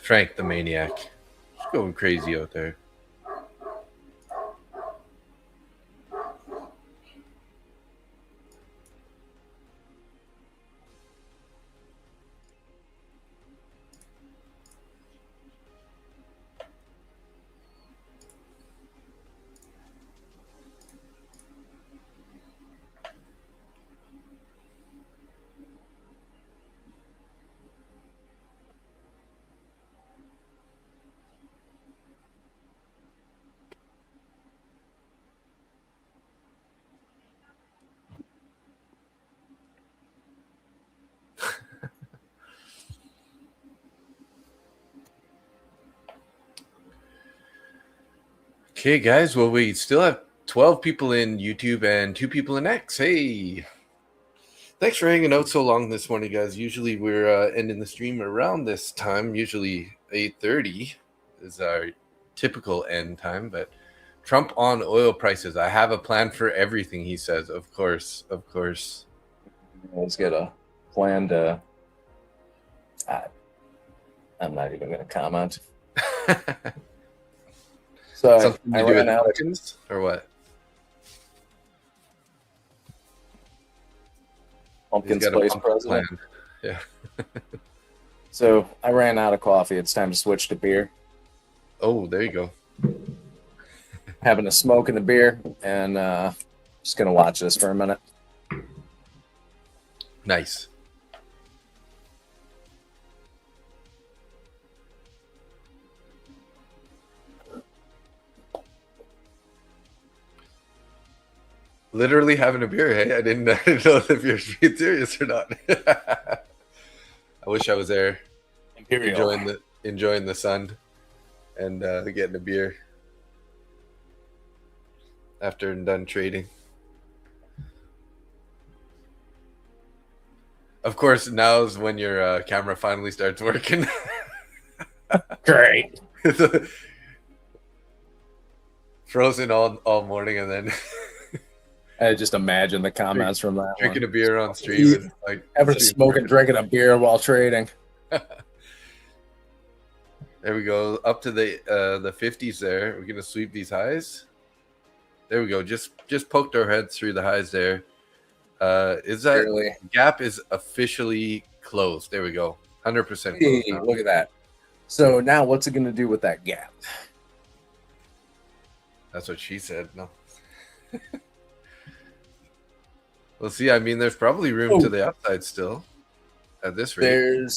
S1: Frank the Maniac. He's going crazy out there. Okay, guys. Well, we still have 12 people in YouTube and 2 people in X. Hey. Thanks for hanging out so long this morning, guys. Usually we're ending the stream around this time, usually 8:30 is our typical end time, but Trump on oil prices. I have a plan for everything, he says. Of course.
S2: Let's get a plan to. I'm not even going to comment. So
S1: Something to
S2: I
S1: do with
S2: ran out of
S1: chickens or what?
S2: pumpkin
S1: He's got
S2: spice
S1: a pumpkin
S2: president.
S1: plan. Yeah.
S2: So I ran out of coffee. It's time to switch to beer.
S1: Oh, there you go.
S2: Having a smoke in the beer, and just going to watch this for a minute.
S1: Nice. Literally having a beer, hey? I didn't know if you're being serious or not. I wish I was there enjoying the sun and getting a beer after I'm done trading. Of course, now's when your camera finally starts working.
S2: Great.
S1: Frozen all morning, and then
S2: I just imagine the comments from that
S1: drinking
S2: one.
S1: a beer on stream. And, like
S2: Ever smoking, drinking a beer while trading.
S1: There we go, up to the 50s. There, we're gonna sweep these highs. There we go. Just poked our heads through the highs there. Is that
S2: Barely.
S1: gap is officially closed? There we go, 100%
S2: Hey,
S1: closed now.
S2: look at that. So now what's it going to do with that gap?
S1: That's what she said. No. We'll see. I mean, there's probably room to the upside still at this rate.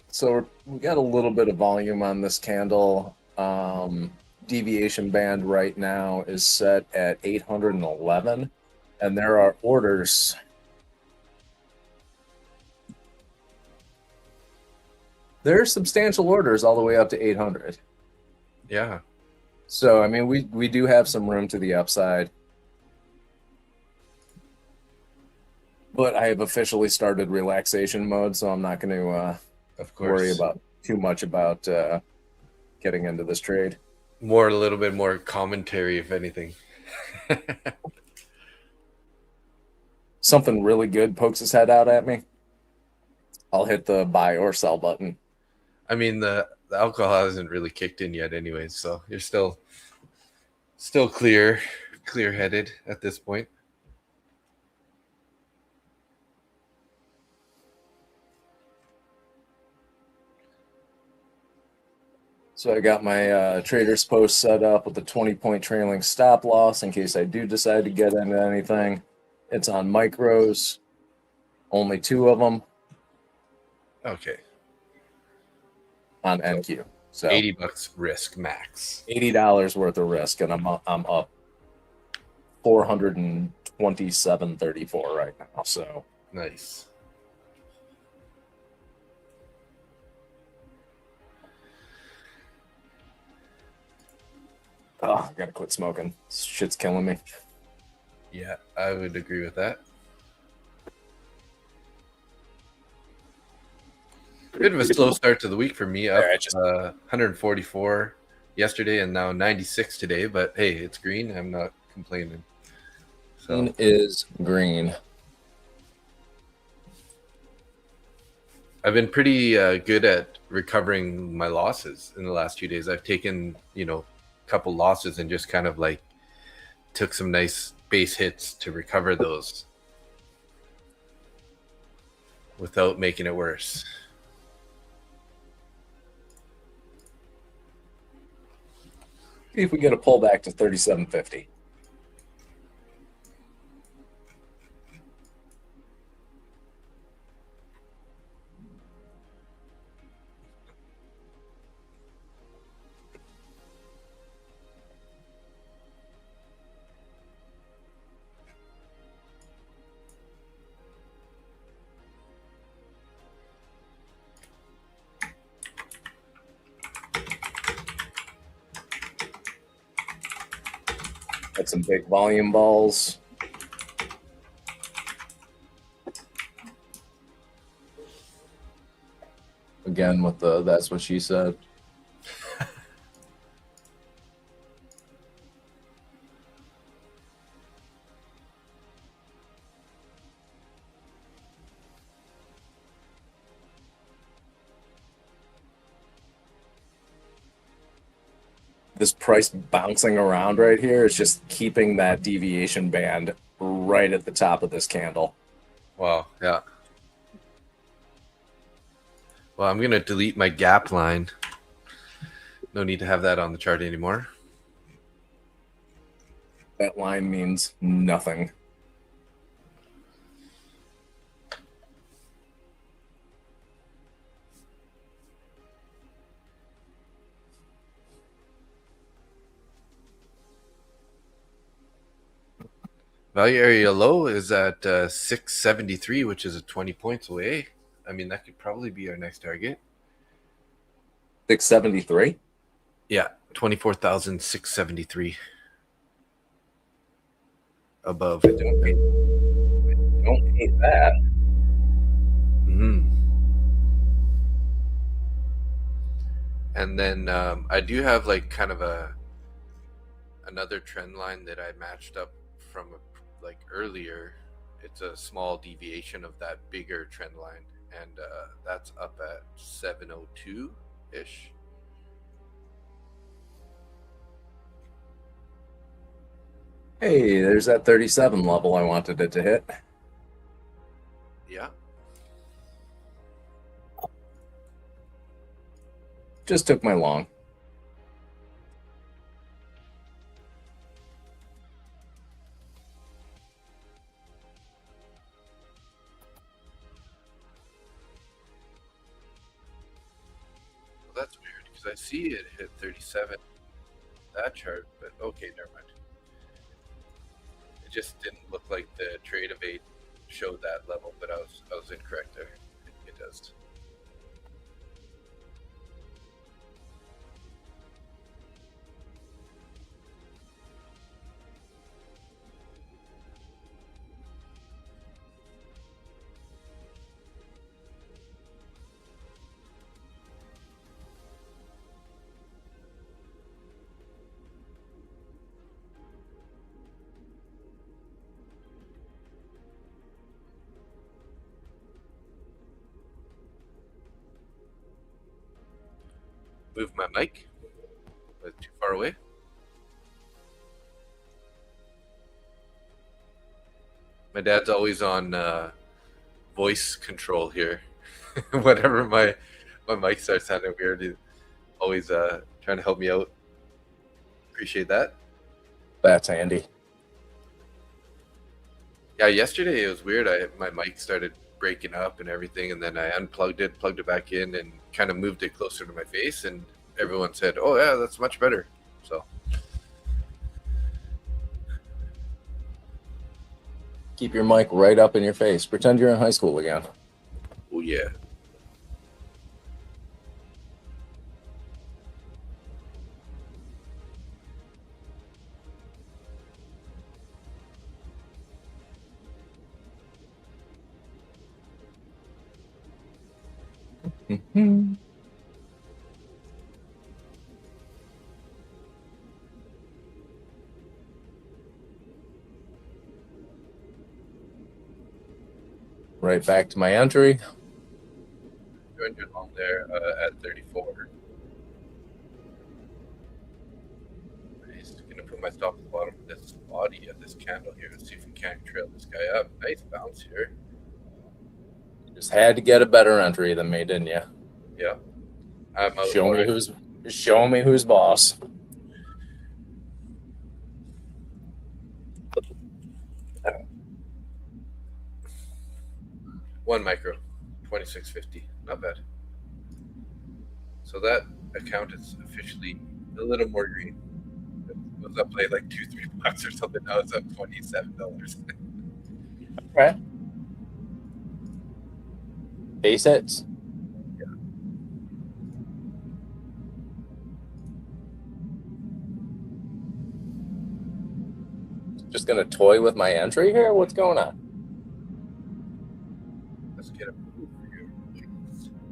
S2: So we got a little bit of volume on this candle. Deviation band right now is set at 811, and there are orders. There are substantial orders all the way up to 800.
S1: Yeah.
S2: So, I mean, we do have some room to the upside. But I have officially started relaxation mode, so I'm not going to
S1: Of course.
S2: worry about too much about getting into this trade.
S1: A little bit more commentary, if anything.
S2: Something really good pokes its head out at me, I'll hit the buy or sell button.
S1: I mean, the alcohol hasn't really kicked in yet anyways, so you're still clear-headed at this point.
S2: So I got my trader's post set up with the 20-point trailing stop loss in case I do decide to get into anything. It's on micros, only 2 of them.
S1: Okay.
S2: On NQ. So
S1: $80 risk max.
S2: $80 worth of risk, and I'm up 427.34 right now. So
S1: nice.
S2: Oh, I gotta quit smoking. This shit's killing me.
S1: Yeah, I would agree with that. Bit of a slow start to the week for me. Up 144 yesterday and now 96 today. But hey, it's green. I'm not complaining. So
S2: Green is green.
S1: I've been pretty good at recovering my losses in the last few days. I've taken, a couple losses and just kind of like took some nice base hits to recover those without making it worse.
S2: See if we get a pullback to 37.50. Got some big volume balls. Again with the that's what she said. This price bouncing around right here is just keeping that deviation band right at the top of this candle.
S1: Wow. Yeah. Well, I'm going to delete my gap line. No need to have that on the chart anymore.
S2: That line means nothing.
S1: Value area low is at 673, which is 20 points away. I mean, that could probably be our next target.
S2: 673?
S1: Yeah, 24,673 above.
S2: Don't hate that.
S1: And then I do have like kind of another trend line that I matched up from like earlier. It's a small deviation of that bigger trend line, and that's up at 702 ish.
S2: Hey, there's that 37 level I wanted it to hit.
S1: Yeah.
S2: Just took my long.
S1: Well, that's weird because I see it hit 37 that chart, but okay, never mind. It just didn't look like the trade of 8 showed that level, but I was incorrect there. It does. Move my mic. Was it too far away? My dad's always on voice control here. Whenever my mic starts sounding weird, he's always trying to help me out. Appreciate that.
S2: That's handy.
S1: Yeah, yesterday it was weird. My mic started breaking up and everything, and then I unplugged it, plugged it back in, and kind of moved it closer to my face, and everyone said, "Oh yeah, that's much better." So
S2: Keep your mic right up in your face. Pretend you're in high school again.
S1: oh yeah.
S2: Mm-hmm. Right back to my entry.
S1: Joined your long there at 34. Nice. Gonna put my stop at the bottom of this body of this candle here and see if we can't trail this guy up. Nice bounce here.
S2: Just had to get a better entry than me, didn't you?
S1: Yeah. I'm out
S2: Show me who's boss.
S1: One micro, 2650. Not bad. So that account is officially a little more green. It was up by like $2-3 or something. Now it's up $27.
S2: Right. Base hits.
S1: Yeah.
S2: Just gonna toy with my entry here? What's going on?
S1: Let's get a move for you.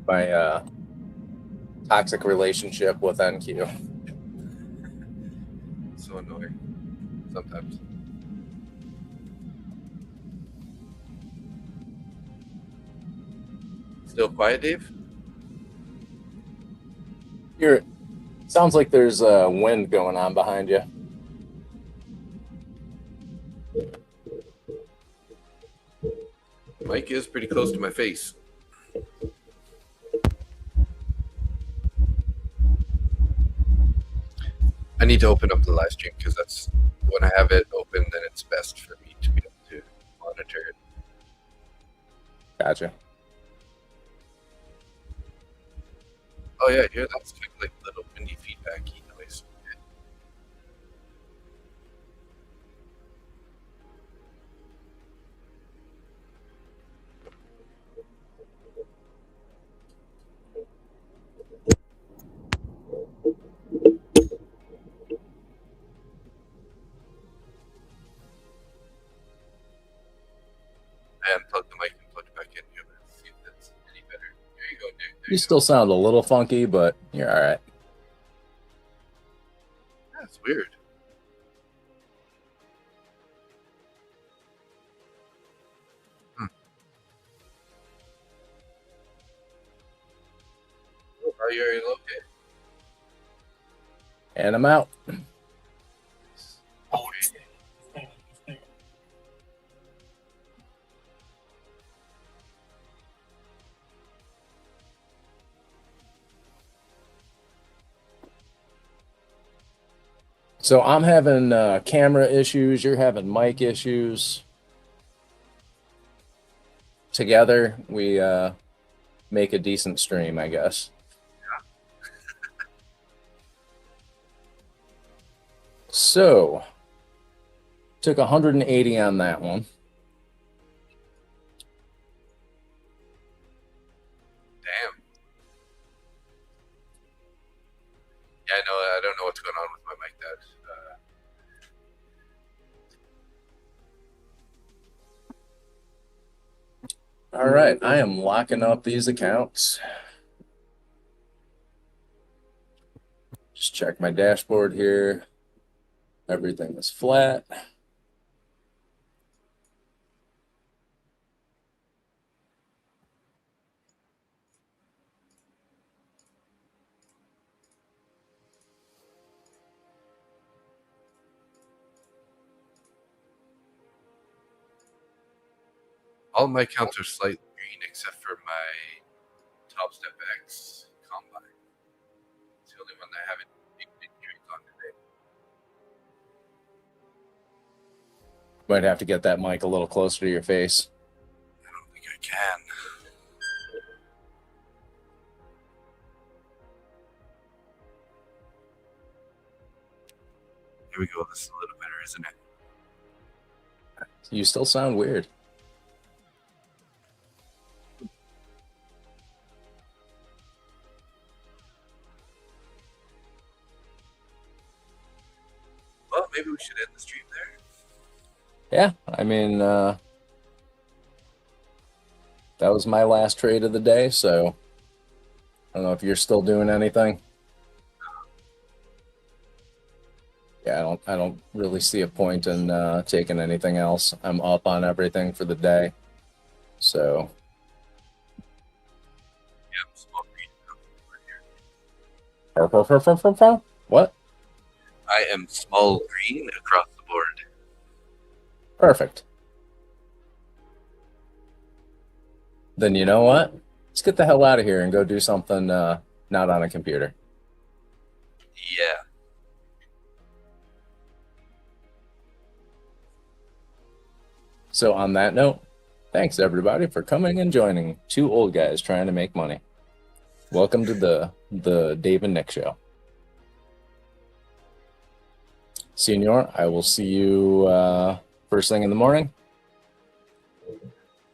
S2: My toxic relationship with NQ.
S1: So annoying sometimes. Still quiet, Dave?
S2: Sounds like there's a wind going on behind you.
S1: Mic is pretty close to my face. I need to open up the live stream because that's when I have it open, then it's best for me to be able to monitor it.
S2: Gotcha.
S1: Oh yeah, here that's kind of like a little windy feedbacky noise. I unplugged the mic and plugged it back in here. Let's see if that's any better. There you go, Nick.
S2: You still sound a little funky, but you're all right.
S1: That's weird. Are you already located?
S2: And I'm out. So I'm having camera issues. You're having mic issues. Together, we make a decent stream, I guess. So, took 180 on that one.
S1: Damn. Yeah, I don't know what's going on with my mic.
S2: All right, I am locking up these accounts. Just check my dashboard here. Everything is flat.
S1: All my accounts are slightly green except for my Top Step X Combine. It's the only one that I haven't big trades on today.
S2: Might have to get that mic a little closer to your face.
S1: I don't think I can. Here we go. This is a little better, isn't it?
S2: You still sound weird.
S1: Well, maybe we should end the stream there.
S2: Yeah, I mean, that was my last trade of the day, so I don't know if you're still doing anything. Yeah, I don't really see a point in taking anything else. I'm up on everything for the day, so.
S1: Yeah, small green here.
S2: What?
S1: I am small green across the board.
S2: Perfect. Then you know what? Let's get the hell out of here and go do something not on a computer.
S1: Yeah.
S2: So on that note, thanks everybody for coming and joining two old guys trying to make money. Welcome to the Dave and Nick show. Senor, I will see you first thing in the morning.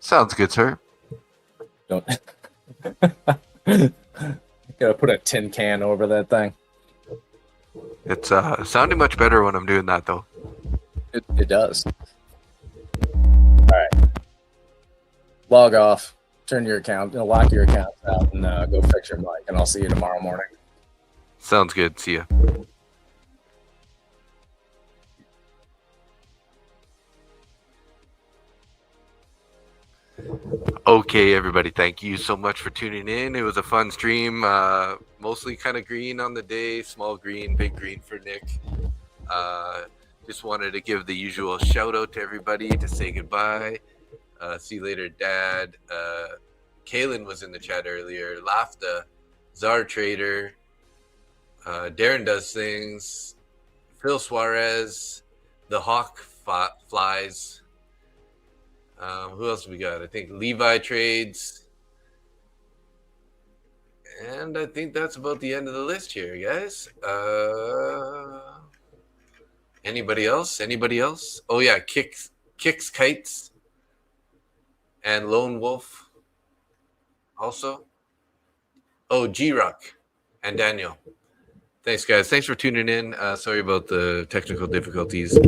S1: Sounds good, sir.
S2: Don't gotta put a tin can over that thing.
S1: It's sounding much better when I'm doing that, though.
S2: It does. All right. Log off. turn your account, lock your accounts out, and go fix your mic. And I'll see you tomorrow morning.
S1: Sounds good. See ya. Okay, everybody, thank you so much for tuning in. It was a fun stream, mostly kind of green on the day, small green, big green for Nick. Just wanted to give the usual shout out to everybody to say goodbye. See you later, Dad. Kaylin was in the chat earlier. Lafta, Czar Trader, Darren Does Things, Phil Suarez, The Hawk Flies. Who else we got? I think Levi Trades. And I think that's about the end of the list here, guys. Anybody else? Oh, yeah, Kicks Kites. And Lone Wolf also. Oh, G-Rock and Daniel. Thanks, guys. Thanks for tuning in. Sorry about the technical difficulties.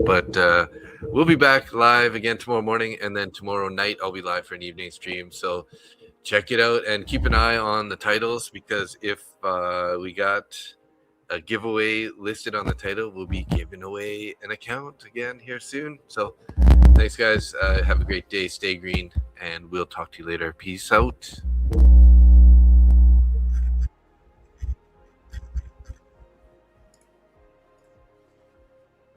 S1: But we'll be back live again tomorrow morning. And then tomorrow night, I'll be live for an evening stream. So check it out and keep an eye on the titles, because if we got a giveaway listed on the title, we'll be giving away an account again here soon. So thanks, guys. Have a great day. Stay green, and we'll talk to you later. Peace out.